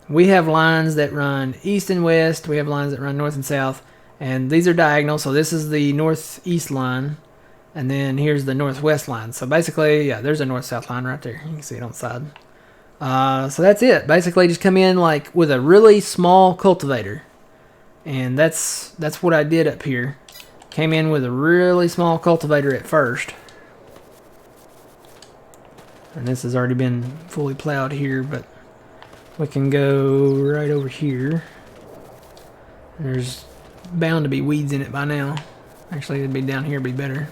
we have lines that run east and west, we have lines that run north and south, and these are diagonal. So this is the northeast line, and then here's the northwest line. So basically, yeah, there's a north-south line right there. You can see it on the side. So that's it. Basically, just come in like with a really small cultivator, and that's what I did up here. Came in with a really small cultivator at first, and this has already been fully plowed here, but we can go right over here. There's bound to be weeds in it by now. Actually, it'd be down here, be better.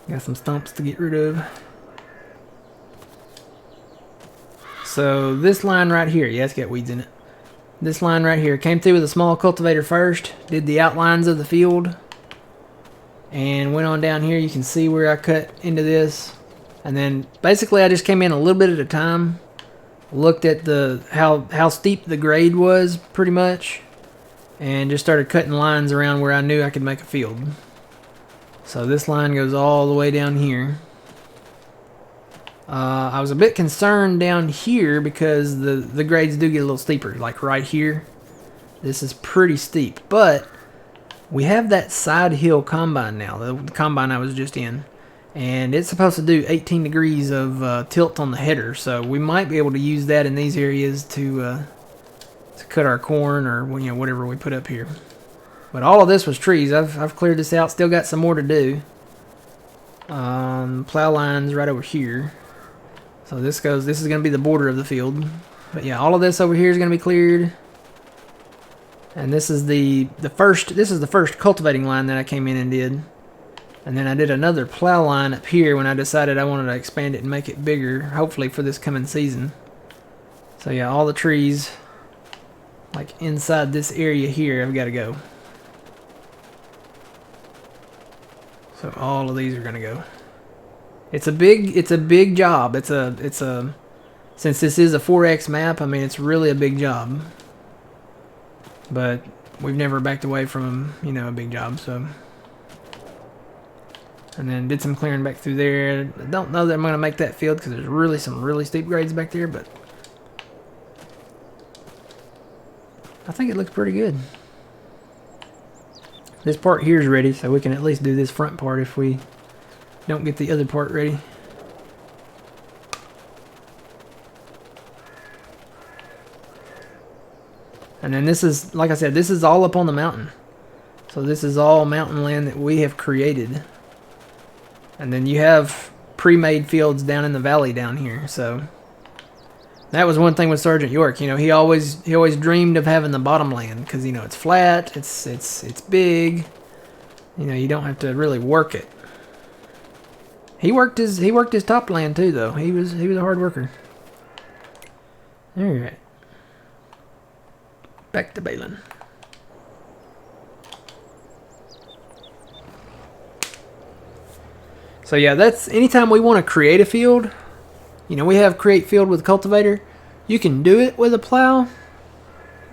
Got some stumps to get rid of. So this line right here, yeah, it's got weeds in it. This line right here came through with a small cultivator first, did the outlines of the field, and went on down here. You can see where I cut into this, and then basically I just came in a little bit at a time, looked at the how steep the grade was pretty much, and just started cutting lines around where I knew I could make a field. So this line goes all the way down here. I was a bit concerned down here because the grades do get a little steeper, like right here. This is pretty steep, but we have that side hill combine now, the combine I was just in, and it's supposed to do 18 degrees of tilt on the header, so we might be able to use that in these areas to cut our corn or whatever we put up here. But all of this was trees. I've cleared this out. Still got some more to do. Plow lines right over here. So this is going to be the border of the field. But yeah, all of this over here is going to be cleared. And this is the first cultivating line that I came in and did. And then I did another plow line up here when I decided I wanted to expand it and make it bigger, hopefully for this coming season. So yeah, all the trees like inside this area here have got to go. So all of these are going to go. It's a big job. It's a since this is a 4X map, I mean it's really a big job. But we've never backed away from, a big job, so. And then did some clearing back through there. I don't know that I'm going to make that field because there's some really steep grades back there, but I think it looks pretty good. This part here is ready, so we can at least do this front part if we don't get the other part ready. And then this is, like I said, this is all up on the mountain. So this is all mountain land that we have created. And then you have pre-made fields down in the valley down here. So that was one thing with Sergeant York. You know, he always dreamed of having the bottom land because, you know, it's flat, it's big. You know, you don't have to really work it. He worked his top land too, though. He was a hard worker. All right. Back to baling. So yeah, that's anytime we want to create a field. You know, we have create field with cultivator. You can do it with a plow,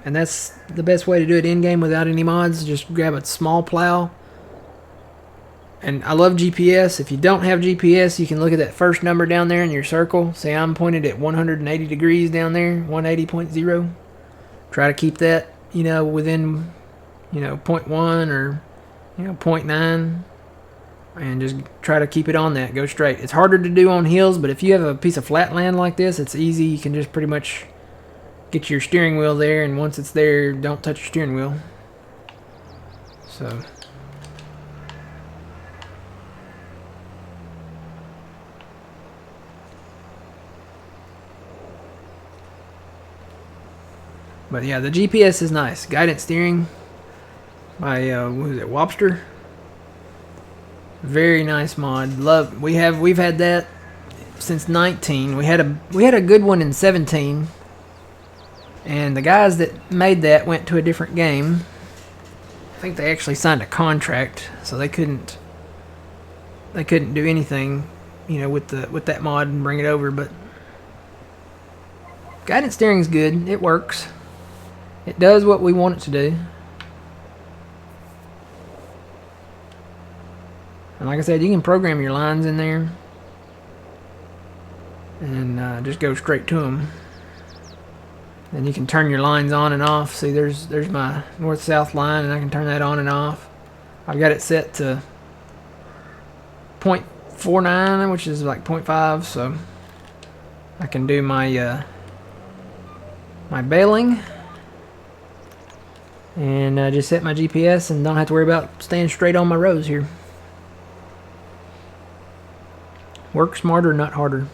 and that's the best way to do it in game without any mods. Just grab a small plow. And I love GPS. If you don't have GPS, you can look at that first number down there in your circle. Say I'm pointed at 180 degrees down there, 180.0. Try to keep that, you know, within, you know, 0.1 or, you know, 0.9. And just try to keep it on that. Go straight. It's harder to do on hills, but if you have a piece of flat land like this, it's easy. You can just pretty much get your steering wheel there, and once it's there, don't touch your steering wheel. So... But yeah, the GPS is nice. Guidance steering by what is it, Wobster? Very nice mod. Love. We've had that since 19. We had a good one in 17, and the guys that made that went to a different game. I think they actually signed a contract, so they couldn't do anything, you know, with that mod and bring it over. But guidance steering's good. It works. It does what we want it to do. And like I said, you can program your lines in there and just go straight to them. And you can turn your lines on and off. See, there's my north-south line, and I can turn that on and off. I've got it set to 0.49, which is like 0.5, so I can do my my baling. And just set my GPS and don't have to worry about staying straight on my rows here. Work smarter, not harder.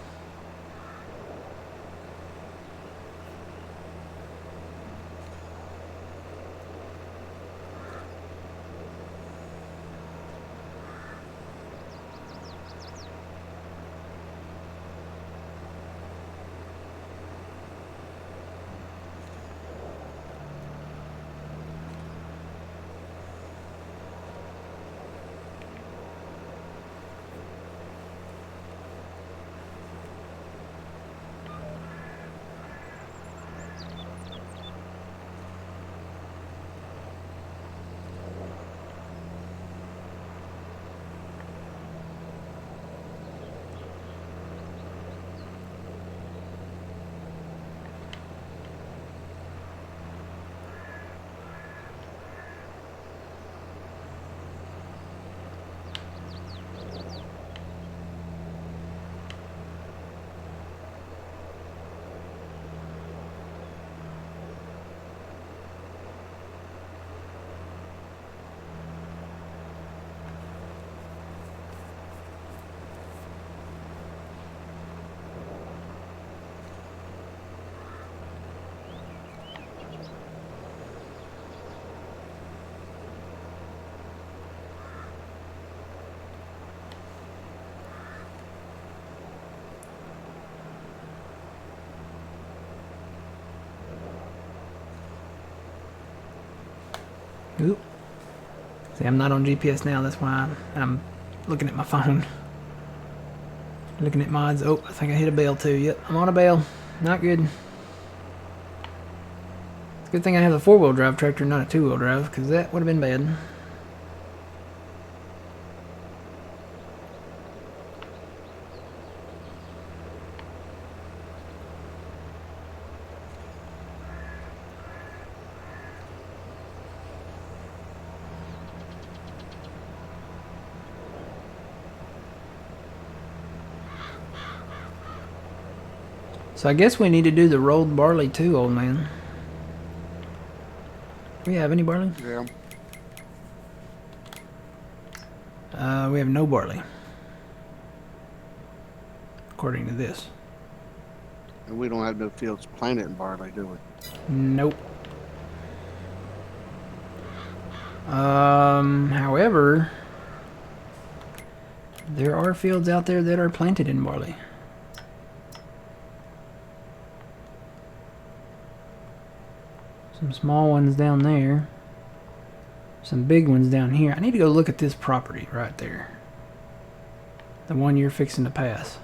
Oop. See, I'm not on GPS now. That's why I'm looking at my phone. Looking at mods. Oh, I think I hit a bale too. Yep, I'm on a bale. Not good. It's a good thing I have a 4-wheel drive tractor, not a 2-wheel drive, because that would have been bad. So I guess we need to do the rolled barley too, old man. Do we have any barley? Yeah. We have no barley. According to this. And we don't have no fields planted in barley, do we? Nope. However, there are fields out there that are planted in barley. Some small ones down there. Some big ones down here. I need to go look at this property right there. The one you're fixing to pass.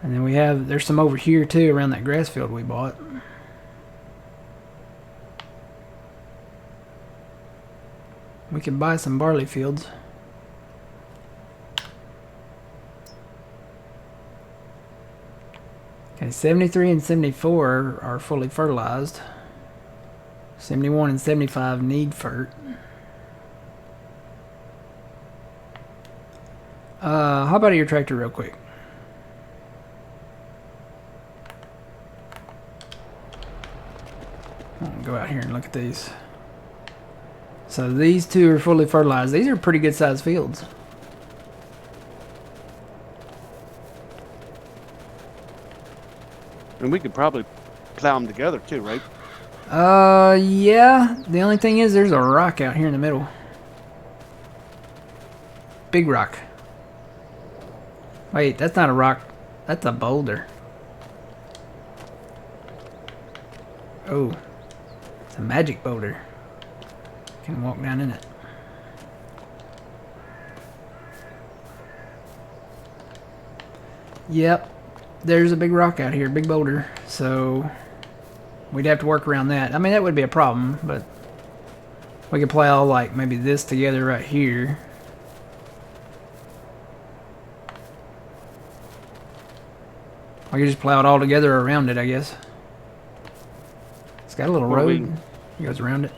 And then there's some over here too around that grass field we bought. We could buy some barley fields. Okay, 73 and 74 are fully fertilized. 71 and 75 need fert. How about your tractor real quick? I'll go out here and look at these. So these two are fully fertilized. These are pretty good sized fields. And we could probably plow them together too, right? Yeah. The only thing is there's a rock out here in the middle. Big rock. Wait, that's not a rock. That's a boulder. Oh. It's a magic boulder. Can walk down in it. Yep. There's a big rock out here, big boulder. So we'd have to work around that. I mean, that would be a problem, but we could plow like maybe this together right here. I could just plow it all together around it, I guess. It's got a little road. It goes around it.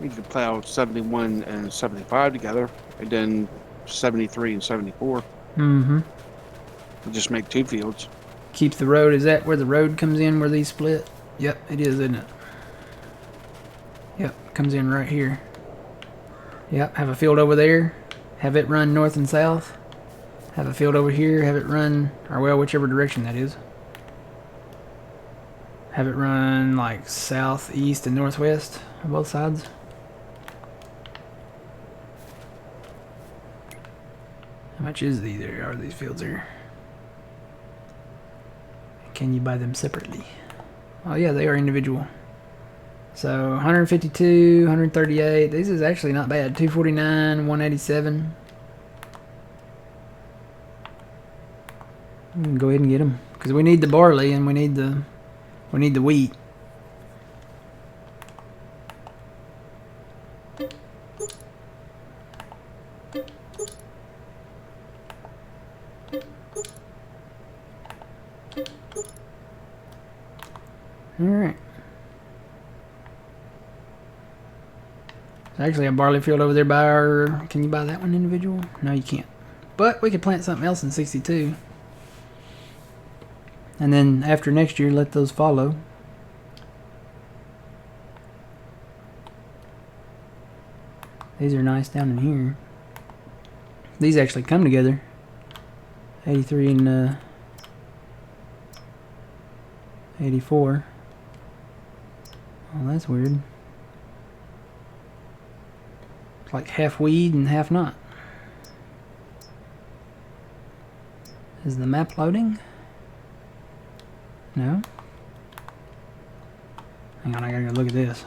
We could plow 71 and 75 together, and then 73 and 74. Mm-hmm. We'll just make two fields. Keep the road. Is that where the road comes in, where these split? Yep, it is, isn't it? Yep, comes in right here. Yep, have a field over there. Have it run north and south. Have a field over here. Have it run, or well, whichever direction that is. Have it run like south, east, and northwest on both sides. How much is these? Are these fields here? Can you buy them separately? Oh yeah, they are individual. So 152, 138. This is actually not bad. 249, 187. We can go ahead and get them because we need the barley and we need the wheat. Alright. There's actually a barley field over there by our... Can you buy that one individual? No, you can't. But we could plant something else in 62. And then after next year, let those follow. These are nice down in here. These actually come together. 83 and 84. Oh, that's weird. It's like half weed and half not. Is the map loading? No? Hang on, I gotta go look at this.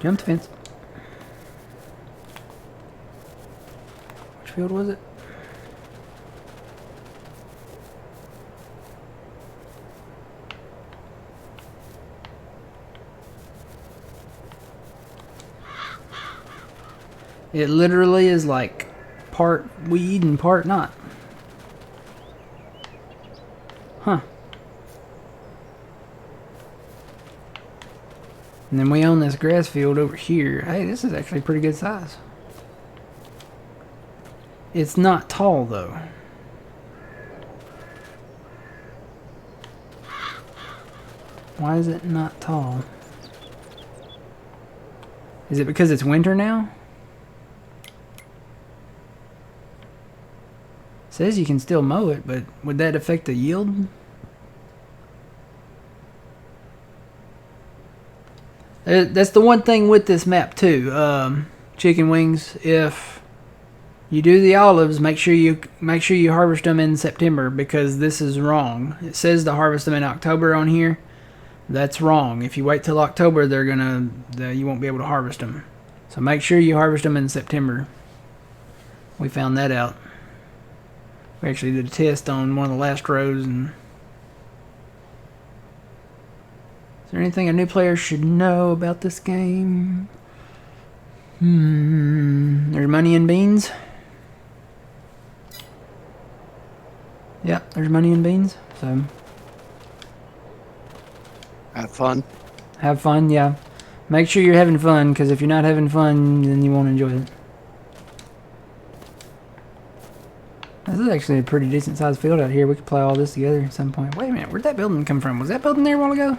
Jump the fence. Which field was it? It literally is like part weed and part not. Huh. And then we own this grass field over here. Hey, this is actually pretty good size. It's not tall though. Why is it not tall? Is it because it's winter now? It says you can still mow it, but would that affect the yield? That's the one thing with this map too. Chicken wings. If you do the olives, make sure you harvest them in September, because this is wrong. It says to harvest them in October on here. That's wrong. If you wait till October, you won't be able to harvest them. So make sure you harvest them in September. We found that out. We actually did a test on one of the last rows. And is there anything a new player should know about this game? There's money in beans. Yep, there's money in beans. So Have fun. have fun, yeah. Make sure you're having fun, because if you're not having fun, then you won't enjoy it. This is actually a pretty decent sized field out here. We could play all this together at some point. Wait a minute, where'd that building come from? Was that building there a while ago?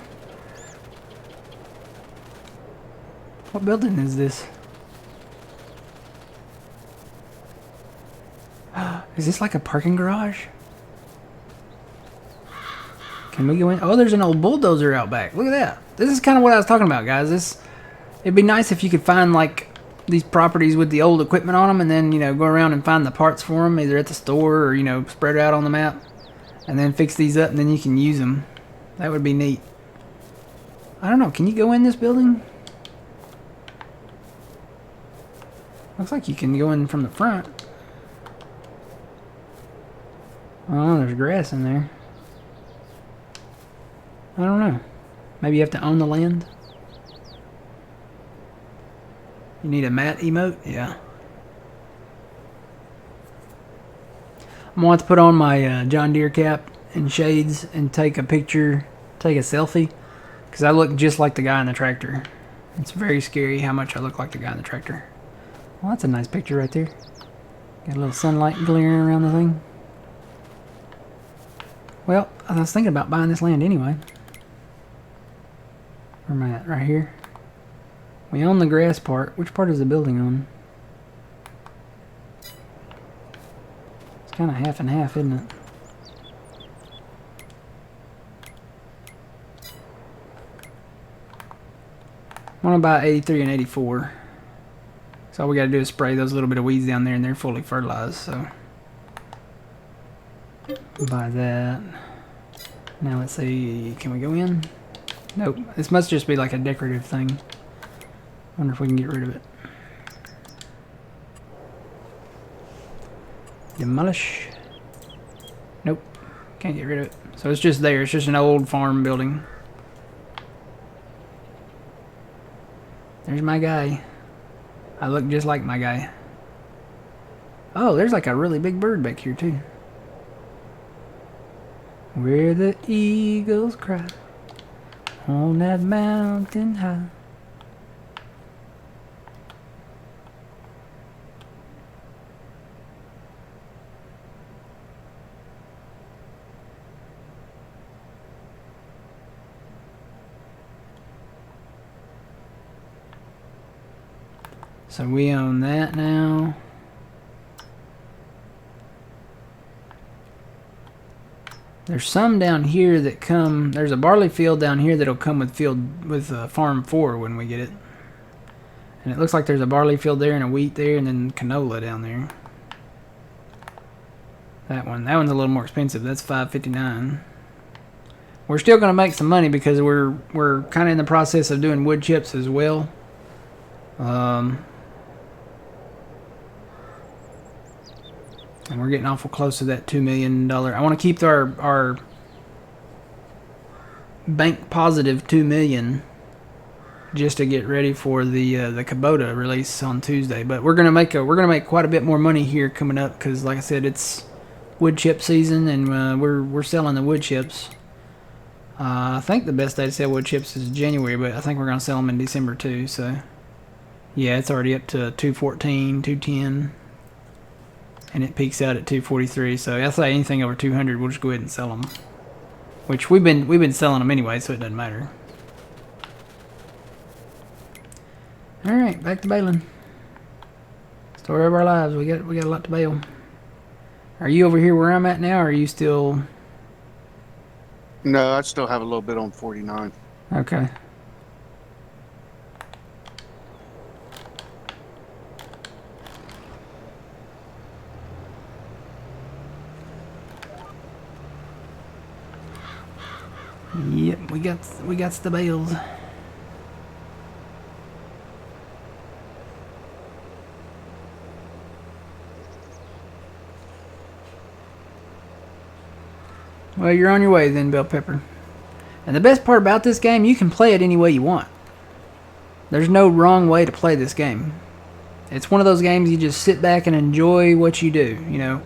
What building is this? Is this like a parking garage? Can we go in? Oh, there's an old bulldozer out back. Look at that. This is kind of what I was talking about, guys. It'd be nice if you could find like these properties with the old equipment on them, and then, you know, go around and find the parts for them, either at the store or, you know, spread out on the map, and then fix these up, and then you can use them. That would be neat. I don't know. Can you go in this building? Looks like you can go in from the front. Oh, there's grass in there. I don't know. Maybe you have to own the land? You need a mat emote? Yeah. I'm going to have to put on my John Deere cap and shades and take a picture, take a selfie, because I look just like the guy in the tractor. It's very scary how much I look like the guy in the tractor. Well, that's a nice picture right there. Got a little sunlight glaring around the thing. Well, I was thinking about buying this land anyway. Where am I at? Right here. We own the grass part. Which part is the building on? It's kind of half and half, isn't it? I want to buy 83 and 84. So all we got to do is spray those little bit of weeds down there, and they're fully fertilized. So buy that. Now let's see. Can we go in? Nope. This must just be like a decorative thing. Wonder if we can get rid of it. Demolish. Nope. Can't get rid of it. So it's just there. It's just an old farm building. There's my guy. I look just like my guy. Oh, there's like a really big bird back here too. Where the eagles cry on that mountain high. So we own that now. There's some down here that come. There's a barley field down here that'll come with farm 4 when we get it. And it looks like there's a barley field there and a wheat there, and then canola down there. That one's a little more expensive. That's $5.59. We're still going to make some money because we're kind of in the process of doing wood chips as well. And we're getting awful close to that $2 million. I want to keep our bank positive $2 million just to get ready for the Kubota release on Tuesday. But we're gonna make quite a bit more money here coming up because, like I said, it's wood chip season, and we're selling the wood chips. I think the best day to sell wood chips is January, but I think we're going to sell them in December too. So, yeah, it's already up to 214, 210, and it peaks out at 243. So I say anything over 200, we'll just go ahead and sell them. Which we've been selling them anyway, so it doesn't matter. All right, back to baling. Story of our lives. We got a lot to bale. Are you over here where I'm at now, or are you still? No, I still have a little bit on 49. Okay. Yep, we got the bales. Well, you're on your way then, Bell Pepper. And the best part about this game, you can play it any way you want. There's no wrong way to play this game. It's one of those games you just sit back and enjoy what you do. You know,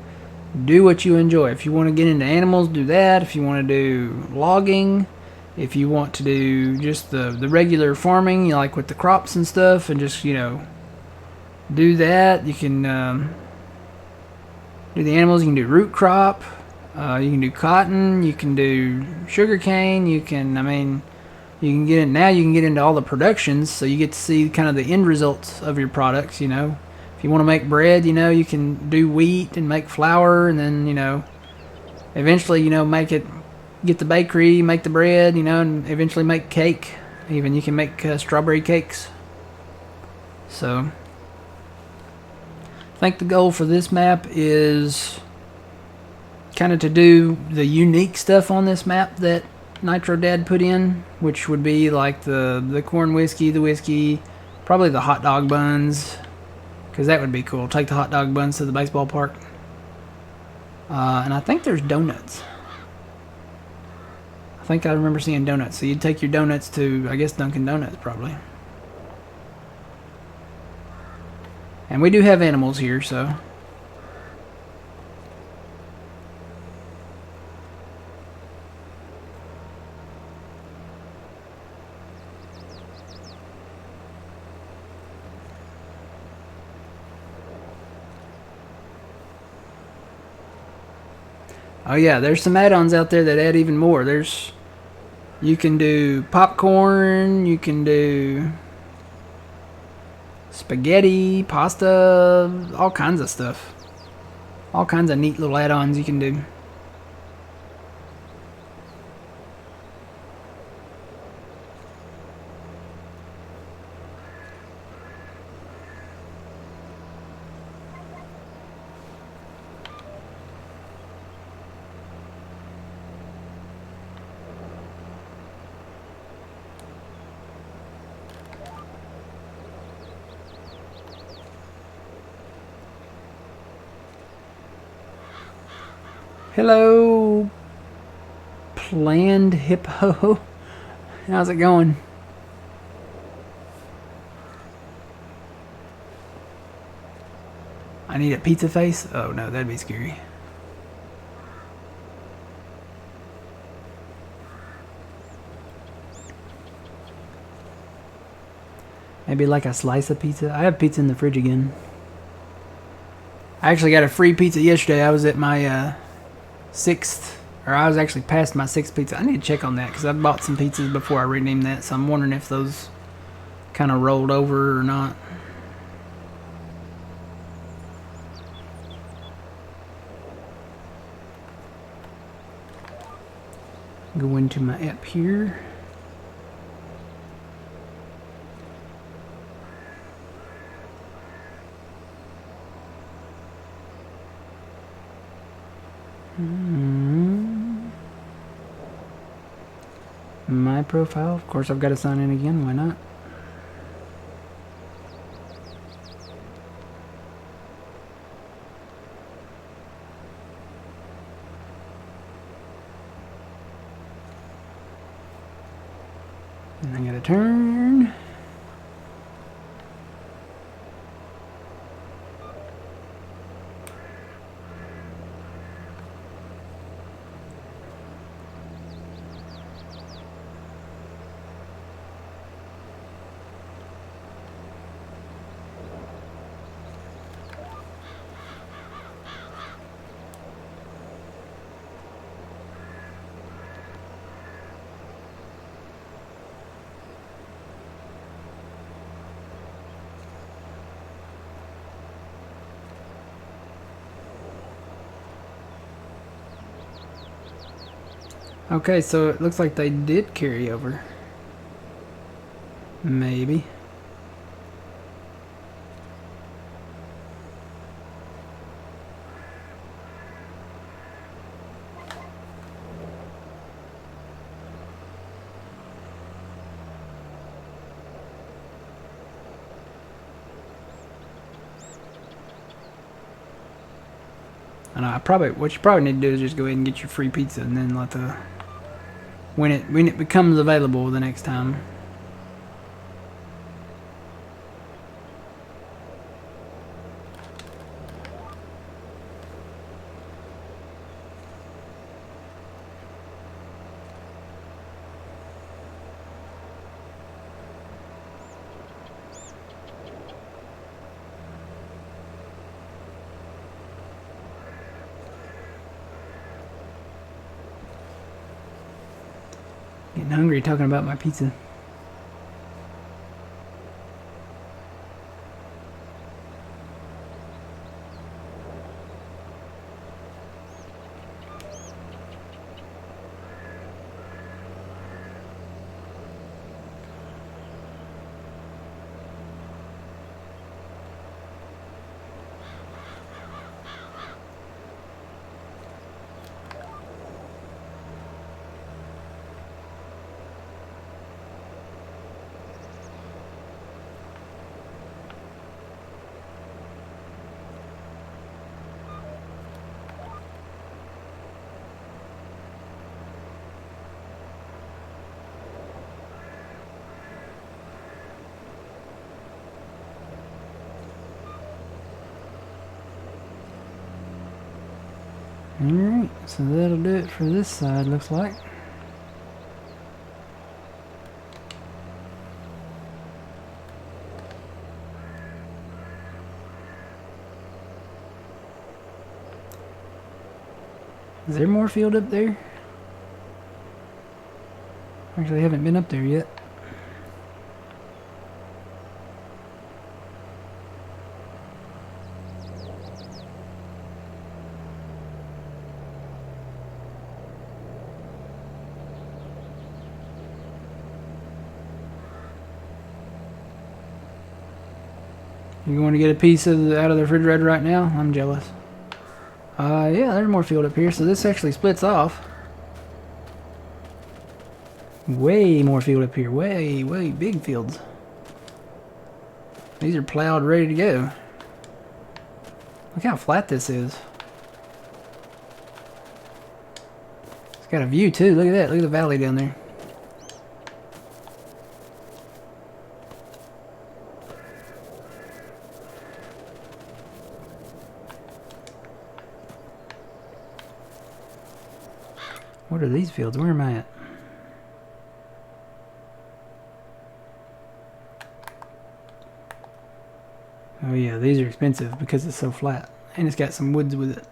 do what you enjoy. If you want to get into animals, do that. If you want to do logging, if you want to do just the regular farming, you know, like with the crops and stuff, and just, you know, do that. You can do the animals. You can do root crop. You can do cotton. You can do sugar cane. You can, I mean, you can get in now. You can get into all the productions, so you get to see kind of the end results of your products. You know, if you want to make bread, you know, you can do wheat and make flour, and then, you know, eventually, you know, get the bakery, make the bread, you know, and eventually make cake. Even you can make strawberry cakes. So, I think the goal for this map is kind of to do the unique stuff on this map that Nitrodad put in, which would be like the corn whiskey, the whiskey, probably the hot dog buns, because that would be cool. Take the hot dog buns to the baseball park. And I think there's donuts. I think I remember seeing donuts. So you'd take your donuts to, I guess, Dunkin' Donuts probably. And we do have animals here, so. Oh yeah, there's some add-ons out there that add even more. You can do popcorn, you can do spaghetti, pasta, all kinds of stuff. All kinds of neat little add-ons you can do. Hello, planned hippo. How's it going? I need a pizza face? Oh no, that'd be scary. Maybe like a slice of pizza. I have pizza in the fridge again. I actually got a free pizza yesterday. I was at my I was actually past my 6th pizza. I need to check on that because I bought some pizzas before I redeemed that, so I'm wondering if those kind of rolled over or not. Go into my app here. My profile, of course I've got to sign in again, why not? And I gotta turn. Okay, so it looks like they did carry over. Maybe. I know. What you probably need to do is just go ahead and get your free pizza, and then let the when it becomes available the next time. Getting hungry talking about my pizza. Alright, so that'll do it for this side, looks like. Is there more field up there? Actually, I haven't been up there yet. You want to get a piece of out of the refrigerator right now? I'm jealous. Yeah, there's more field up here, so this actually splits off. Way more field up here. Way big fields. These are plowed, ready to go. Look how flat this is. It's got a view too. Look at that. Look at the valley down there. What are these fields? Where am I at? Oh yeah, these are expensive because it's so flat. And it's got some woods with it.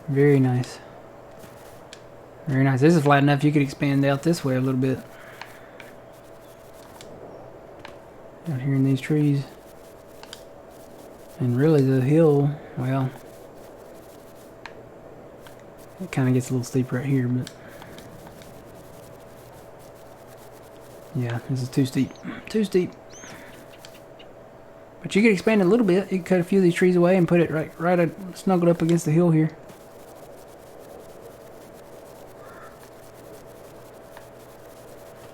Very nice. Very nice. This is flat enough you could expand out this way a little bit. Out here in these trees. And really the hill, well, it kind of gets a little steep right here, but yeah, this is too steep. Too steep. But you could expand it a little bit. You could cut a few of these trees away and put it right snuggled up against the hill here.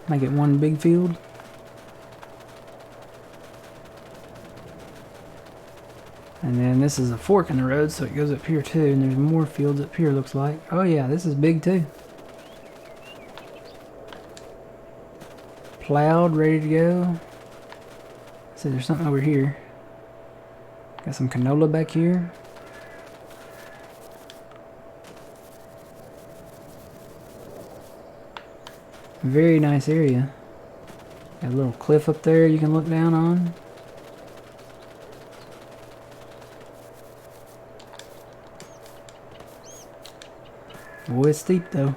Make it one big field. And then this is a fork in the road, so it goes up here too, and there's more fields up here, looks like. Oh yeah, this is big too. Plowed, ready to go. So there's something over here. Got some canola back here. Very nice area. Got a little cliff up there you can look down on. Boy, it's steep though.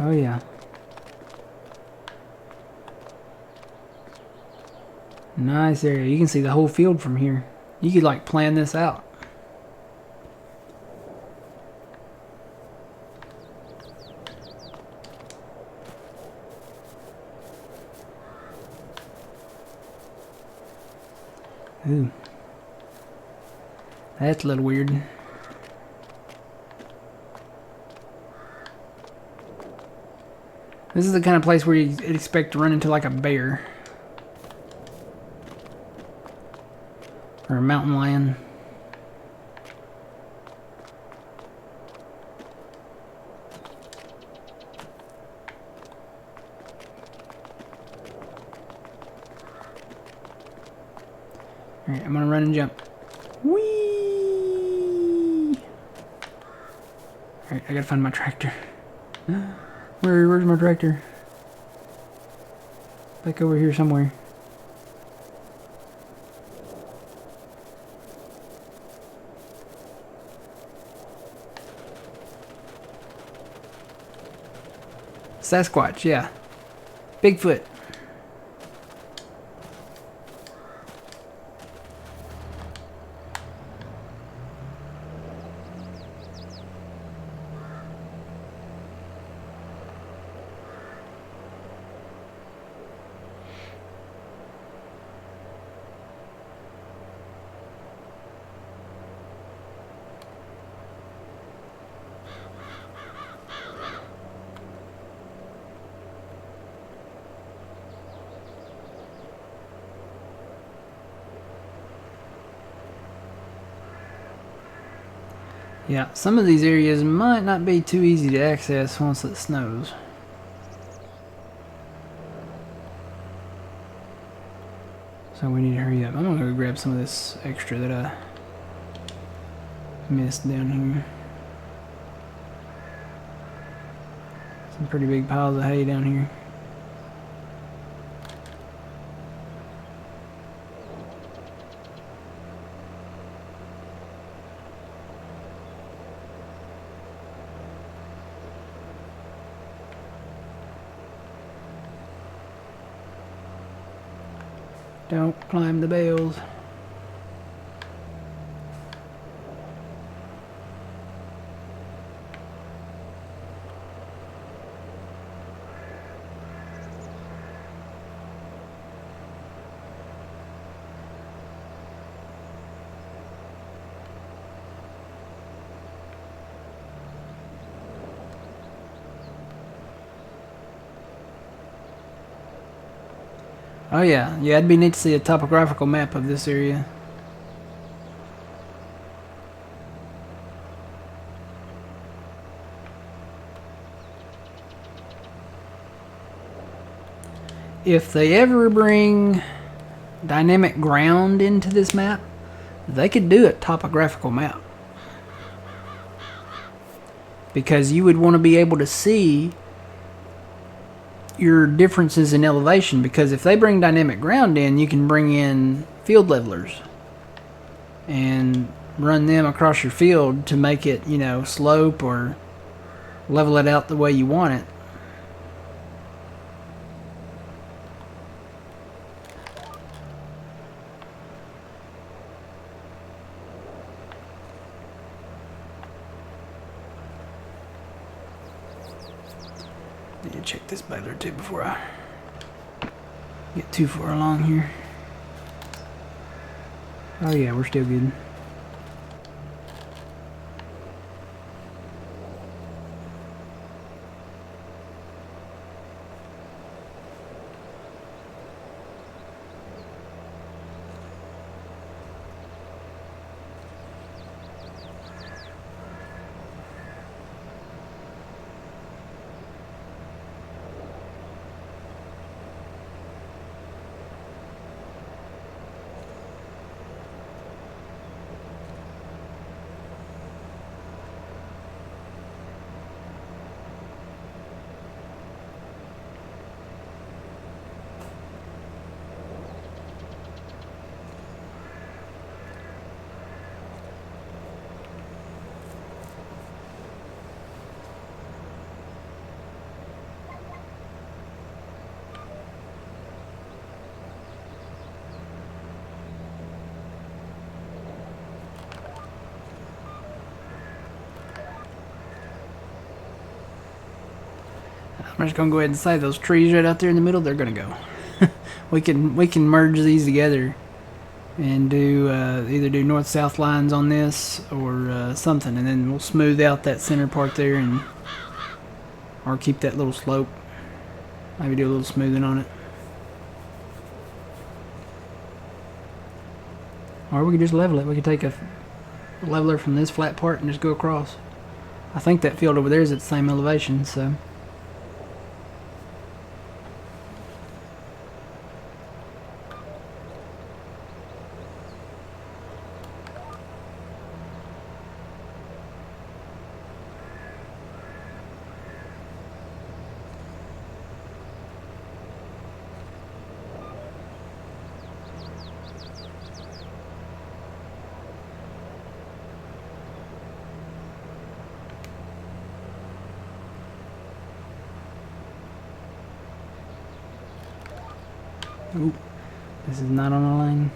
Oh yeah. Nice area. You can see the whole field from here. You could like plan this out. Ooh. That's a little weird. This is the kind of place where you'd expect to run into like a bear. Or a mountain lion. Alright, I'm gonna run and jump. Whee! Alright, I gotta find my tractor. Where's my tractor? Back over here somewhere. Sasquatch, yeah. Bigfoot. Yeah, some of these areas might not be too easy to access once it snows. So we need to hurry up. I'm gonna go grab some of this extra that I missed down here. Some pretty big piles of hay down here. Don't climb the bales. Oh yeah, it'd be neat to see a topographical map of this area. If they ever bring dynamic ground into this map, they could do a topographical map. Because you would want to be able to see your differences in elevation, because if they bring dynamic ground in, you can bring in field levelers and run them across your field to make it, you know, slope or level it out the way you want it. Need to check this baler too before I get too far along here. Oh yeah, we're still good. I'm just gonna go ahead and say those trees right out there in the middle, they're gonna go. we can merge these together and do either do north-south lines on this or something, and then we'll smooth out that center part there, and or keep that little slope. Maybe do a little smoothing on it. Or we could just level it. We could take a leveler from this flat part and just go across. I think that field over there is at the same elevation, so. Ooh, this is not on a line.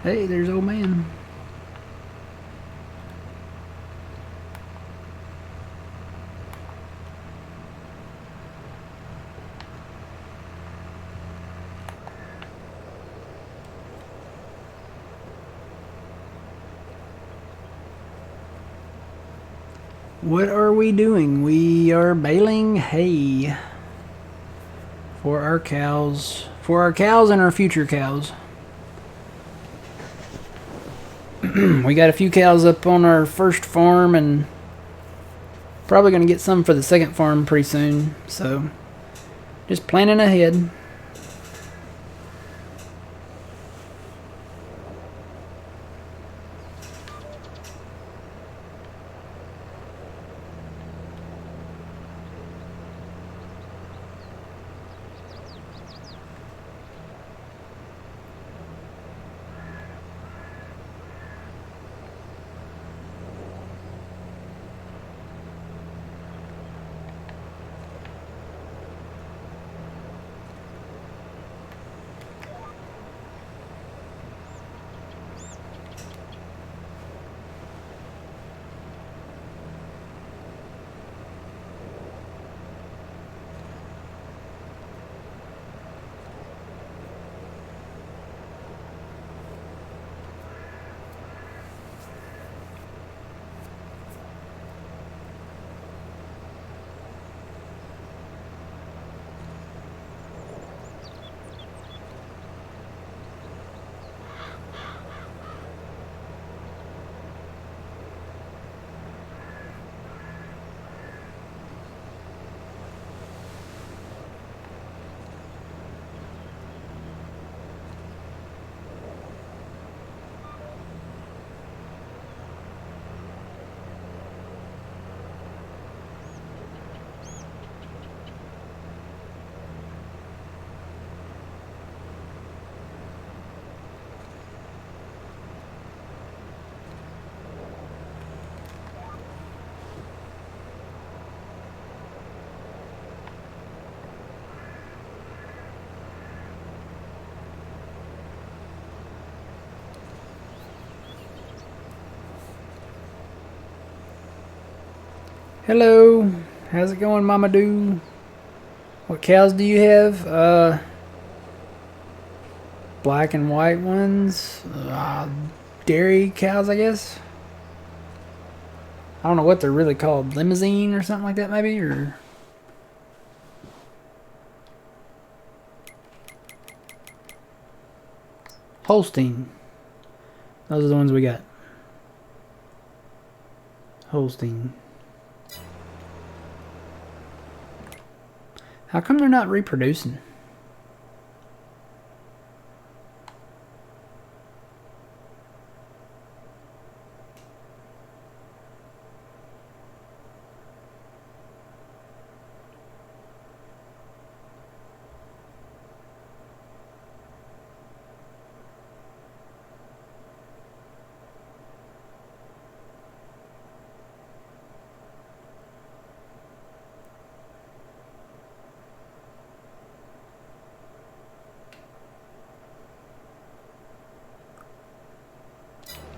Hey, there's old man. What are we doing? We are baling hay for our cows. For our cows and our future cows. We got a few cows up on our first farm and probably going to get some for the second farm pretty soon. So, just planning ahead. Hello, how's it going, Mama Doo? What cows do you have? Black and white ones. Dairy cows, I guess. I don't know what they're really called. Limousine or something like that, maybe? Or Holstein. Those are the ones we got. Holstein. How come they're not reproducing?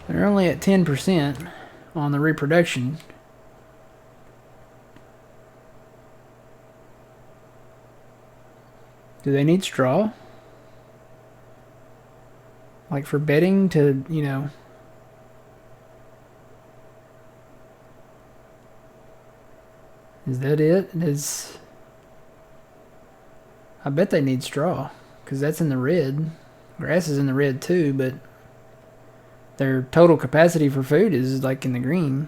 They're only at 10% on the reproduction. Do they need straw? Like for bedding to, you know... Is that it? I bet they need straw, because that's in the red. Grass is in the red too, but their total capacity for food is like in the green.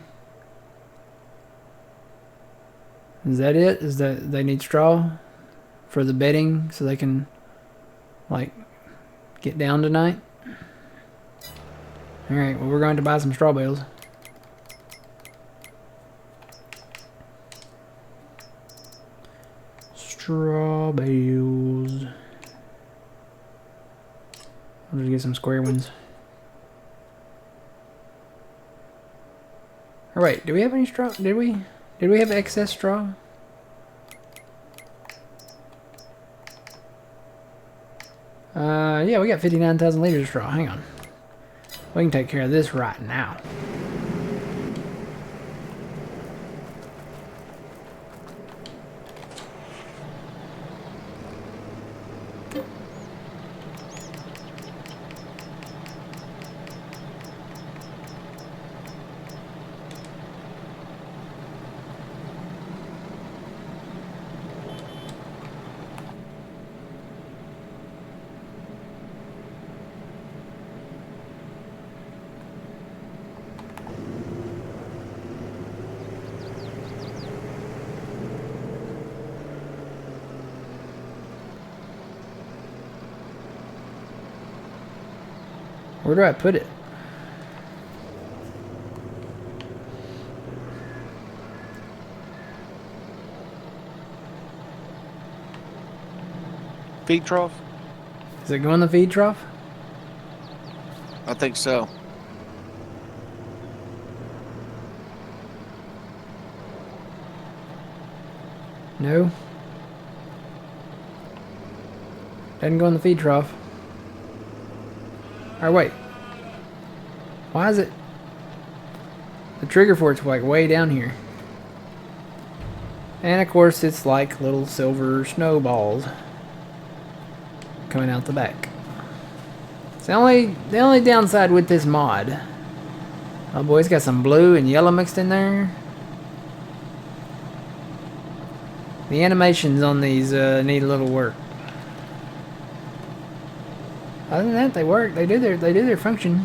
Is that it? Is that they need straw for the bedding so they can like get down tonight? Alright, well, we're going to buy some straw bales. Straw bales. I'll just get some square ones. Or wait, do we have any straw? Did we have excess straw? Yeah, we got 59,000 liters of straw. Hang on. We can take care of this right now. Where do I put it? Feed trough? Does it go in the feed trough? I think so. No. Doesn't go in the feed trough. Or wait. Why is it? The trigger for it's like way down here. And of course it's like little silver snowballs coming out the back. It's the only downside with this mod. Oh boy, it's got some blue and yellow mixed in there. The animations on these need a little work. Other than that, they work. They do their function.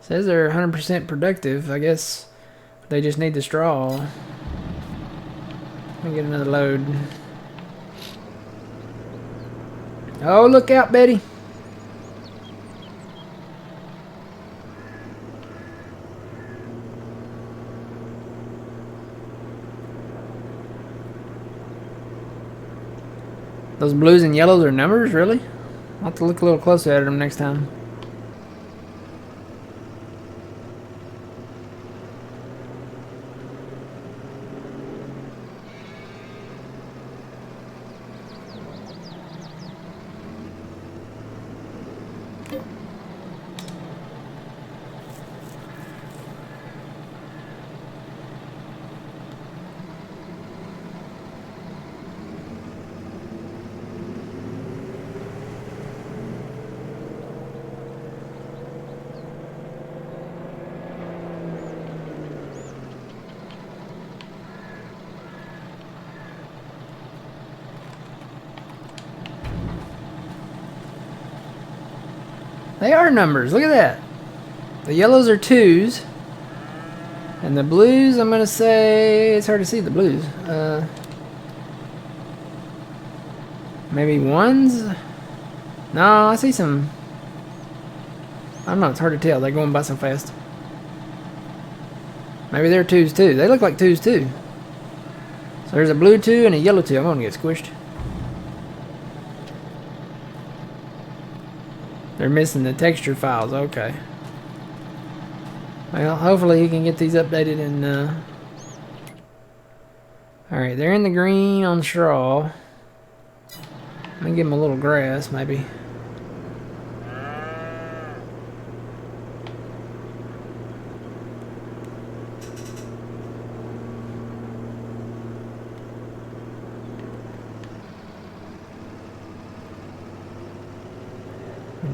Says they're 100% productive. I guess they just need the straw. Let me get another load. Oh, look out, Betty. Those blues and yellows are numbers, really? I'll have to look a little closer at them next time. They are numbers. Look at that. The yellows are 2s. And the blues, I'm going to say... It's hard to see the blues. Maybe 1s? No, I see some... I don't know. It's hard to tell. They're going by so fast. Maybe they're 2s too. They look like 2s too. So there's a blue 2 and a yellow 2. I'm going to get squished. They're missing the texture files. Okay. Well, hopefully he can get these updated and alright, they're in the green on straw. Let me give them a little grass, maybe.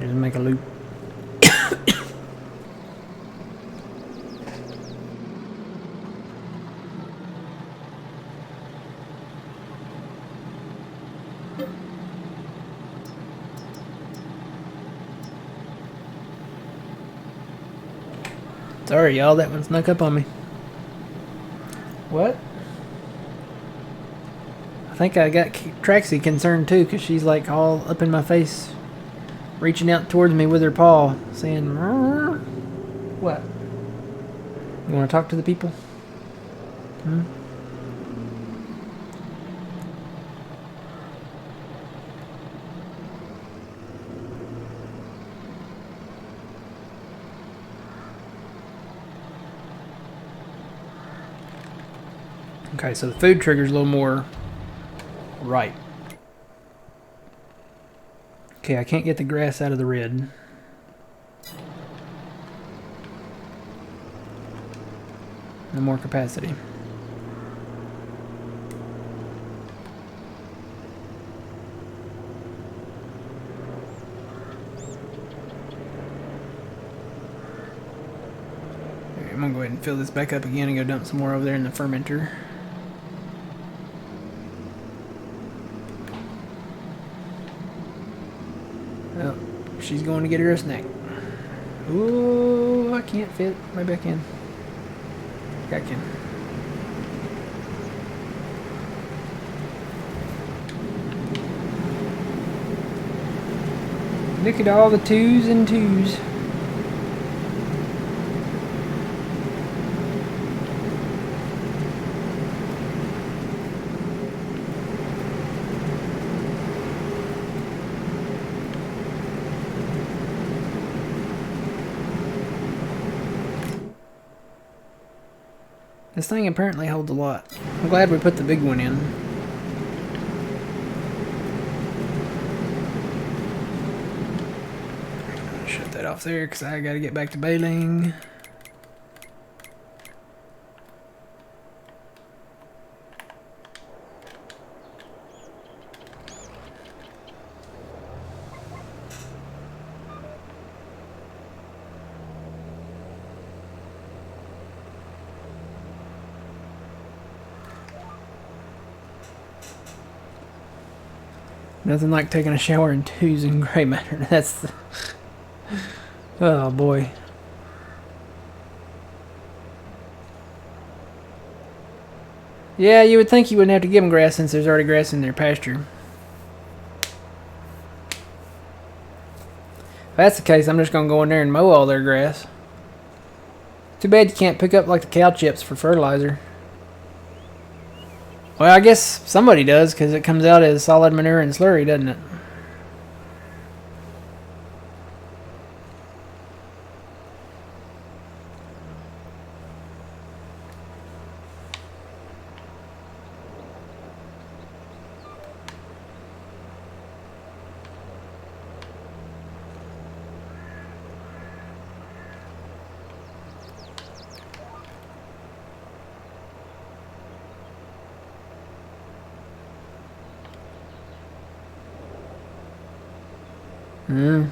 Just make a loop. Sorry, y'all, that one snuck up on me. What? I think I got Traxie concerned too, because she's like all up in my face, reaching out towards me with her paw, saying, "Rrr." What? You want to talk to the people? Hmm? Okay, so the food trigger's a little more right. Okay, I can't get the grass out of the red. No more capacity. Okay, I'm gonna go ahead and fill this back up again and go dump some more over there in the fermenter. Oh, she's going to get her a snack. Ooh, I can't fit. Maybe I can. I can. Look at all the twos and twos. This thing apparently holds a lot. I'm glad we put the big one in. Shut that off there because I gotta get back to baling. Nothing like taking a shower in twos in gray matter. That's the... Oh boy. Yeah, you would think you wouldn't have to give them grass since there's already grass in their pasture. If that's the case, I'm just going to go in there and mow all their grass. Too bad you can't pick up like the cow chips for fertilizer. Well, I guess somebody does because it comes out as solid manure and slurry, doesn't it? Hmm.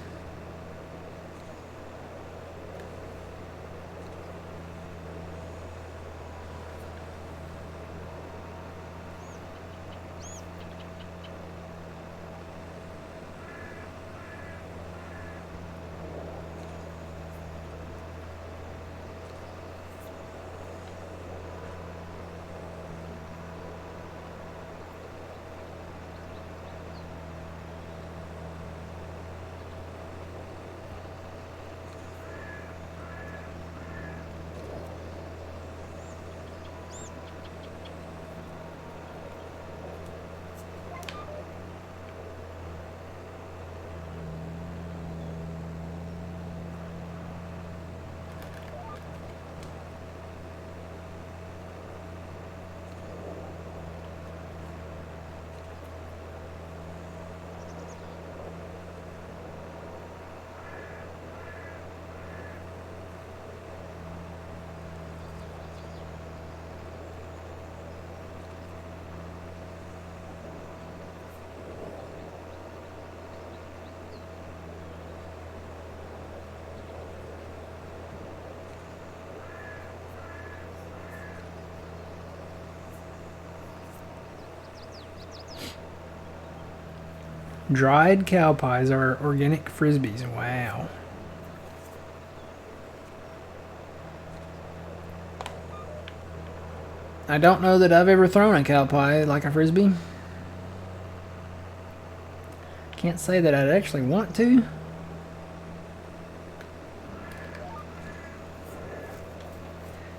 Dried cow pies are organic frisbees. Wow. I don't know that I've ever thrown a cow pie like a frisbee. Can't say that I'd actually want to.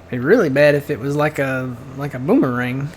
It'd be really bad if it was like a boomerang.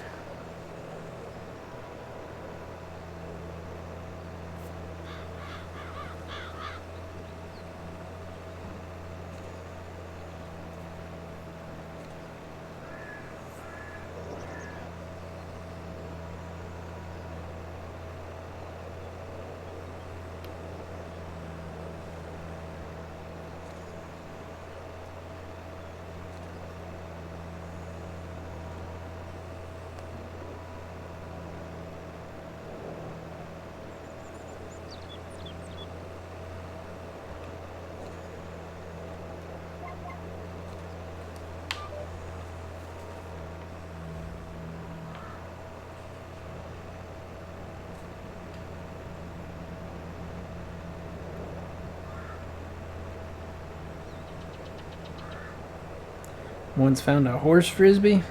Once found a horse frisbee?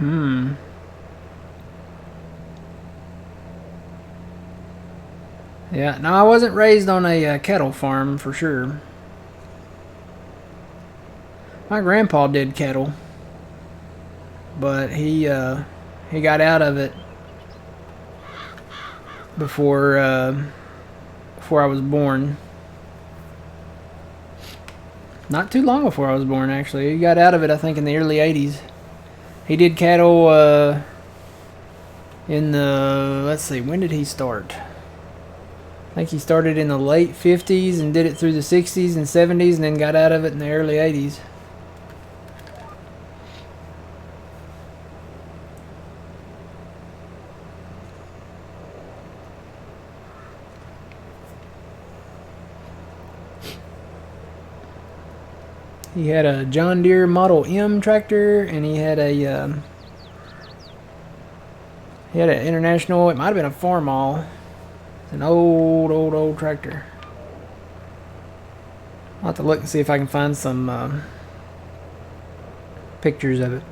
Yeah, no, I wasn't raised on a cattle farm for sure. My grandpa did cattle, but he got out of it before I was born. Not too long before I was born, actually. He got out of it, I think, in the early '80s. He did cattle in the, let's see, when did he start? I think he started in the late 50s and did it through the 60s and 70s and then got out of it in the early 80s. He had a John Deere Model M tractor, and he had an International, it might have been a Farmall. It's an old tractor. I'll have to look and see if I can find some pictures of it.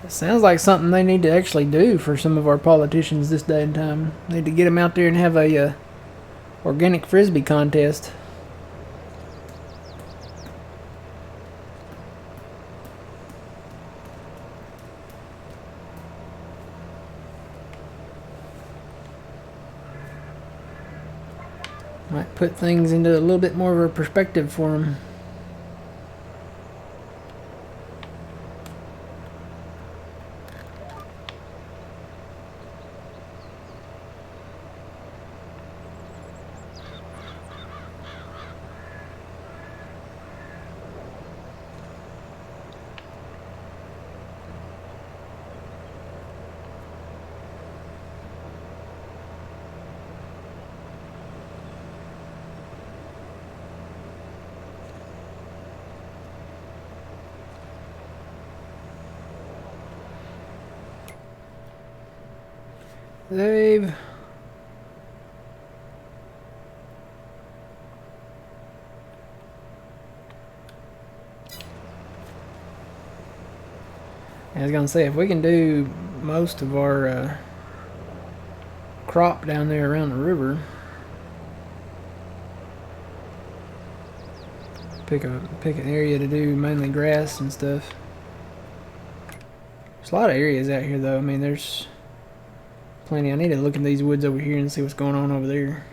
It sounds like something they need to actually do for some of our politicians this day and time. They need to get them out there and have a organic frisbee contest. Might put things into a little bit more of a perspective for them. Save. I was gonna say, if we can do most of our crop down there around the river, pick an area to do mainly grass and stuff. There's a lot of areas out here though. I mean, there's plenty. I need to look in these woods over here and see what's going on over there.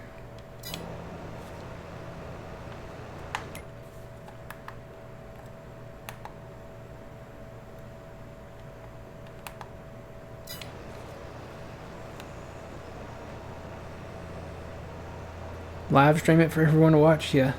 Live stream it for everyone to watch, yeah.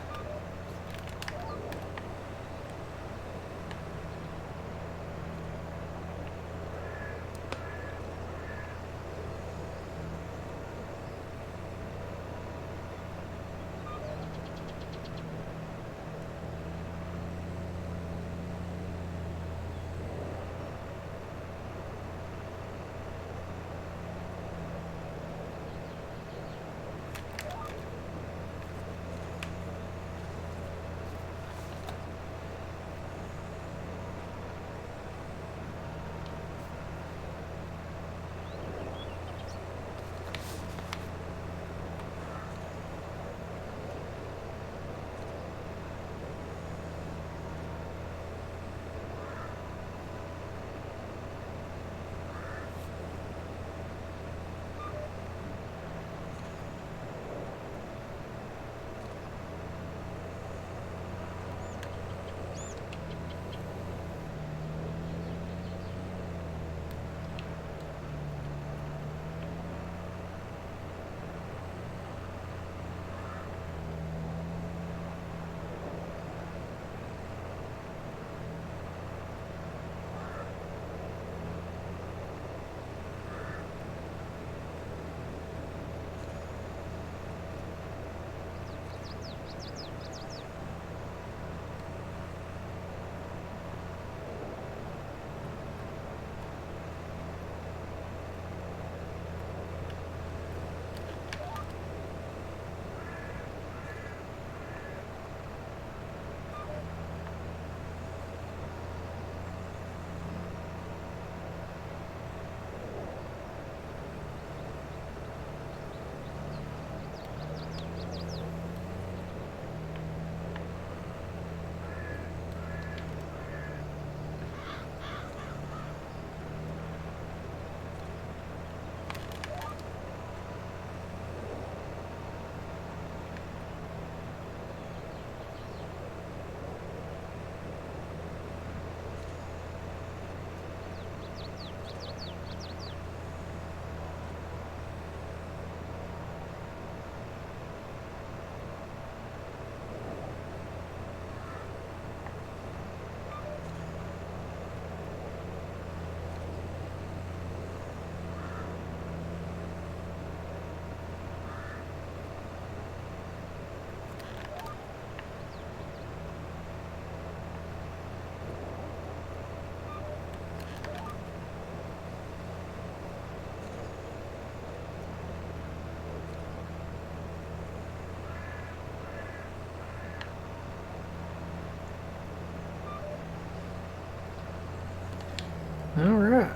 Alright.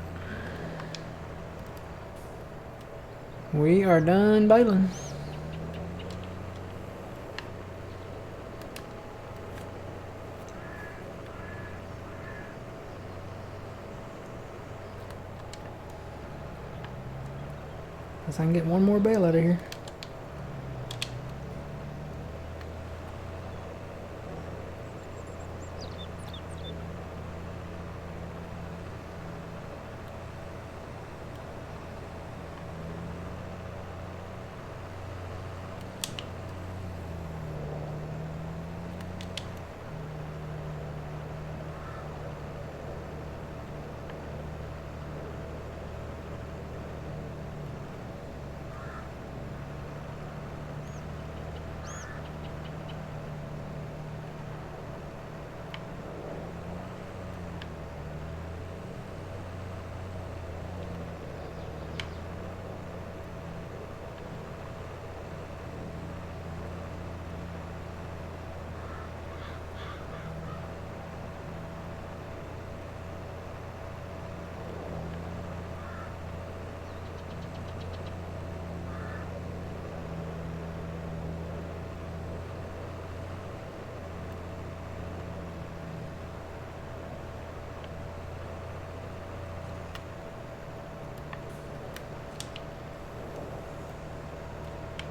We are done bailing. Guess I can get one more bale out of here.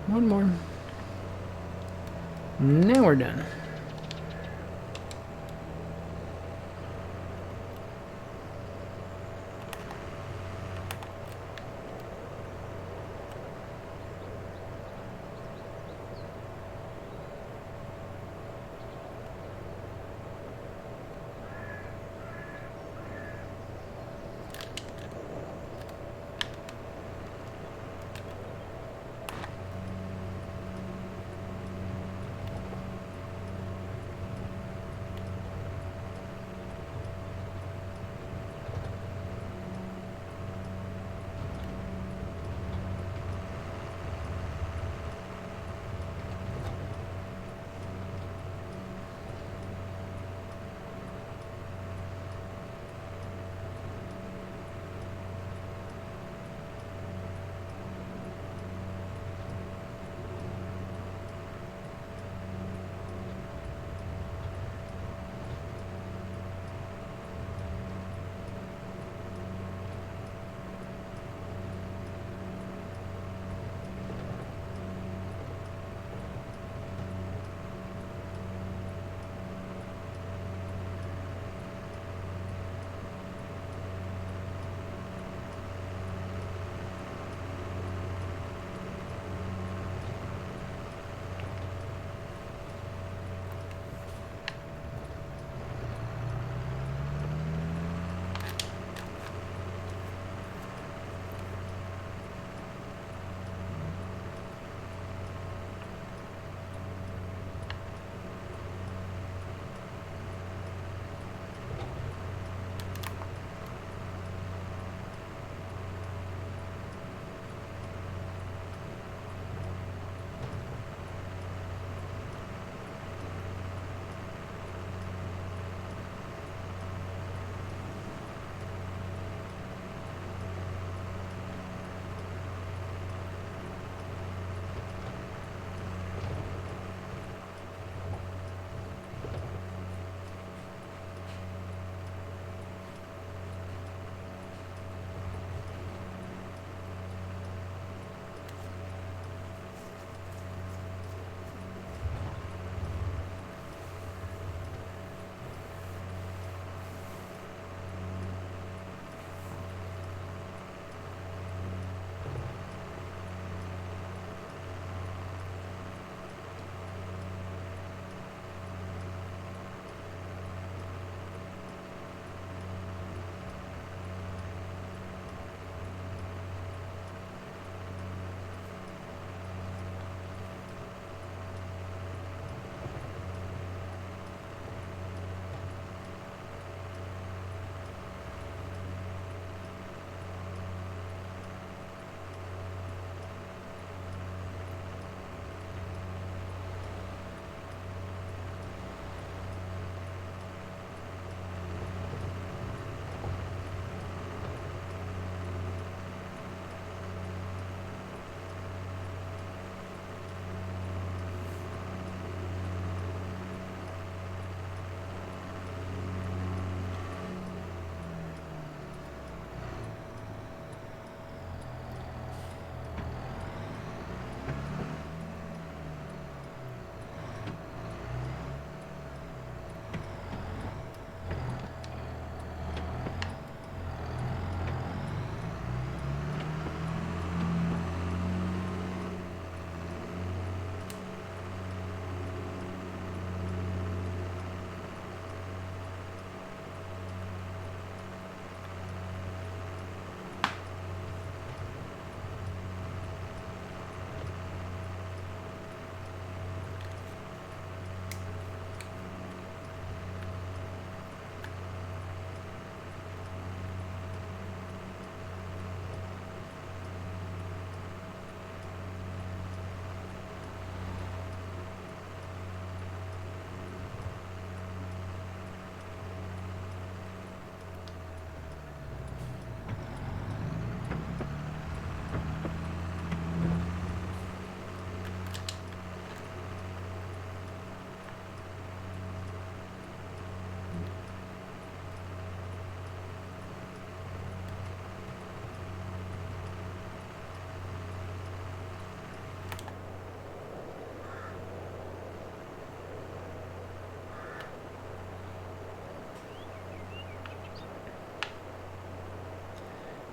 One more. Now we're done.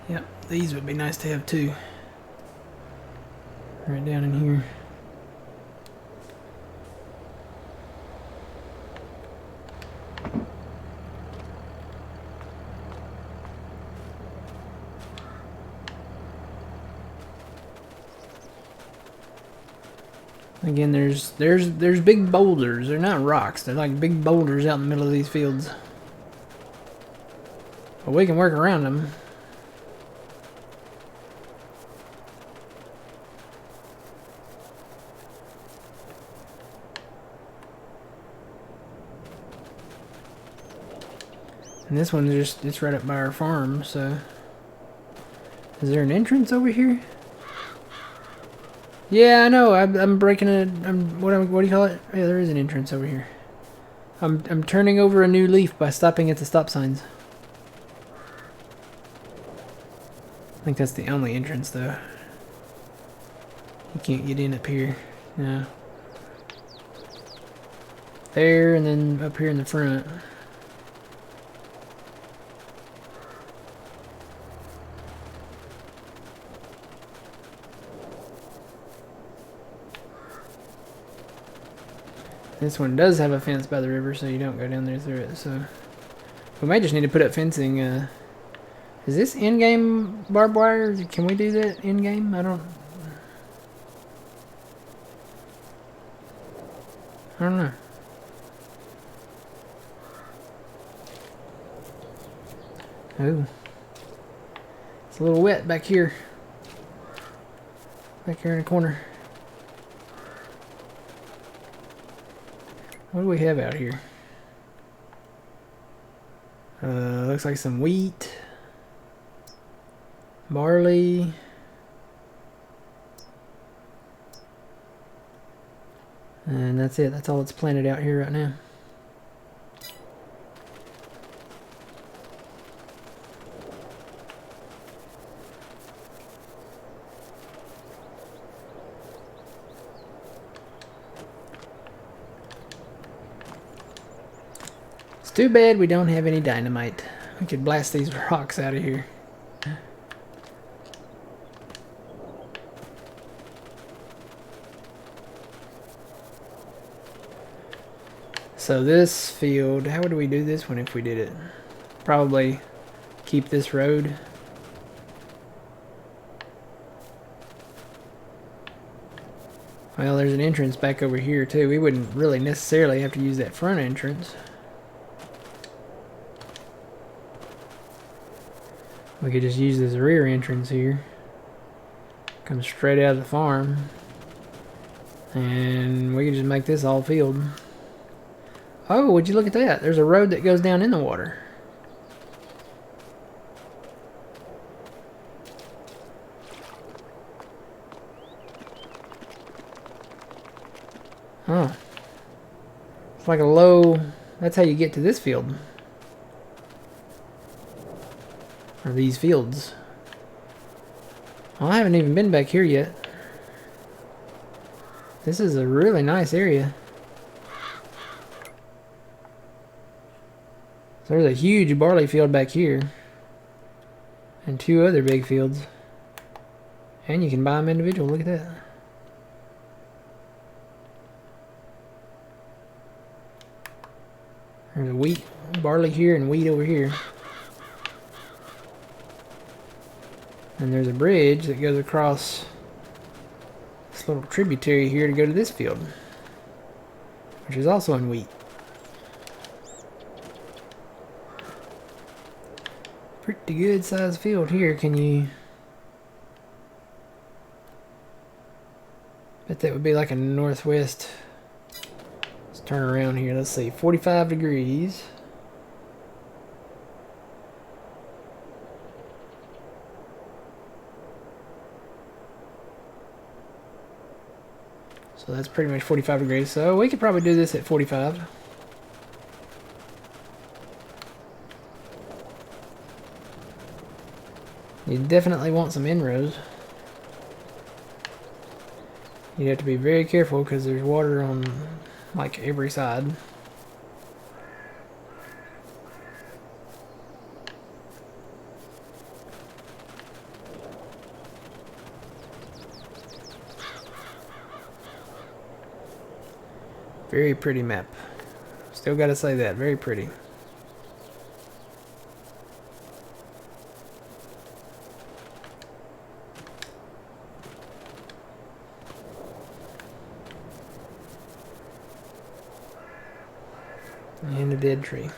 Yep, these would be nice to have too. Right down in here. Again, there's big boulders. They're not rocks. They're like big boulders out in the middle of these fields. But we can work around them. And this one's just, it's right up by our farm, so. Is there an entrance over here? Yeah, I know. I'm breaking it. What do you call it? Yeah, there is an entrance over here. I'm turning over a new leaf by stopping at the stop signs. I think that's the only entrance, though. You can't get in up here. No. There, and then up here in the front. This one does have a fence by the river, so you don't go down there through it. So we might just need to put up fencing. Is this in-game barbed wire? Can we do that in-game? I don't know. Oh, it's a little wet back here. Back here in the corner. What do we have out here? Looks like some wheat, barley, and that's it. That's all that's planted out here right now. It's too bad we don't have any dynamite. We could blast these rocks out of here. So this field, how would we do this one if we did it? Probably keep this road. Well, there's an entrance back over here too. We wouldn't really necessarily have to use that front entrance. We could just use this rear entrance here. Come straight out of the farm. And we can just make this all field. Oh, would you look at that? There's a road that goes down in the water. Huh. It's like a low... That's how you get to this field. Or these fields. Well, I haven't even been back here yet. This is a really nice area. So there's a huge barley field back here. And 2 other big fields. And you can buy them individual. Look at that. There's a wheat, barley here and wheat over here. And there's a bridge that goes across this little tributary here to go to this field, which is also in wheat. Pretty good sized field here. Can you... Bet that would be like a northwest. Let's turn around here. Let's see, 45 degrees. So that's pretty much 45 degrees. So we could probably do this at 45. You definitely want some inrows. You have to be very careful because there's water on like every side. Very pretty map. Still gotta say that. Very pretty. And a dead tree.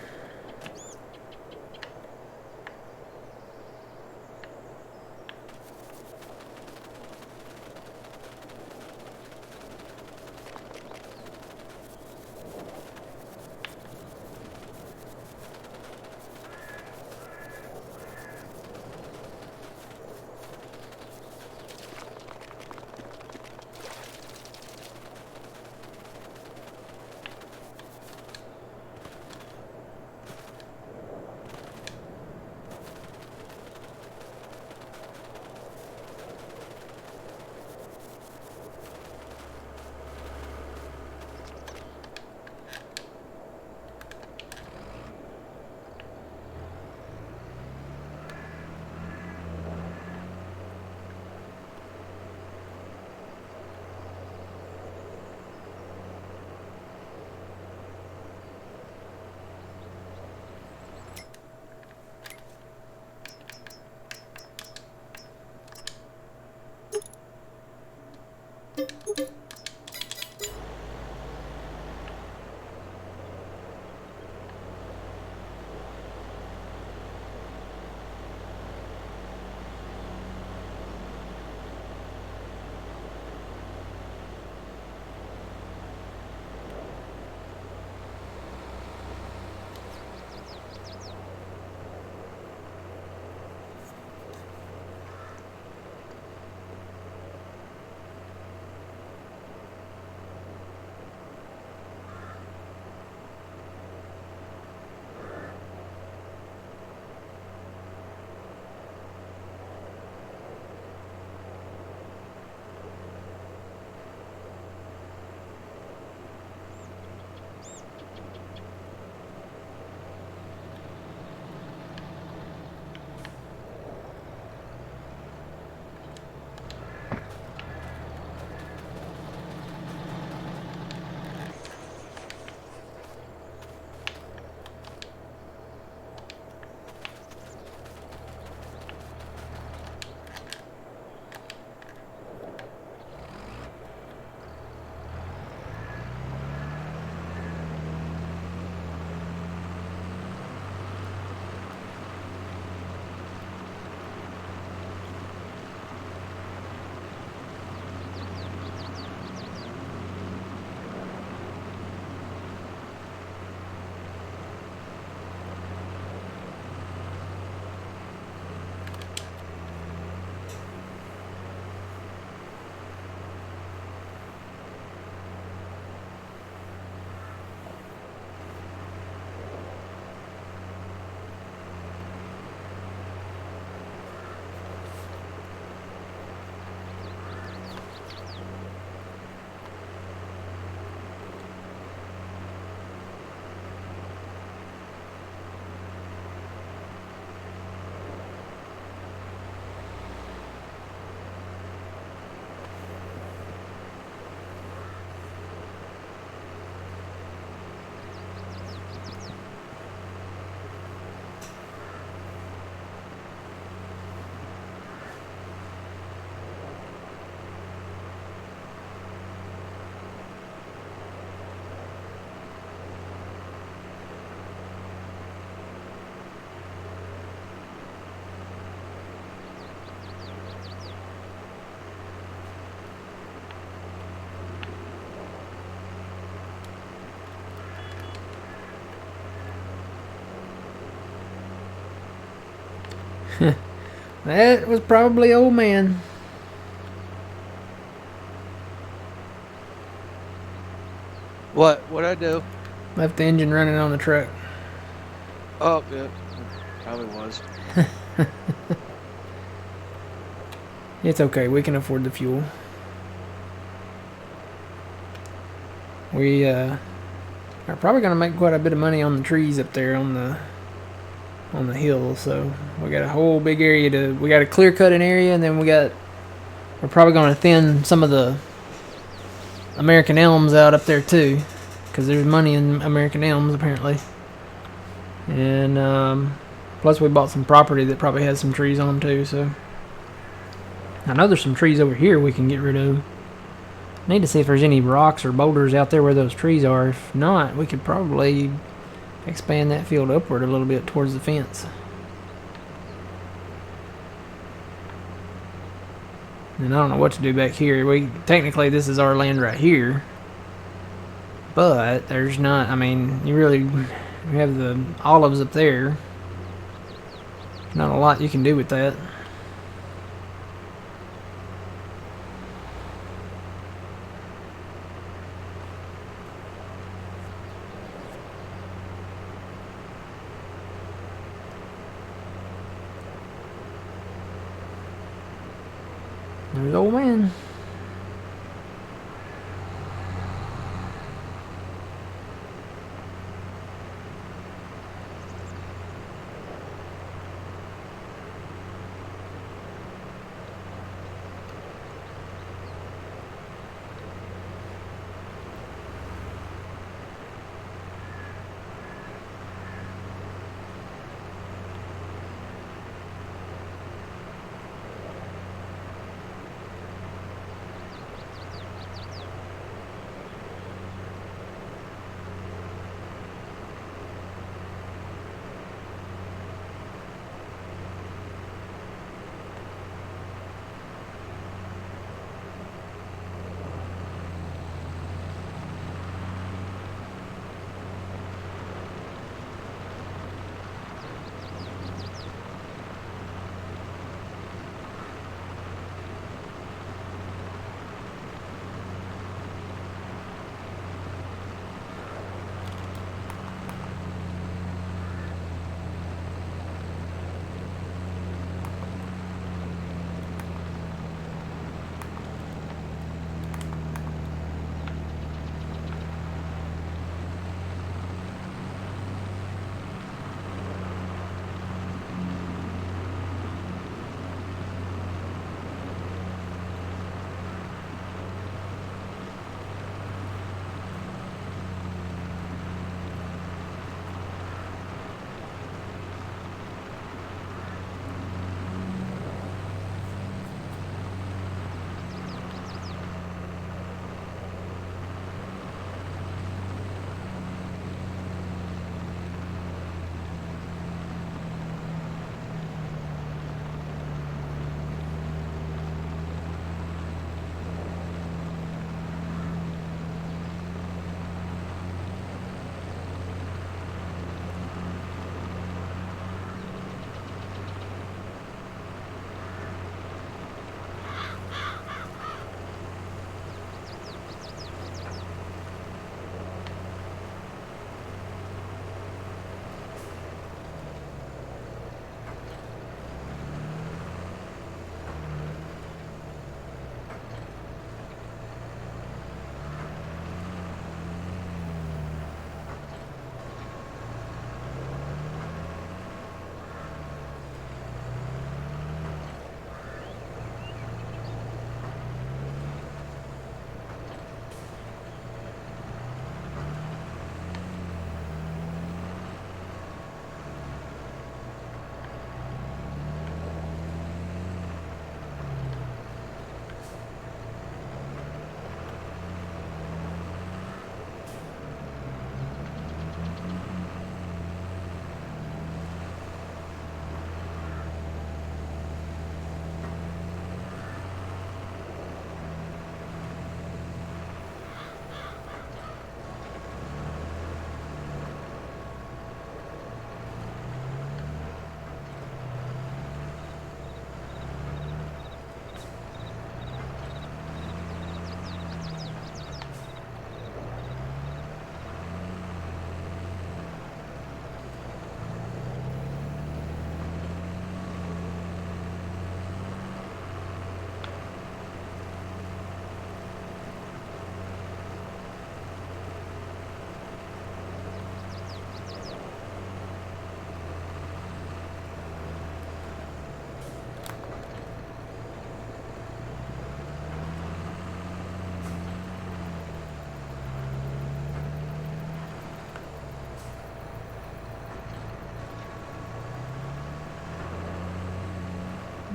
That was probably old man. What'd I do? Left the engine running on the truck. Oh, yeah. Probably was. It's okay. We can afford the fuel. We are probably going to make quite a bit of money on the trees up there on the hill. So we got a whole big area we got a clear cut an area, and then we're probably going to thin some of the American elms out up there too. because there's money in American elms apparently. And plus we bought some property that probably has some trees on them too, so I know there's some trees over here we can get rid of. Need to see if there's any rocks or boulders out there where those trees are. If not, we could probably expand that field upward a little bit towards the fence. And I don't know what to do back here. Technically this is our land right here, but there's not, I mean, we have the olives up there. There's not a lot you can do with that. There's old man.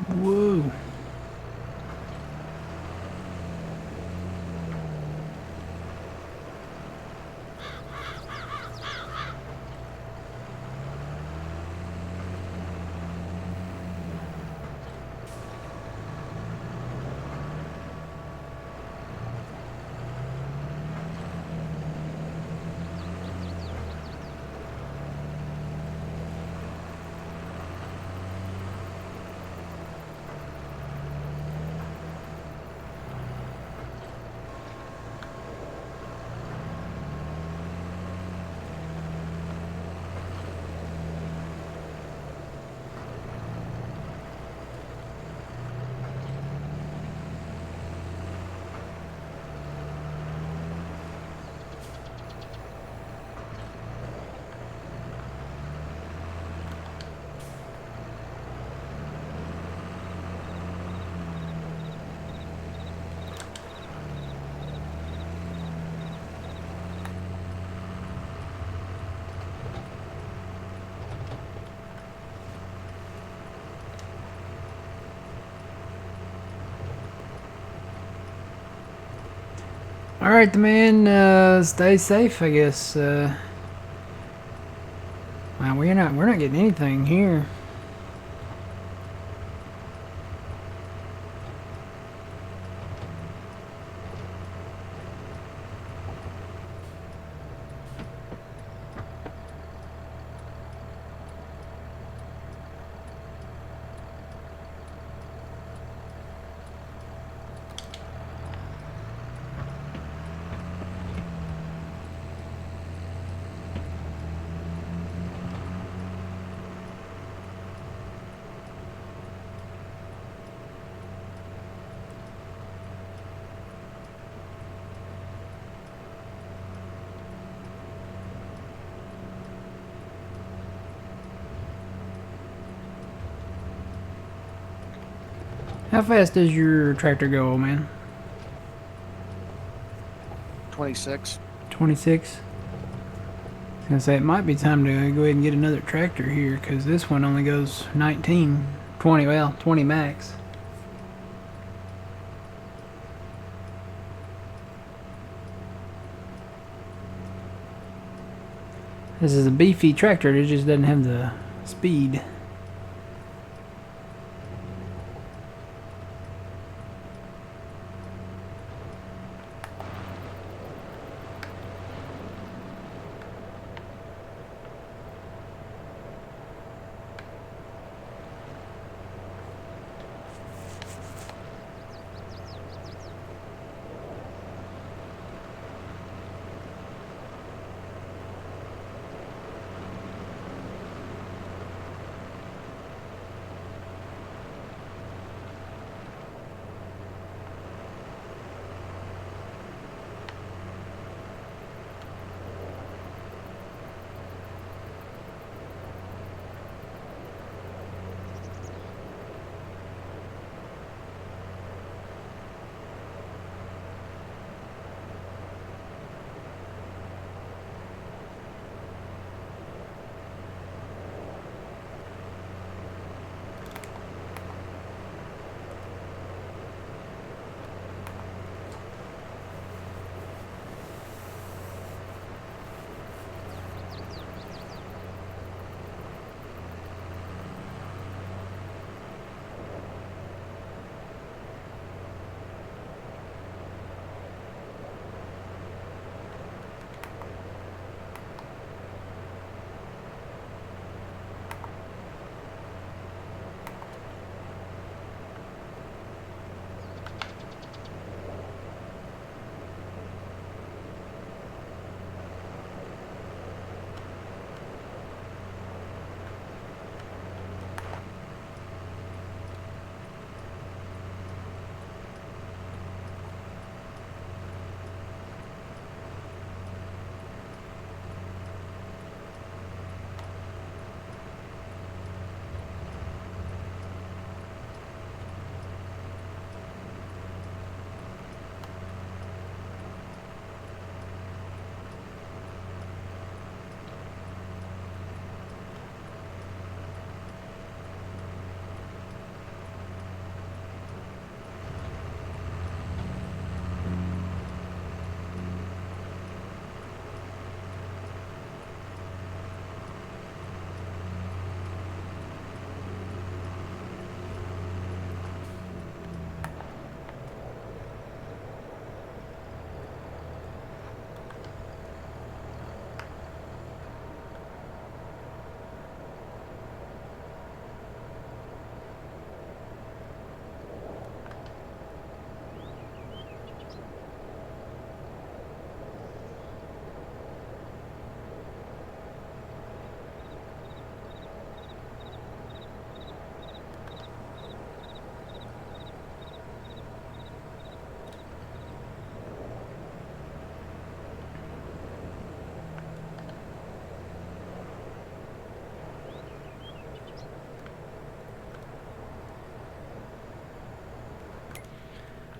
Whoa. All right, man. Stay safe, I guess. Wow, we're not getting anything here. How fast does your tractor go, old man? 26. 26? I was gonna say it might be time to go ahead and get another tractor here, because this one only goes 19, 20, well, 20 max. This is a beefy tractor, it just doesn't have the speed.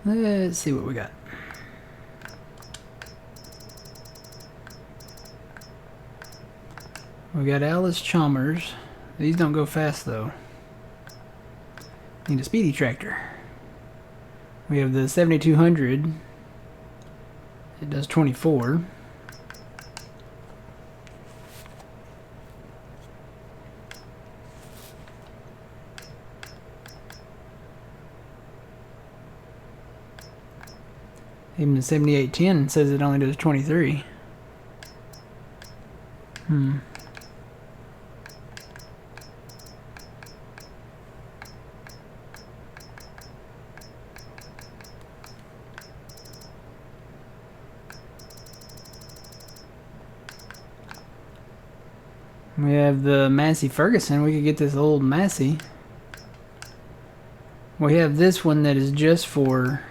Let's see what we got. We got Alice Chalmers. These don't go fast though. Need a speedy tractor. We have the 7200. It does 24. Even the 7810 says it only does 23. We have the Massey Ferguson. We could get this old Massey. We have this one that is just for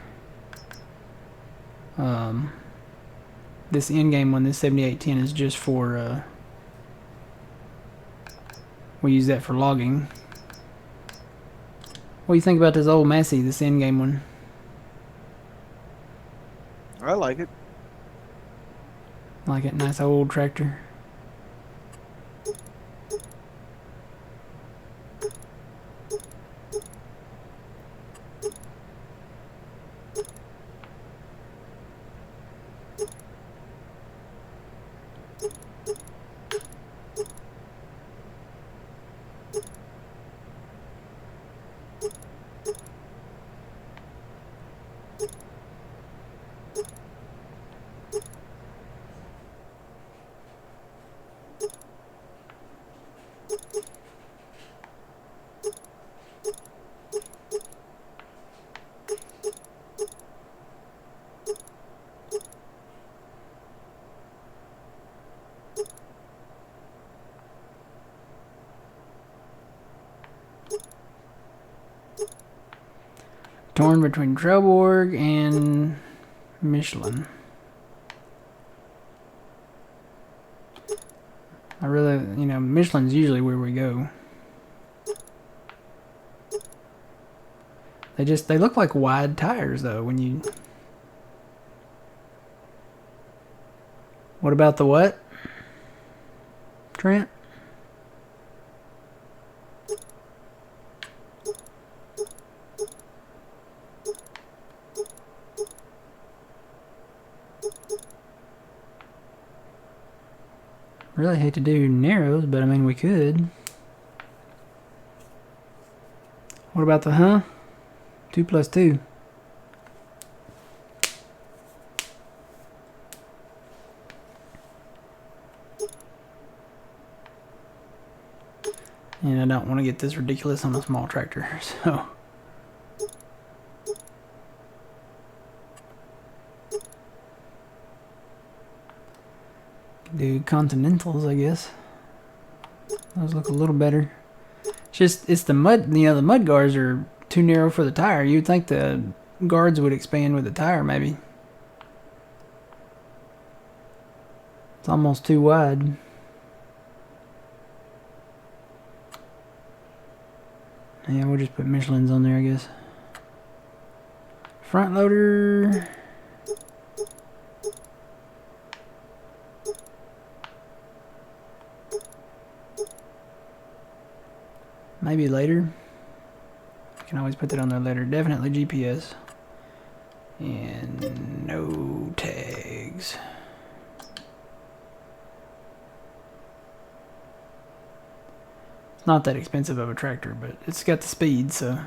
this in-game one. This 7810 is just for we use that for logging. What do you think about this old Massey, this in-game one? I like it. Like it, nice old tractor. Torn between Trelleborg and Michelin. I really, you know, Michelin's usually where we go. They look like wide tires though when you... What about the what? Trent? Really hate to do narrows, but I mean we could. What about the 2 plus 2? And I don't want to get this ridiculous on a small tractor, so. Do Continentals, I guess. Those look a little better. It's the mud, you know, the mud guards are too narrow for the tire. You'd think the guards would expand with the tire, maybe. It's almost too wide. Yeah, we'll just put Michelin's on there, I guess. Front loader. Maybe later. I can always put that on there later. Definitely GPS. And no tags. It's not that expensive of a tractor, but it's got the speed, so.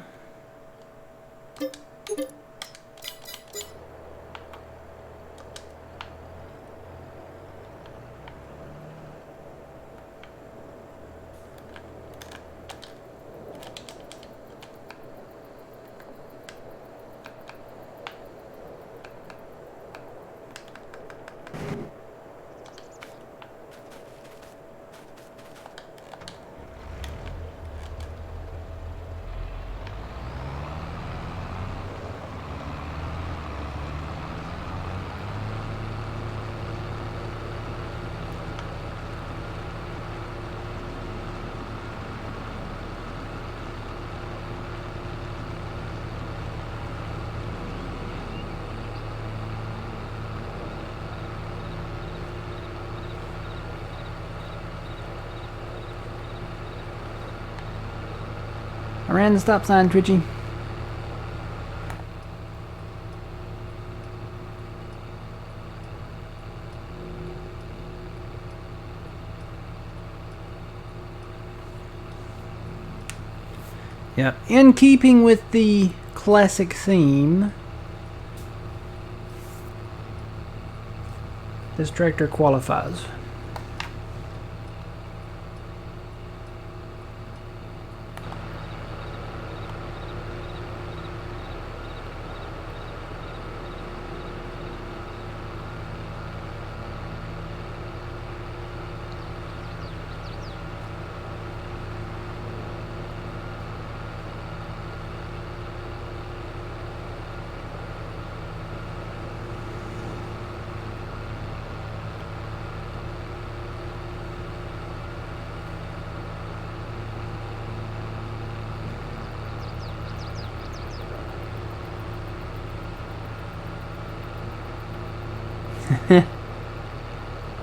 I ran the stop sign, Twitchy. Yeah, in keeping with the classic theme, this tractor qualifies.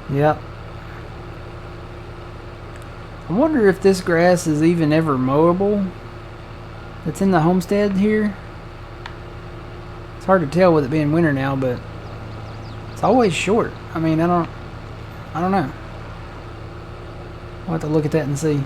Yep. I wonder if this grass is even ever mowable. It's in the homestead here. It's hard to tell with it being winter now, but it's always short. I mean, I don't know. I'll have to look at that and see.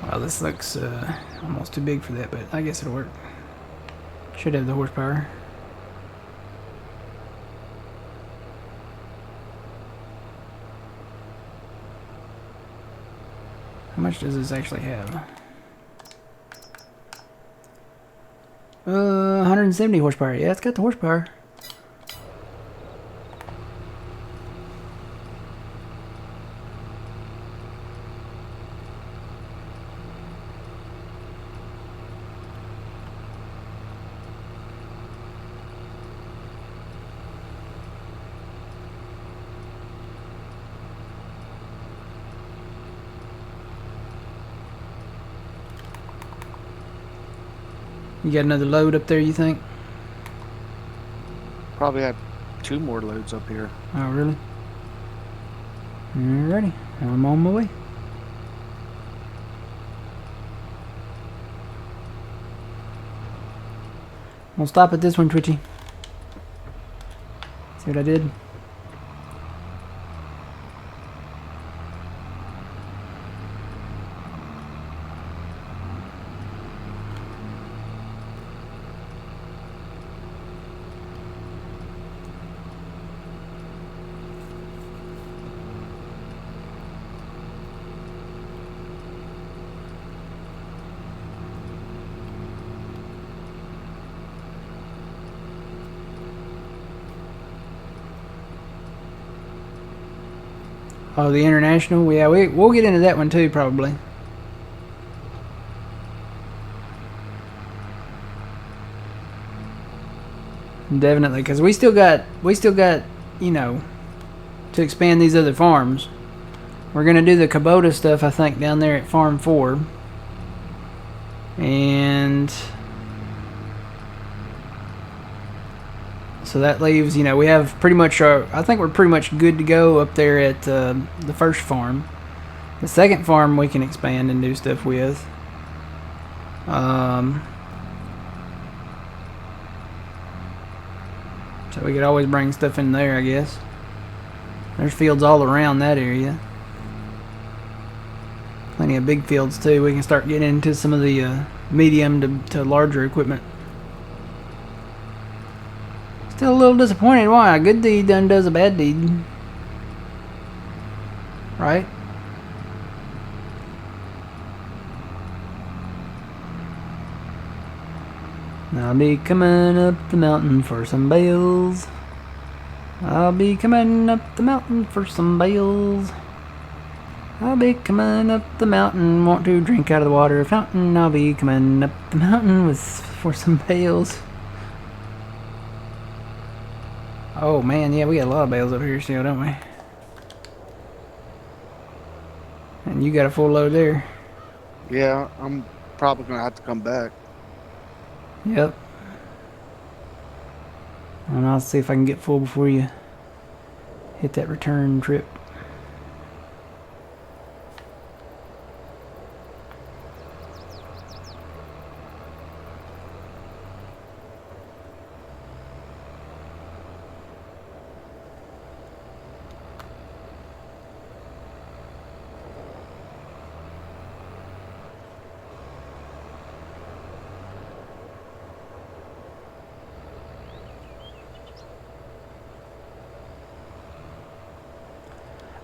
Well, this looks almost too big for that, but I guess it'll work. Should have the horsepower. How much does this actually have? 170 horsepower. Yeah, it's got the horsepower. You got another load up there, you think? Probably have 2 more loads up here. Oh, really? Alrighty. I'm on my way. We'll stop at this one, Twitchy. See what I did? Oh, the international? Yeah, we'll get into that one too, probably. Definitely, because we still got, you know, to expand these other farms. We're gonna do the Kubota stuff, I think, down there at Farm 4. And so that leaves, you know, we have pretty much I think we're pretty much good to go up there at the first farm. The second farm we can expand and do stuff with. So we could always bring stuff in there, I guess. There's fields all around that area. Plenty of big fields too. We can start getting into some of the medium to larger equipment. Still a little disappointed. Why? A good deed done does a bad deed. Right? I'll be coming up the mountain for some bales. I'll be coming up the mountain for some bales. I'll be coming up the mountain, want to drink out of the water fountain. I'll be coming up the mountain for some bales. Oh man, yeah, we got a lot of bales over here still, don't we? And you got a full load there. Yeah, I'm probably gonna have to come back. Yep. And I'll see if I can get full before you hit that return trip.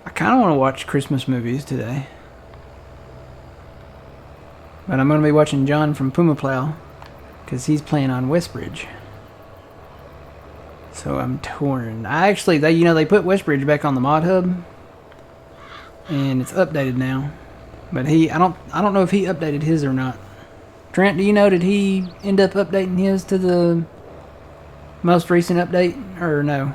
I kind of want to watch Christmas movies today. But I'm going to be watching John from Puma Plow because he's playing on Westbridge. So I'm torn. I actually, they put Westbridge back on the mod hub, and it's updated now. But I don't know if he updated his or not. Trent, do you know, did he end up updating his to the most recent update or no?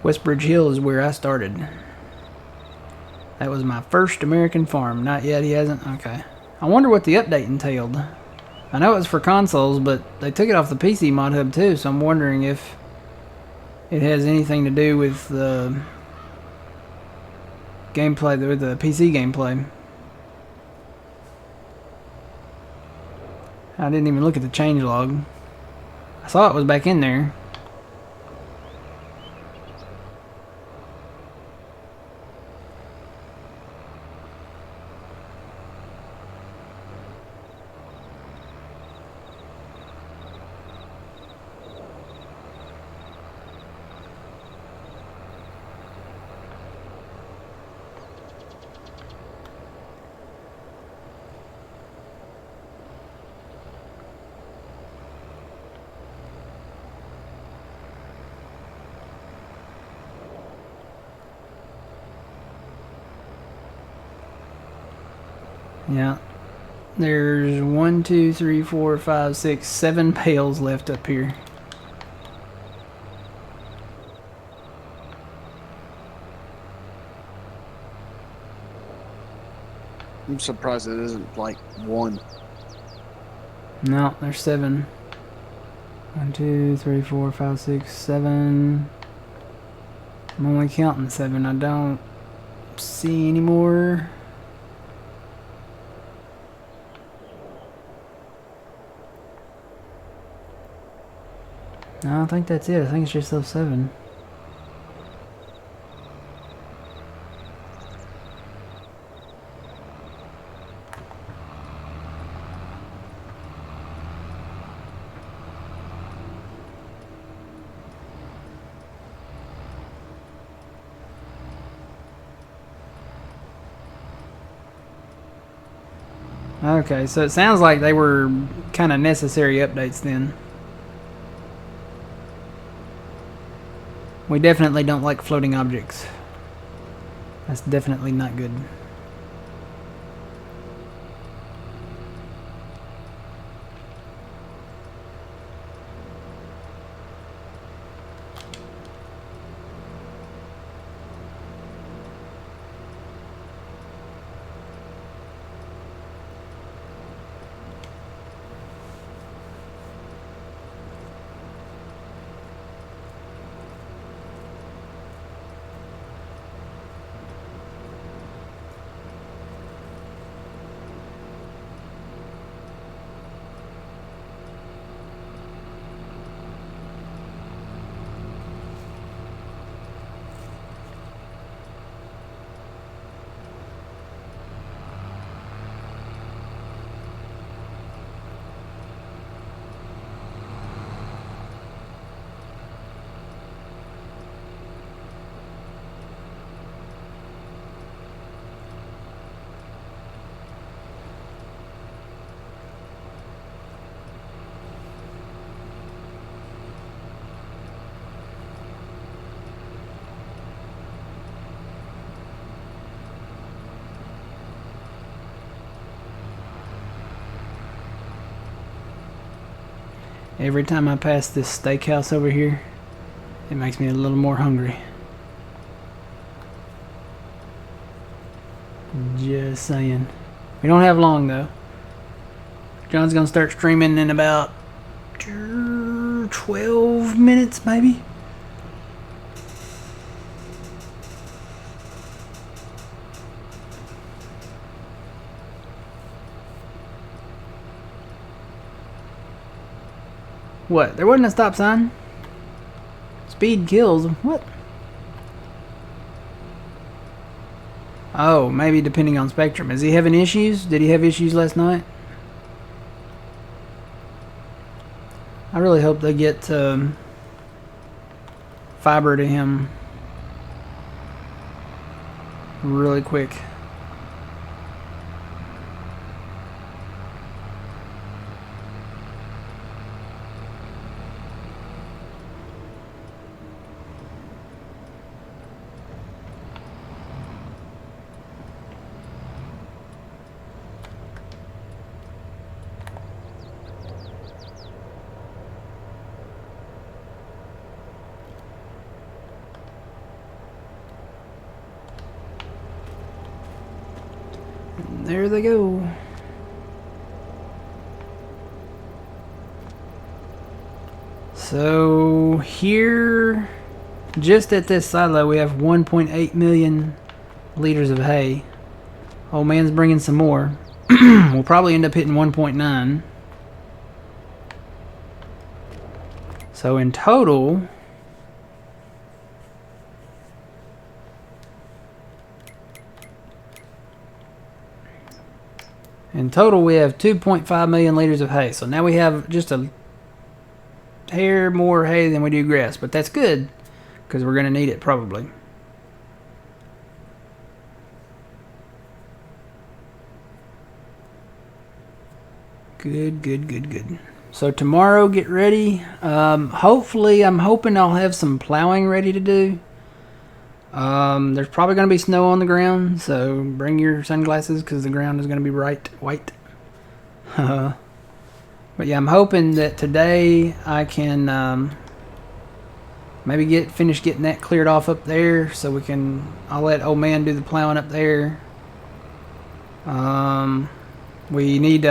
Westbridge Hill is where I started. That was my first American farm. Not yet, he hasn't? Okay. I wonder what the update entailed. I know it was for consoles, but they took it off the PC mod hub too, so I'm wondering if it has anything to do with the gameplay, with the PC gameplay. I didn't even look at the changelog. I saw it was back in there. Yeah. There's 1, 2, 3, 4, 5, 6, 7 pails left up here. I'm surprised it isn't like 1. No, there's 7. 1, 2, 3, 4, 5, 6, 7. I'm only counting 7. I don't see any more. No, I think that's it. I think it's just those 7. Okay, so it sounds like they were kind of necessary updates then. We definitely don't like floating objects. That's definitely not good. Every time I pass this steakhouse over here, it makes me a little more hungry. Just saying. We don't have long though. John's gonna start streaming in about 12 minutes maybe. What? There wasn't a stop sign? Speed kills. What? Oh, maybe depending on Spectrum. Is he having issues? Did he have issues last night? I really hope they get fiber to him really quick. There they go. So here, just at this silo, we have 1.8 million liters of hay. Old man's bringing some more. We'll probably end up hitting 1.9. So in total, we have 2.5 million liters of hay. So now we have just a hair more hay than we do grass. But that's good, because we're going to need it probably. Good, good, good, good. So tomorrow, get ready. Hopefully, I'm hoping I'll have some plowing ready to do. There's probably going to be snow on the ground, so bring your sunglasses because the ground is going to be bright white. But yeah, I'm hoping that today I can maybe finish getting that cleared off up there, so I'll let old man do the plowing up there. We need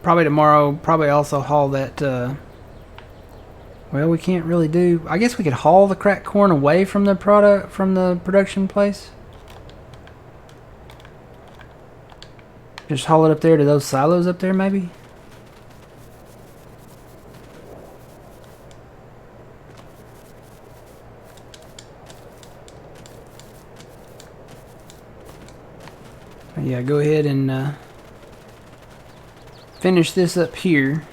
probably tomorrow, probably also haul that. Well, we can't really do. I guess we could haul the cracked corn away from the production place. Just haul it up there to those silos up there, maybe. But yeah, go ahead and finish this up here.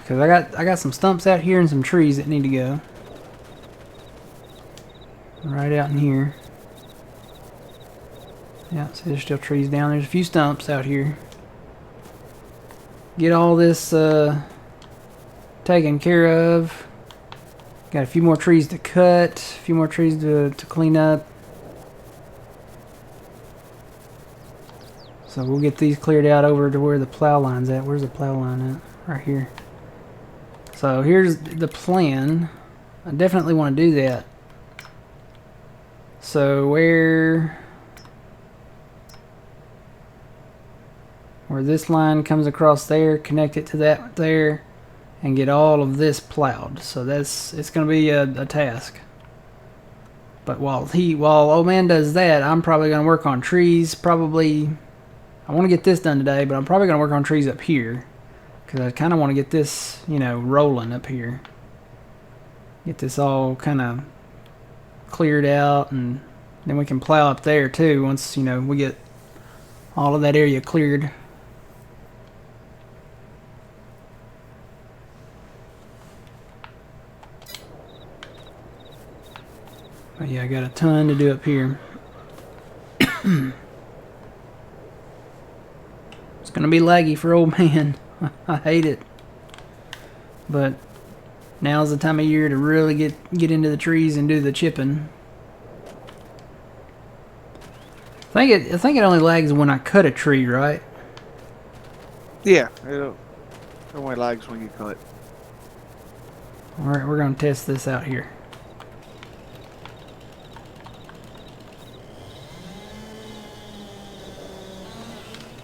Because I got some stumps out here and some trees that need to go. Right out in here. Yeah, see there's still trees down. There's a few stumps out here. Get all this taken care of. Got a few more trees to cut. A few more trees to clean up. So we'll get these cleared out over to where the plow line's at. Where's the plow line at? Right here. So here's the plan. I definitely want to do that. So where this line comes across there, connect it to that there, and get all of this plowed. So it's going to be a task. But while old man does that, I'm probably going to work on trees. Probably, I want to get this done today, but I'm probably going to work on trees up here. Because I kind of want to get this, rolling up here. Get this all kind of cleared out, and then we can plow up there too once, we get all of that area cleared. But yeah, I got a ton to do up here. It's going to be laggy for old man. I hate it, but now's the time of year to really get into the trees and do the chipping. I think it only lags when I cut a tree, right? Yeah, it only lags when you cut. All right, we're gonna test this out here.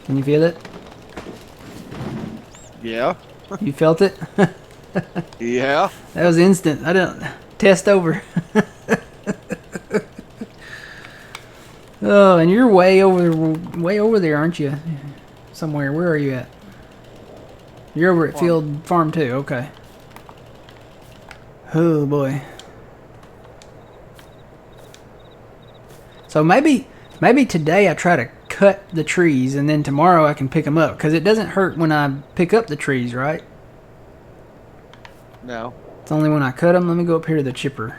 Can you feel it? Yeah. You felt it? Yeah. That was instant. I didn't test over. Oh, and you're way over there, aren't you? Somewhere. Where are you at? You're over at Field Farm 2. Okay. Oh boy. So maybe today I try to cut the trees and then tomorrow I can pick them up because it doesn't hurt when I pick up the trees, right? No. It's only when I cut them. Let me go up here to the chipper.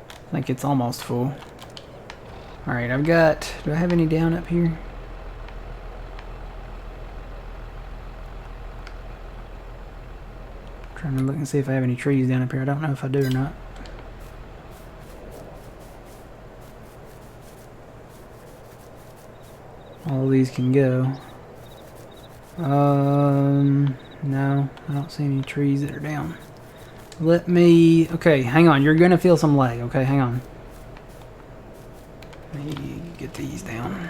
I think it's almost full. Alright, I've got... Do I have any down up here? Trying to look and see if I have any trees down up here. I don't know if I do or not. All of these can go. No, I don't see any trees that are down. Let me... Okay, hang on. You're going to feel some lag. Okay, hang on. Let me get these down.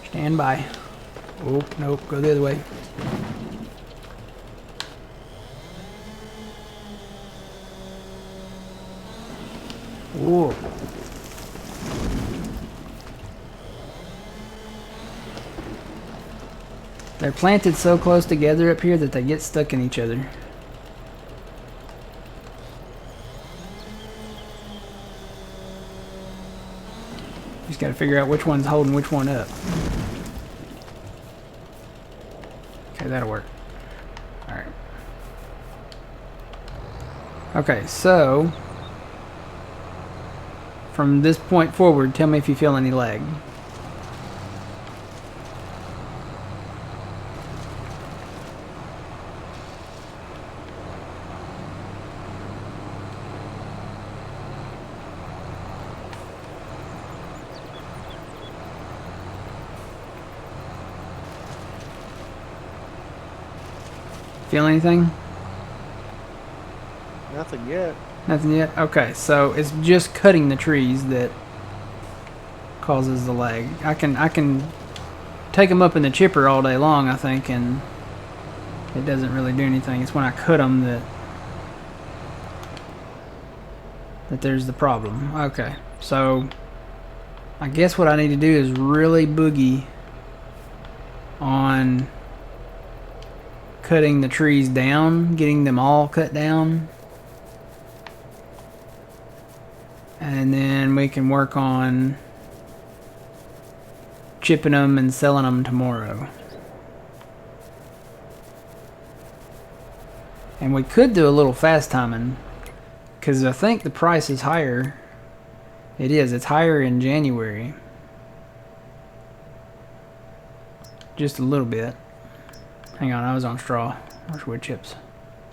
Stand by. Oh, nope. Go the other way. Whoa. They're planted so close together up here that they get stuck in each other. Just got to figure out which one's holding which one up. Okay, that'll work. Alright. Okay, so from this point forward, tell me if you feel any lag. Feel anything? Nothing yet. Nothing yet? Okay, so it's just cutting the trees that causes the lag. I can take them up in the chipper all day long, I think, and it doesn't really do anything. It's when I cut them that there's the problem. Okay, so I guess what I need to do is really boogie on cutting the trees down, getting them all cut down, and then we can work on chipping them and selling them tomorrow. And we could do a little fast timing because I think the price is higher. It is. It's higher in January. Just a little bit. Hang on, I was on straw. Where's wood chips?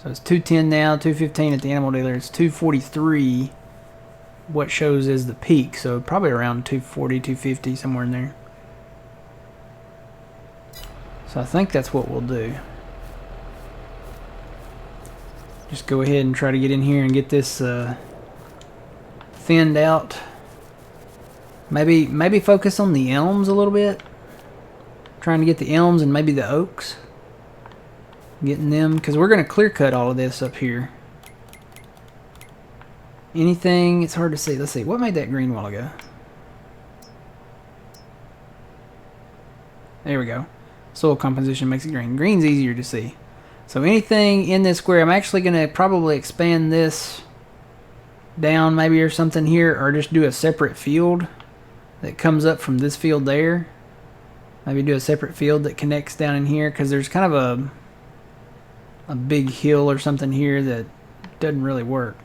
So it's 210 now, 215 at the animal dealer. It's 243. What shows is the peak, so probably around 240, 250, somewhere in there. So I think that's what we'll do. Just go ahead and try to get in here and get this thinned out. Maybe focus on the elms a little bit. Trying to get the elms and maybe the oaks. Getting them, because we're going to clear cut all of this up here. Anything, it's hard to see. Let's see, what made that green a while ago? There we go. Soil composition makes it green. Green's easier to see. So anything in this square, I'm actually going to probably expand this down maybe or something here, or just do a separate field that comes up from this field there. Maybe do a separate field that connects down in here, because there's kind of a big hill or something here that doesn't really work.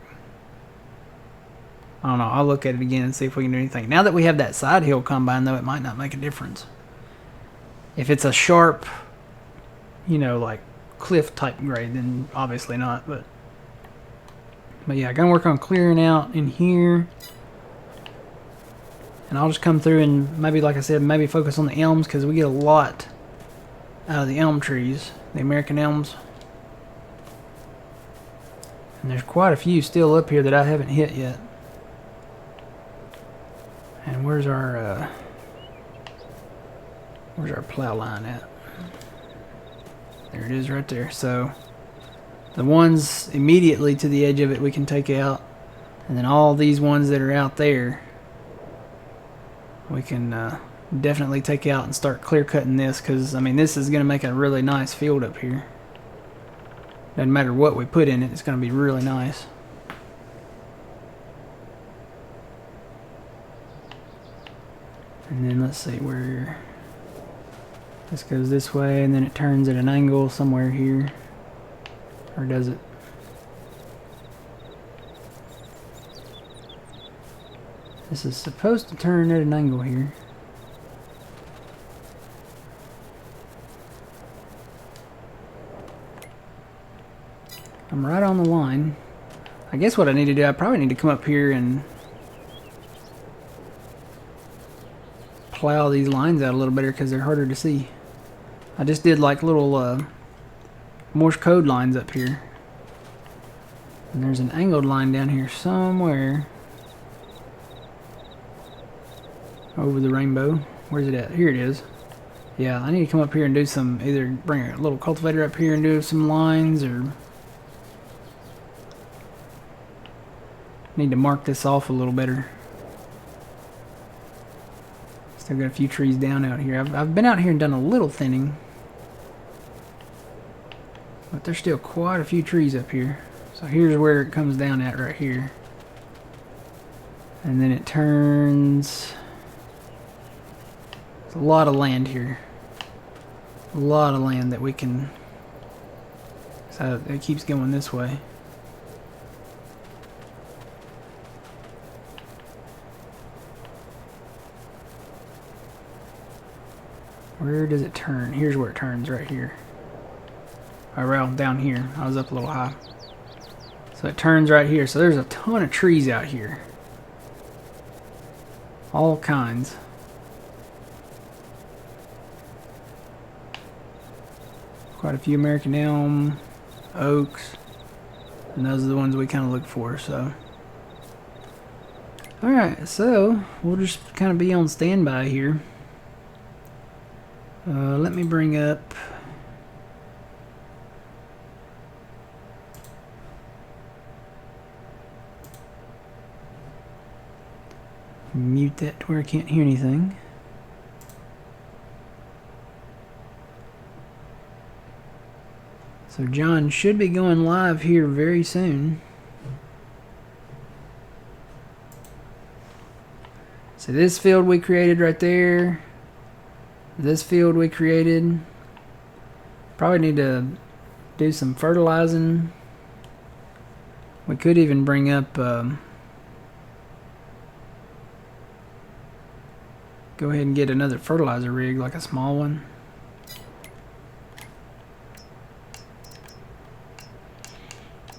I don't know. I'll look at it again and see if we can do anything. Now that we have that side hill combine, though, it might not make a difference. If it's a sharp, you know, like cliff type grade, then obviously not. But yeah, I'm gonna work on clearing out in here, and I'll just come through and maybe, like I said, maybe focus on the elms, because we get a lot out of the elm trees, the American elms. And there's quite a few still up here that I haven't hit yet. And where's our plow line at? There it is right there. So the ones immediately to the edge of it we can take out, and then all these ones that are out there we can definitely take out and start clear cutting this, because I mean this is going to make a really nice field up here. Doesn't matter what we put in it, it's going to be really nice. And then let's see where this goes this way, and then it turns at an angle somewhere here. Or does it? This is supposed to turn at an angle here. I'm right on the line. I guess what I need to do, I probably need to come up here and plow these lines out a little better because they're harder to see. I just did like little Morse code lines up here. And there's an angled line down here somewhere over the rainbow. Where's it at? Here it is. Yeah, I need to come up here and do some, either bring a little cultivator up here and do some lines, or need to mark this off a little better. Still got a few trees down out here. I've been out here and done a little thinning, but there's still quite a few trees up here. So here's where it comes down at right here. And then it turns. There's a lot of land here. A lot of land that we can. So it keeps going this way. Where does it turn? Here's where it turns, right here. Or well, down here. I was up a little high. So it turns right here. So there's a ton of trees out here. All kinds. Quite a few American elm, oaks, and those are the ones we kind of look for. So, alright, so we'll just kind of be on standby here. Let me bring up mute that to where I can't hear anything. So John should be going live here very soon. So this field we created right there. This field we created. Probably need to do some fertilizing. We could even bring up go ahead and get another fertilizer rig, like a small one.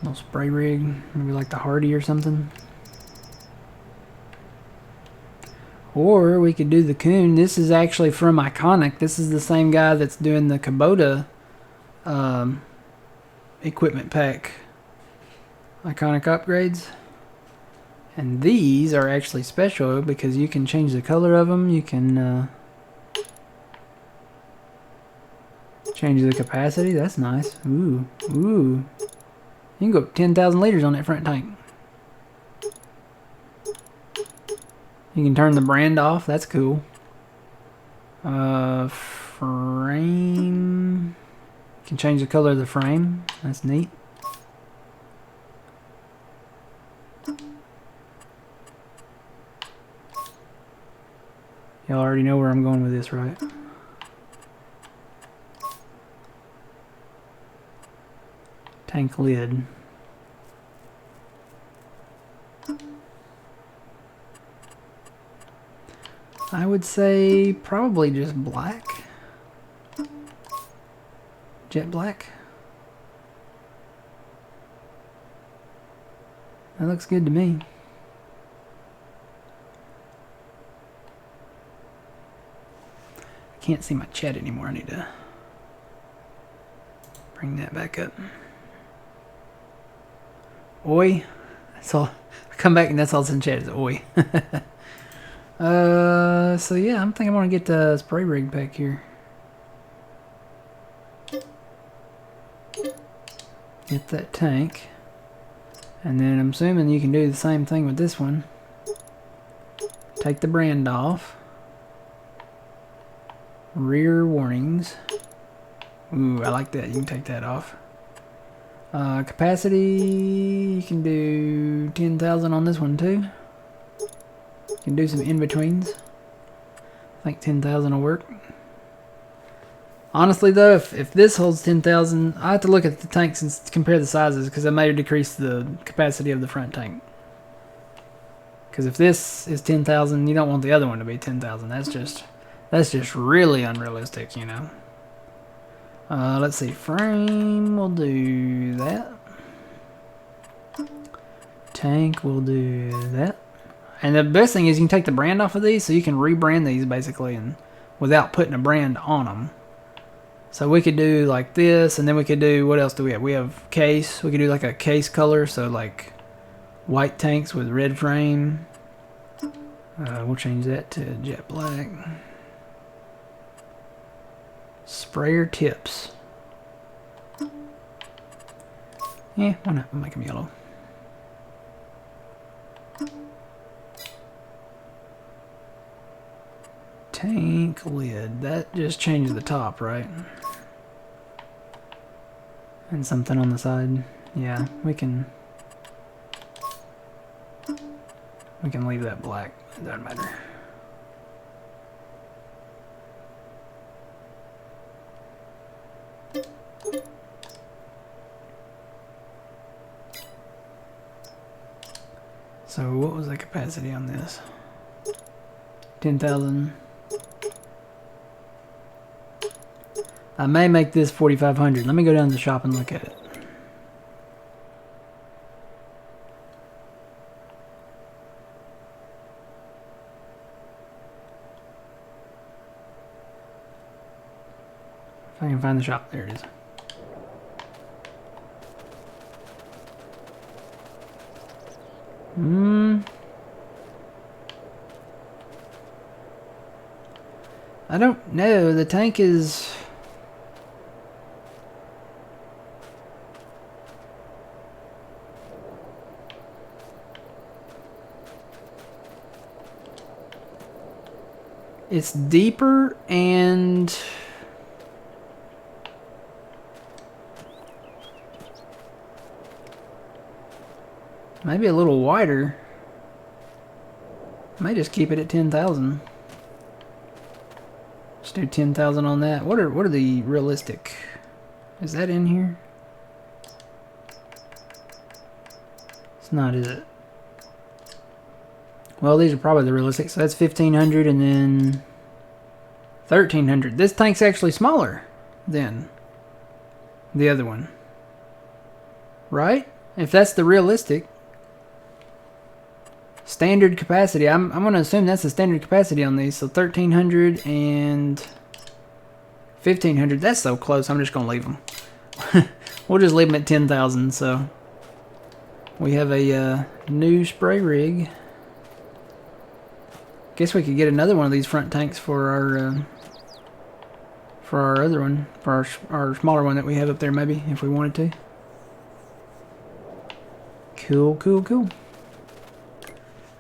Little spray rig, maybe like the Hardy or something. Or we could do the Coon. This is actually from Iconic. This is the same guy that's doing the Kubota equipment pack Iconic upgrades. And these are actually special because you can change the color of them. You can change the capacity. That's nice. Ooh, ooh. You can go 10,000 liters on that front tank. You can turn the brand off. That's cool. Frame. You can change the color of the frame. That's neat. Y'all already know where I'm going with this, right? Tank lid. I would say probably just black. Jet black. That looks good to me. I can't see my chat anymore. I need to bring that back up. Oi. That's all. I come back and that's all that's in chat is oi. So yeah, I'm thinking I want to get the spray rig back here. Get that tank. And then I'm assuming you can do the same thing with this one. Take the brand off. Rear warnings. Ooh, I like that. You can take that off. Capacity, you can do 10,000 on this one too. You can do some in-betweens. I think 10,000 will work. Honestly though, if this holds 10,000, I have to look at the tanks and compare the sizes because I may decrease the capacity of the front tank. Because if this is 10,000, you don't want the other one to be 10,000. That's just really unrealistic, you know. Let's see, frame, we'll do that. Tank, we'll do that. And the best thing is you can take the brand off of these, so you can rebrand these basically, and without putting a brand on them. So we could do like this, and then we could do, what else do we have? We have case. We could do like a case color, so like white tanks with red frame. We'll change that to jet black. Sprayer tips. Yeah, why not? We'll make them yellow. Tank lid. That just changes the top, right? And something on the side. Yeah, we can leave that black. It doesn't matter. So what was the capacity on this? 10,000. I may make this 4,500. Let me go down to the shop and look at it. If I can find the shop, there it is. I don't know. The tank is... It's deeper and... maybe a little wider. May just keep it at 10,000. Let's do 10,000 on that. What are the realistic? Is that in here? It's not, is it? Well, these are probably the realistic. So that's 1,500 and then 1,300. This tank's actually smaller than the other one, right? If that's the realistic. Standard capacity. I'm going to assume that's the standard capacity on these. So 1,300 and 1,500. That's so close. I'm just going to leave them. We'll just leave them at 10,000. So we have a new spray rig. Guess we could get another one of these front tanks for our other one, for our smaller one that we have up there, maybe if we wanted to. Cool, cool, cool.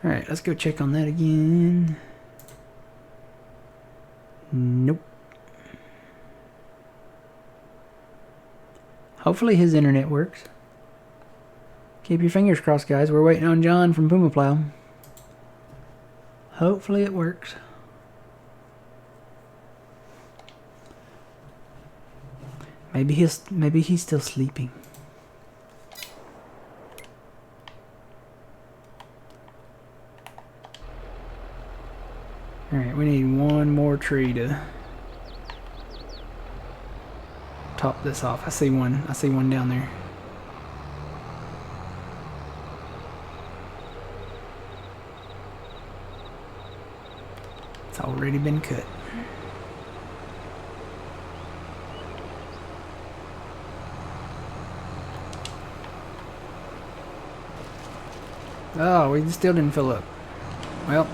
Alright, let's go check on that again. Nope. Hopefully his internet works. Keep your fingers crossed, guys. We're waiting on John from Puma Plow. Hopefully it works. Maybe he's still sleeping. Alright, we need one more tree to top this off. I see one down there. It's already been cut. Oh, we still didn't fill up. Well,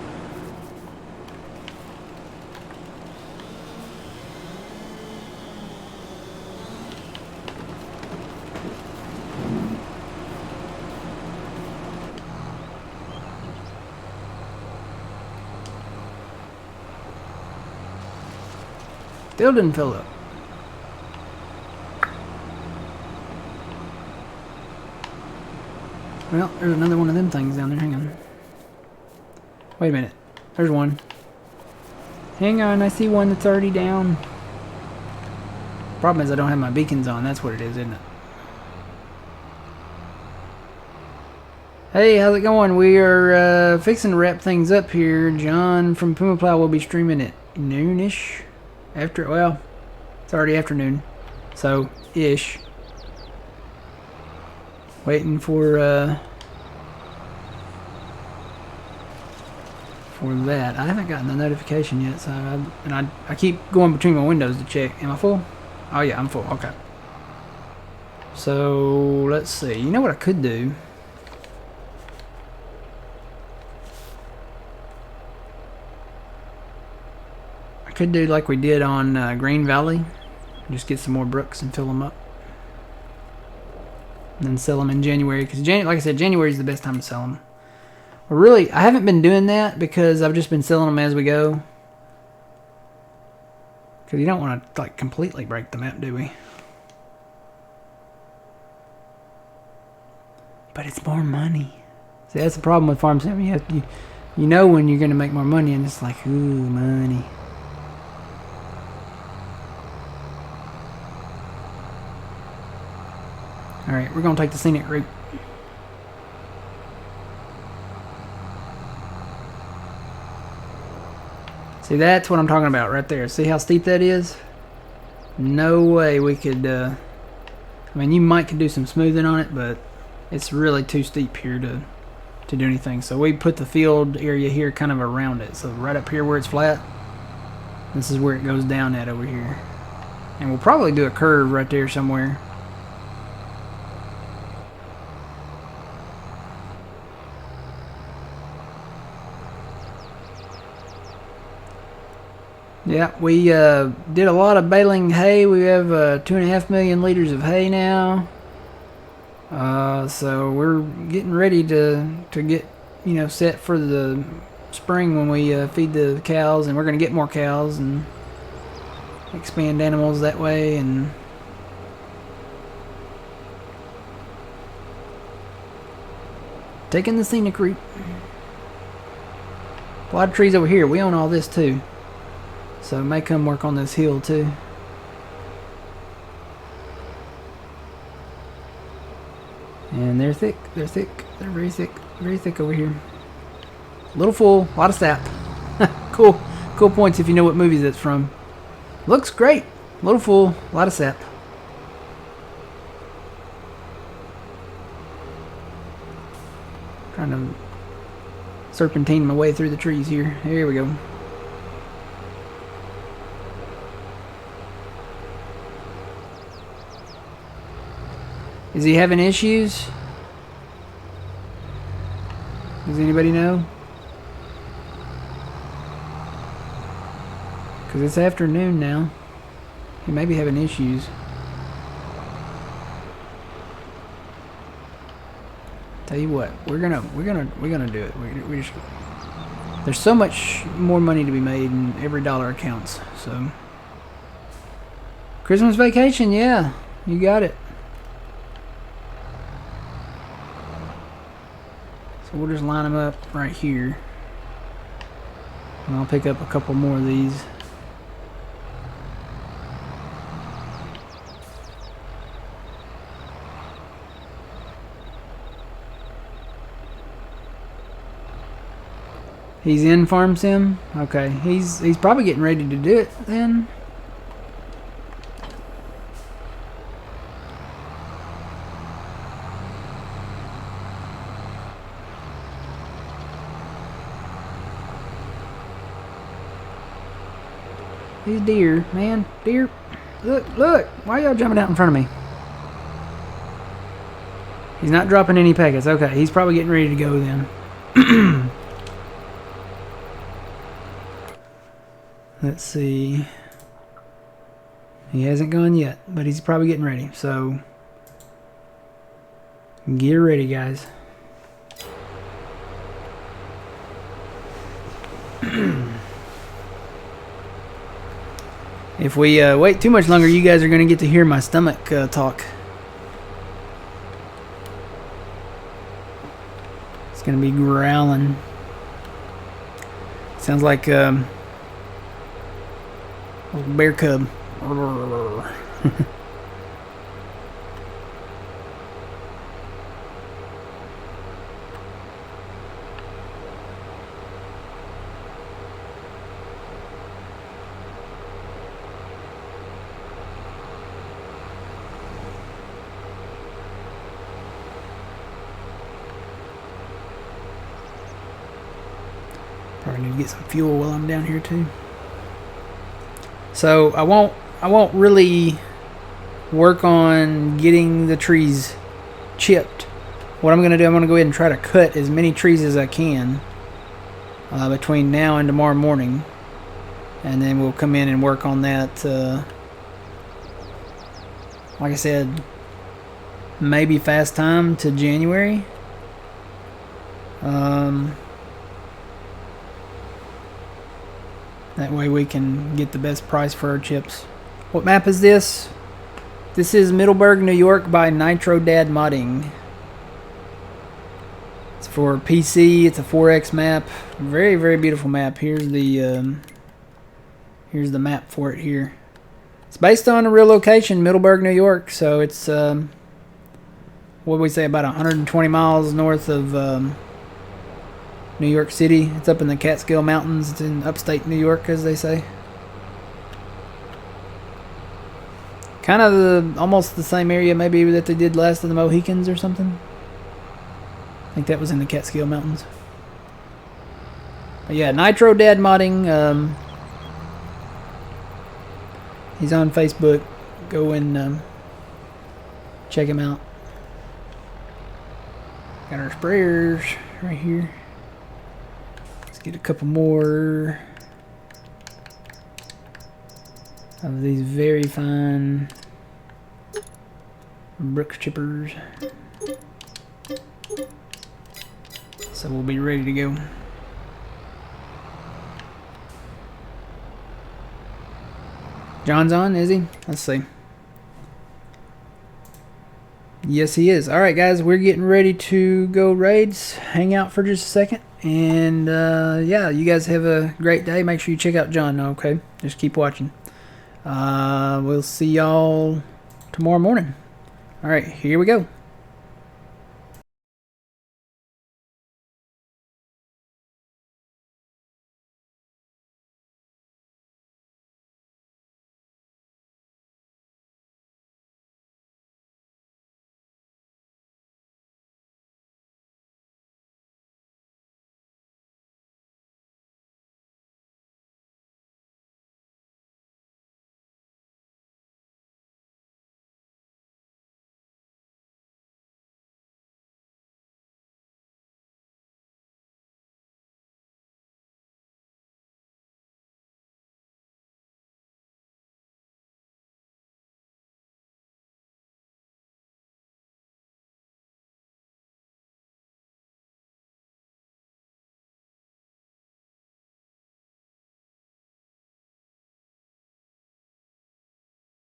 Still didn't fill up. Well, there's another one of them things down there. Hang on. Wait a minute. There's one. Hang on, I see one that's already down. Problem is I don't have my beacons on. That's what it is, isn't it? Hey, how's it going? We are fixing to wrap things up here. John from Puma Plow will be streaming at noonish. After, well, it's already afternoon. So, ish. Waiting for that. I haven't gotten the notification yet, so I keep going between my windows to check. Am I full? Oh yeah, I'm full. Okay. So let's see. You know what I could do? I could do like we did on Green Valley. Just get some more brooks and fill them up. And then sell them in January. Because, like I said, January is the best time to sell them. Well, really, I haven't been doing that because I've just been selling them as we go. Because you don't want to like completely break the map, do we? But it's more money. See, that's the problem with farm sim. You know when you're going to make more money, and it's like, ooh, money. Alright, we're going to take the scenic route. See, that's what I'm talking about right there. See how steep that is? No way we could, I mean, you might could do some smoothing on it, but it's really too steep here to do anything. So we put the field area here kind of around it. So right up here where it's flat, this is where it goes down at over here. And we'll probably do a curve right there somewhere. Yeah, we did a lot of baling hay. We have 2.5 million liters of hay now. So we're getting ready to get, you know, set for the spring when we feed the cows, and we're going to get more cows and expand animals that way. And taking the scenic route. A lot of trees over here. We own all this too. So may come work on this hill too. And they're thick, they're very thick over here. A little full, a lot of sap. Cool points if you know what movies it's from. Looks great, a little full, a lot of sap. Trying to serpentine my way through the trees here. Here we go. Is he having issues? Does anybody know? Because it's afternoon now. He may be having issues. Tell you what, we're gonna do it. We just, there's so much more money to be made, and every dollar counts. So Christmas vacation, yeah, you got it. So we'll just line them up right here. And I'll pick up a couple more of these. He's in Farm Sim? Okay. He's probably getting ready to do it then. These deer, man, deer. Look, why are y'all jumping out in front of me? He's not dropping any packets. Okay, he's probably getting ready to go then. Let's see. He hasn't gone yet, but he's probably getting ready. So, get ready, guys. If we wait too much longer, you guys are going to get to hear my stomach talk. It's going to be growling. Sounds like a little bear cub. Probably need to get some fuel while I'm down here too. So I won't really work on getting the trees chipped. What I'm gonna do, I'm gonna go ahead and try to cut as many trees as I can between now and tomorrow morning, and then we'll come in and work on that. Like I said, maybe fast time to January. That way we can get the best price for our chips. What map is this? This is Middleburgh, New York by Nitrodad Modding. It's for PC. It's a 4X map. Very, very beautiful map. Here's the map for it here. It's based on a real location, Middleburgh, New York. So it's what would we say, about 120 miles north of New York City. It's up in the Catskill Mountains. It's in upstate New York, as they say. Kind of almost the same area maybe that they did Last of the Mohicans or something. I think that was in the Catskill Mountains. But yeah, Nitrodad Modding. He's on Facebook. Go and check him out. Got our sprayers right here. Get a couple more of these very fine Brooks chippers, so we'll be ready to go. John's on, is he? Let's see. Yes, he is. Alright guys, we're getting ready to go raids. Hang out for just a second. And yeah, you guys have a great day. Make sure you check out John, okay? Just keep watching. We'll see y'all tomorrow morning. Alright, here we go.